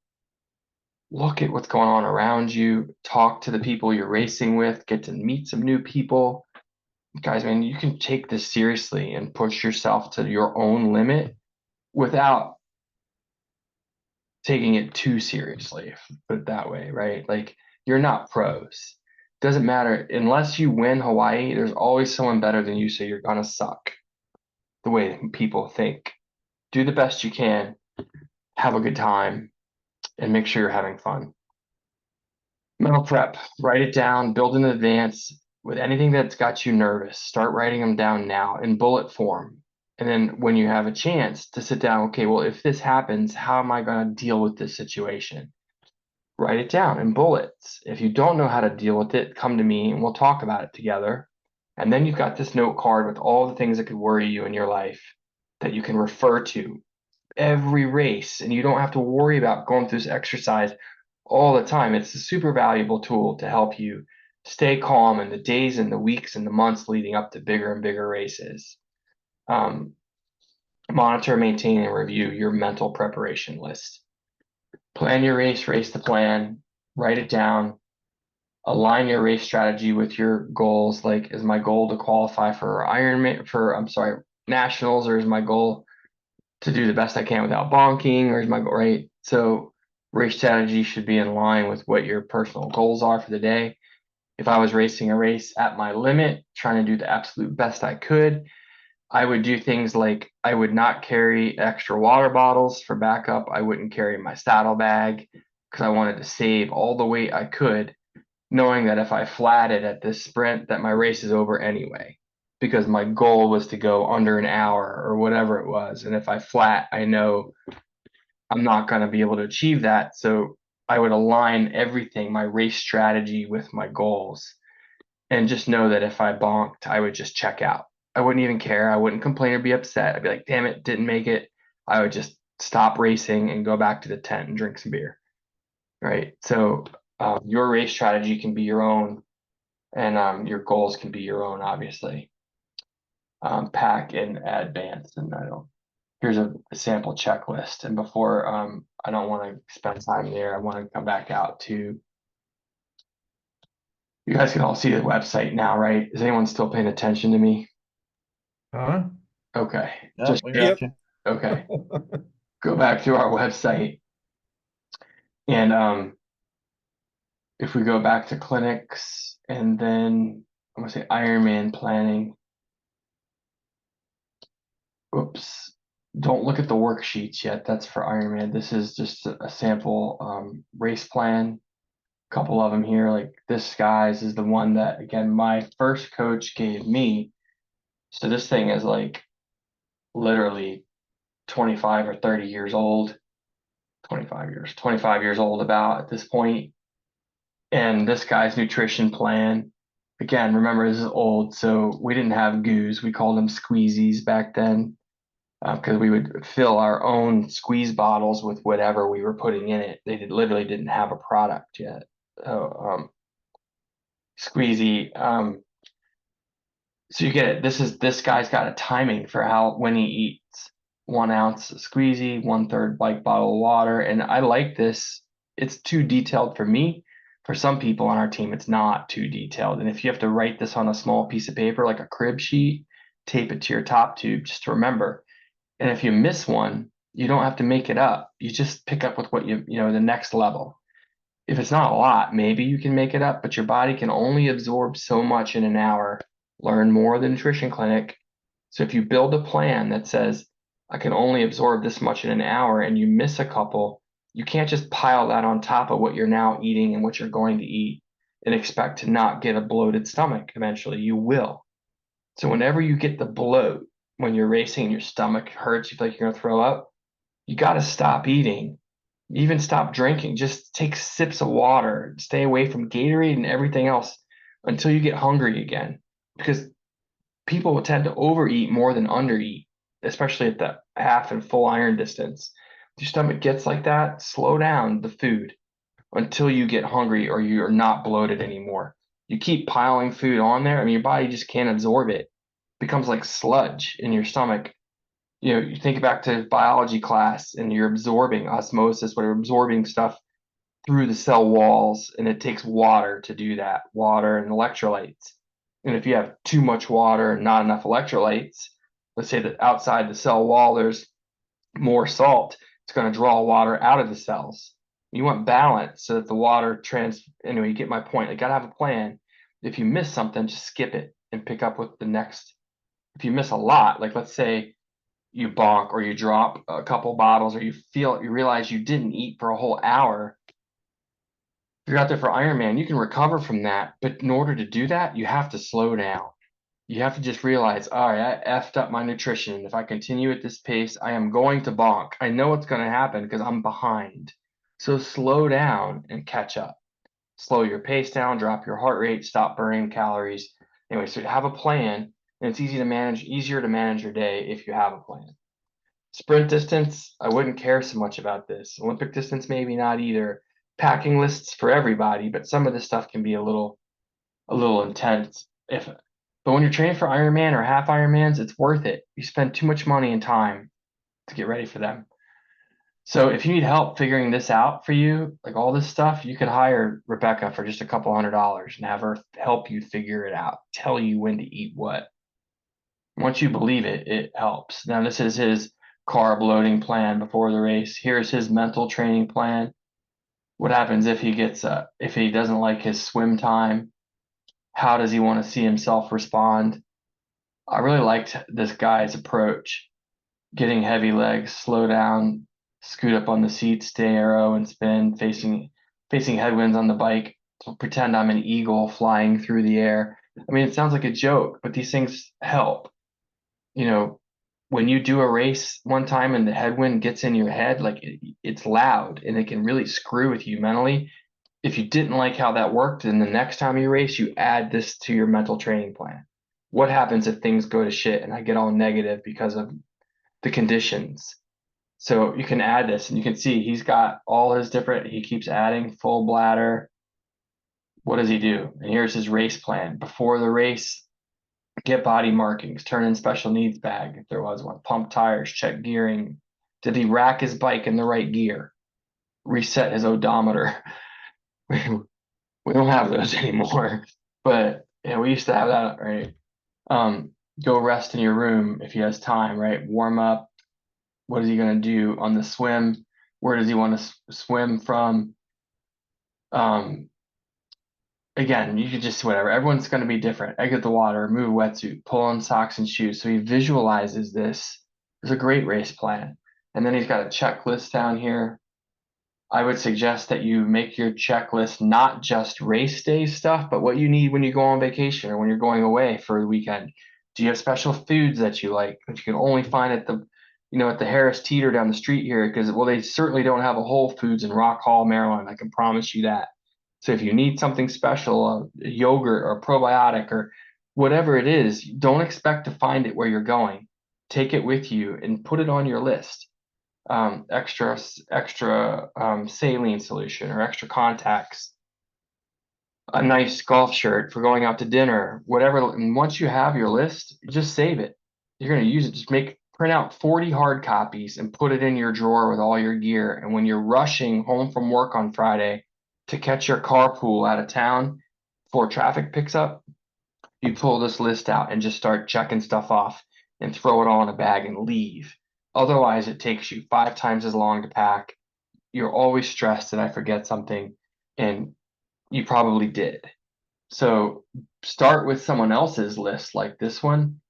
Look at what's going on around you. Talk to the people you're racing with. Get to meet some new people. Guys, man, you can take this seriously and push yourself to your own limit without taking it too seriously, if you put it that way, right? Like, you're not pros. Doesn't matter. Unless you win Hawaii, there's always someone better than you, so you're gonna suck the way people think. Do the best you can, have a good time, and make sure you're having fun. Mental prep, write it down, build in advance. With anything that's got you nervous, start writing them down now in bullet form. And then when you have a chance to sit down, okay, well, if this happens, how am I going to deal with this situation? Write it down in bullets. If you don't know how to deal with it, come to me and we'll talk about it together. And then you've got this note card with all the things that could worry you in your life that you can refer to every race, and you don't have to worry about going through this exercise all the time. It's a super valuable tool to help you stay calm in the days and the weeks and the months leading up to bigger and bigger races. Monitor, maintain, and review your mental preparation list. Plan your race, race the plan, write it down, align your race strategy with your goals. Like, is my goal to qualify for nationals, or is my goal to do the best I can without bonking, or is my goal, right? So race strategy should be in line with what your personal goals are for the day. If I was racing a race at my limit, trying to do the absolute best I could, I would do things like I would not carry extra water bottles for backup. I wouldn't carry my saddle bag because I wanted to save all the weight I could, knowing that if I flatted at this sprint, that my race is over anyway, because my goal was to go under an hour or whatever it was. And if I flat, I know I'm not going to be able to achieve that. So I would align everything, my race strategy, with my goals, and just know that if I bonked, I would just check out. I wouldn't even care. I wouldn't complain or be upset. I'd be like, damn it, didn't make it. I would just stop racing and go back to the tent and drink some beer. Right. So your race strategy can be your own, and your goals can be your own, obviously. Pack and add bands, and here's a sample checklist. And before I don't want to spend time there, I want to come back out to, you guys can all see the website now, right? Is anyone still paying attention to me? Huh? Okay. Yeah, Just we got you. okay. Go back to our website, and if we go back to clinics, and then I'm gonna say Ironman planning. Oops. Don't look at the worksheets yet. That's for Ironman. This is just a sample race plan. A couple of them here. Like this, guys, is the one that, again, my first coach gave me. So this thing is like literally 25 or 30 years old. 25 years old about at this point. And this guy's nutrition plan, again, remember, this is old, so we didn't have goos. We called them squeezies back then, because we would fill our own squeeze bottles with whatever we were putting in it. They literally didn't have a product yet. So squeezy. So you get it. This guy's got a timing for when he eats. 1 ounce squeezy, 1/3 bike bottle of water. And I like this. It's too detailed for me. For some people on our team, it's not too detailed. And if you have to write this on a small piece of paper, like a crib sheet, tape it to your top tube, just to remember. And if you miss one, you don't have to make it up. You just pick up with what the next level. If it's not a lot, maybe you can make it up, but your body can only absorb so much in an hour. Learn more of the nutrition clinic. So if you build a plan that says, I can only absorb this much in an hour, and you miss a couple, you can't just pile that on top of what you're now eating and what you're going to eat. and expect to not get a bloated stomach eventually. You will. So whenever you get the bloat, when you're racing and your stomach hurts, you feel like you're gonna throw up, you got to stop eating, even stop drinking. Just take sips of water, stay away from Gatorade and everything else until you get hungry again. Because people will tend to overeat more than undereat, especially at the half and full iron distance. If your stomach gets like that, slow down the food until you get hungry or you're not bloated anymore. You keep piling food on there, I mean, your body just can't absorb it. It becomes like sludge in your stomach. You know, you think back to biology class and you're absorbing osmosis, where you're absorbing stuff through the cell walls, and it takes water to do that, water and electrolytes. And if you have too much water and not enough electrolytes, let's say that outside the cell wall there's more salt, it's going to draw water out of the cells. You want balance so that the water anyway, you get my point. You got to have a plan. If you miss something, just skip it and pick up with the next. If you miss a lot, like let's say you bonk or you drop a couple bottles or you realize you didn't eat for a whole hour. If you're out there for Ironman, you can recover from that. But in order to do that, you have to slow down. You have to just realize, all right, I effed up my nutrition. If I continue at this pace, I am going to bonk. I know what's going to happen because I'm behind. So slow down and catch up. Slow your pace down, drop your heart rate, stop burning calories. Anyway, so have a plan, and it's easier to manage your day if you have a plan. Sprint distance, I wouldn't care so much about this. Olympic distance, maybe not either. Packing lists for everybody, but some of this stuff can be a little intense. But when you're training for Ironman or half Ironmans, it's worth it. You spend too much money and time to get ready for them. So if you need help figuring this out for you, like all this stuff, you could hire Rebecca for just a couple $100 and have her help you figure it out, tell you when to eat what. Once you believe it, it helps. Now, this is his carb loading plan before the race. Here's his mental training plan. What happens if if he doesn't like his swim time? How does he want to see himself respond? I really liked this guy's approach. Getting heavy legs, slow down, scoot up on the seat, stay aero and spin, facing headwinds on the bike. Pretend I'm an eagle flying through the air. I mean, it sounds like a joke, but these things help. You know, when you do a race one time and the headwind gets in your head, like it's loud and it can really screw with you mentally. If you didn't like how that worked, then the next time you race, you add this to your mental training plan. What happens if things go to shit and I get all negative because of the conditions? So you can add this and you can see he's got all his different, he keeps adding full bladder. What does he do? And here's his race plan. Before the race, get body markings, turn in special needs bag if there was one, pump tires, check gearing. Did he rack his bike in the right gear? Reset his odometer. We don't have those anymore, but yeah, we used to have that, right? Go rest in your room if he has time, right? Warm up. What is he going to do on the swim? Where does he want to swim from? Again, you could just whatever. Everyone's going to be different. Exit the water, remove wetsuit, pull on socks and shoes. So he visualizes this. It's a great race plan. And then he's got a checklist down here. I would suggest that you make your checklist not just race day stuff, but what you need when you go on vacation or when you're going away for the weekend. Do you have special foods that you like that you can only find at the Harris Teeter down the street here? Because, well, they certainly don't have a Whole Foods in Rock Hall, Maryland. I can promise you that. So if you need something special, a yogurt or a probiotic or whatever it is, don't expect to find it where you're going. Take it with you and put it on your list. Extra saline solution or extra contacts, a nice golf shirt for going out to dinner, whatever. And once you have your list, just save it. You're going to use it. Just print out 40 hard copies and put it in your drawer with all your gear. And when you're rushing home from work on Friday to catch your carpool out of town before traffic picks up, you pull this list out and just start checking stuff off and throw it all in a bag and leave. Otherwise, it takes you 5 times as long to pack. You're always stressed that I forget something, and you probably did. So start with someone else's list like this one,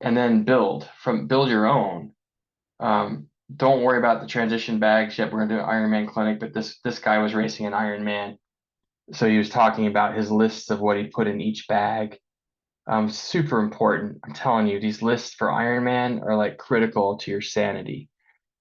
and then build your own. Don't worry about the transition bags yet. We're gonna do an Ironman clinic, but this guy was racing an Ironman So he was talking about his lists of what he put in each bag. Super important. I'm telling you, these lists for Ironman are like critical to your sanity.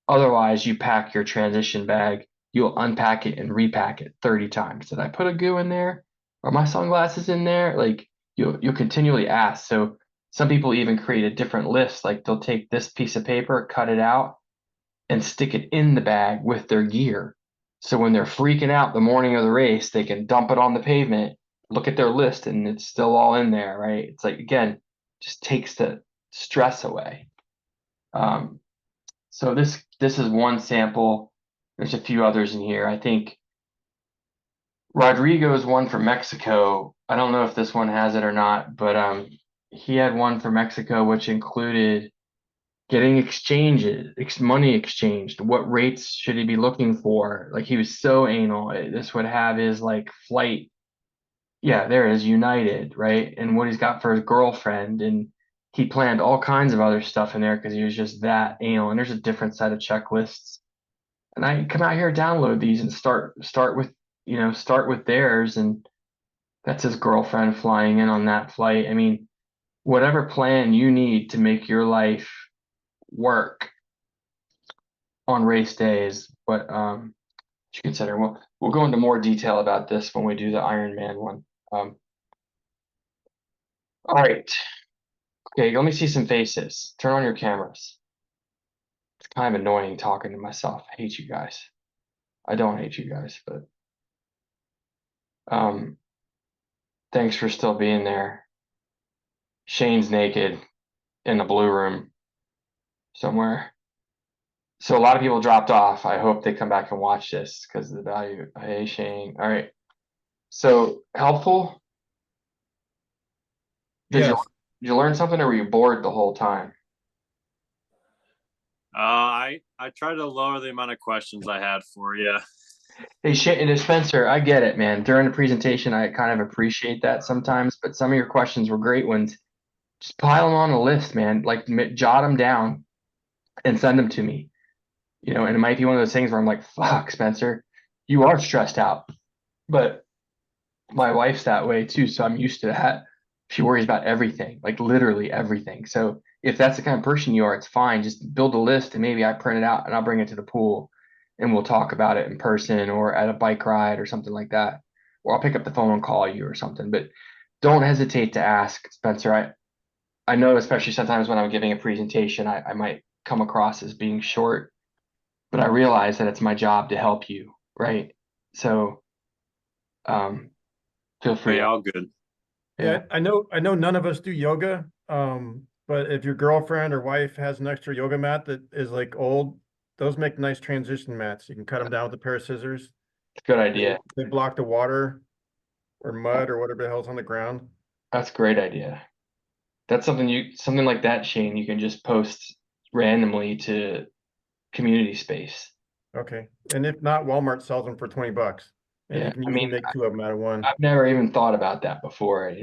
Otherwise, you pack your transition bag, you'll unpack it and repack it 30 times. Did I put a goo in there? Are my sunglasses in there? Like you'll continually ask. So some people even create a different list. Like they'll take this piece of paper, cut it out, and stick it in the bag with their gear. So when they're freaking out the morning of the race, they can dump it on the pavement, look at their list, and it's still all in there, right? It's like, again, just takes the stress away. So this is one sample. There's a few others in here. I think Rodrigo's one for Mexico. I don't know if this one has it or not, but he had one for Mexico, which included getting money exchanged. What rates should he be looking for? Like he was so anal. This would have his like flight. Yeah, there is United, right? And what he's got for his girlfriend. And he planned all kinds of other stuff in there because he was just that anal. And there's a different set of checklists. And I come out here, download these and start with theirs. And that's his girlfriend flying in on that flight. I mean, whatever plan you need to make your life work on race day is what you consider. We'll go into more detail about this when we do the Ironman one. All right. Okay, let me see some faces. Turn on your cameras. It's kind of annoying talking to myself. I hate you guys. I don't hate you guys, but thanks for still being there. Shane's naked in the blue room somewhere. So a lot of people dropped off. I hope they come back and watch this because of the value. Hey, Shane. All right. So helpful? Did Yes. you learn something or were you bored the whole time? I tried to lower the amount of questions I had for you. Hey, Shane and Spencer, I get it, man. During the presentation, I kind of appreciate that sometimes, but some of your questions were great ones. Just pile them on a list, man. Like jot them down and send them to me. And it might be one of those things where I'm like, fuck, Spencer, you are stressed out. But my wife's that way too, so I'm used to that. She worries about everything, like literally everything. So if that's the kind of person you are, it's fine. Just build a list and maybe I print it out and I'll bring it to the pool and we'll talk about it in person or at a bike ride or something like that. Or I'll pick up the phone and call you or something. But don't hesitate to ask, Spencer. I know, especially sometimes when I'm giving a presentation, I might come across as being short, but I realize that it's my job to help you, right? So feel free Hey, to. all good. Yeah, I know none of us do yoga. But if your girlfriend or wife has an extra yoga mat that is like old, those make nice transition mats. You can cut them down with a pair of scissors. Good They, idea. they block the water or mud or whatever the hell's on the ground. That's a great idea. That's something like that, Shane, you can just post randomly to community space. Okay. And if not, Walmart sells them for $20. And Yeah. you can I usually mean, make two of them out of one. I've never even thought about that before.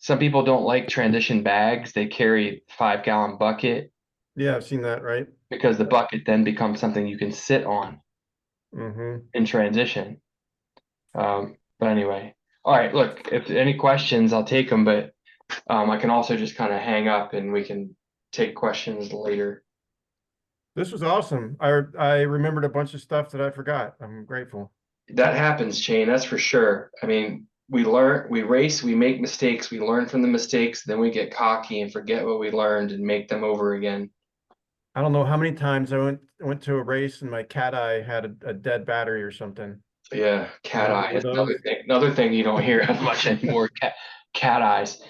Some people don't like transition bags. They carry 5-gallon bucket Yeah, I've seen that, right? because the bucket then becomes something you can sit on Mm-hmm. in transition. But anyway, all right, look, if any questions, I'll take them, but I can also just kind of hang up and we can take questions later. This was awesome. I remembered a bunch of stuff that I forgot. I'm grateful. That happens, Shane, that's for sure. I mean, we learn, we race, we make mistakes, we learn from the mistakes, then we get cocky and forget what we learned and make them over again. I don't know how many times I went to a race and my cat eye had a dead battery or something. Yeah, cat Remember eye one of is another those? thing. Another thing you don't hear as much anymore. Cat eyes.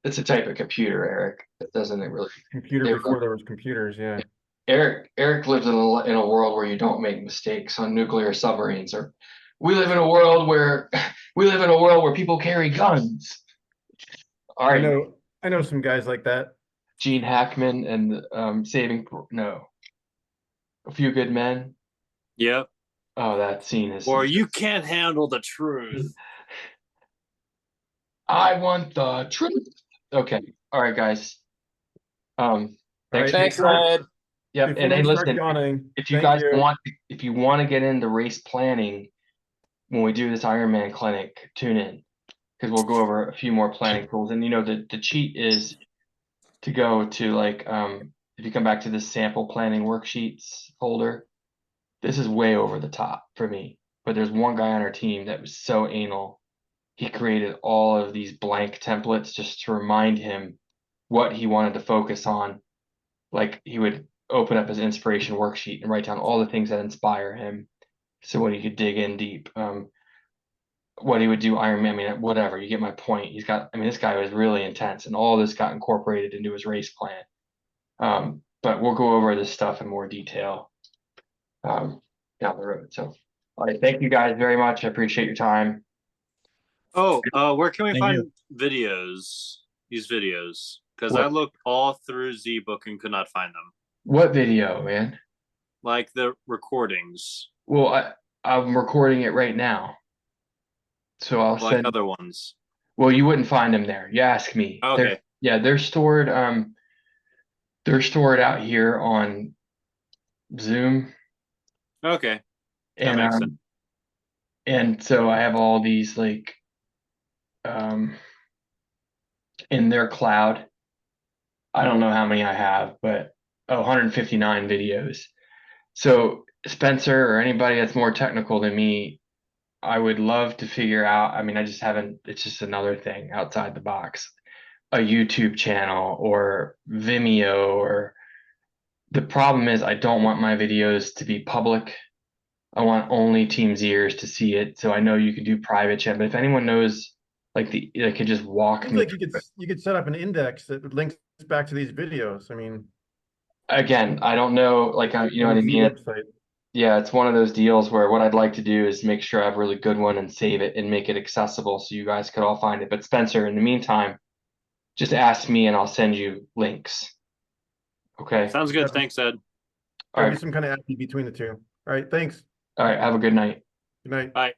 It's a type of computer, Eric. It doesn't really. Computer They before there was computers, yeah. Eric lives in a world where you don't make mistakes on nuclear submarines, or we live in a world where people carry guns. All I right, know I know some guys like that. Gene Hackman and no, A Few Good Men. Yep. Oh, that scene is. Or you can't handle the truth. I want the truth. Okay, all right, guys. All Thanks right, for your Thanks, time. Ed. Yep, before and hey, we start listen, yawning, if you thank guys you. if you want to get into race planning, when we do this Ironman clinic, tune in because we'll go over a few more planning tools. And the cheat is to go to like if you come back to this sample planning worksheets folder, this is way over the top for me. But there's one guy on our team that was so anal. He created all of these blank templates just to remind him what he wanted to focus on. Like he would open up his inspiration worksheet and write down all the things that inspire him so when he could dig in deep. What he would do Ironman, I mean, whatever, you get my point. This guy was really intense and all this got incorporated into his race plan. But we'll go over this stuff in more detail down the road. So, all right, thank you guys very much. I appreciate your time. Oh, where can we Thank find you. videos? These videos, because What- I looked all through ZBook and could not find them. What video, man? Like the recordings, Well, I'm recording it right now. So I'll like send. other ones. Well, you wouldn't find them there. You ask me. Okay. They're stored. They're stored out here on Zoom, Okay. That and makes sense. and so I have all these like in their cloud. I don't know how many I have, but 159 videos. So Spencer or anybody that's more technical than me, I would love to figure out. I mean, I just haven't. It's just another thing outside the box. A YouTube channel or Vimeo or the problem is I don't want my videos to be public. I want only Team's ears to see it. So I know you can do private chat, but if anyone knows like they could just walk Seems me like you could set up an index that links back to these videos. I mean, again, I don't know, like you know on what I the Z mean? website. Yeah, it's one of those deals where what I'd like to do is make sure I have a really good one and save it and make it accessible so you guys could all find it. But Spencer, in the meantime, just ask me and I'll send you links. Okay. Sounds good. Gotta be- Thanks, Ed. All Gotta be right. some kind of app between the two. All right, thanks. All right. Have a good night. Good night. Bye.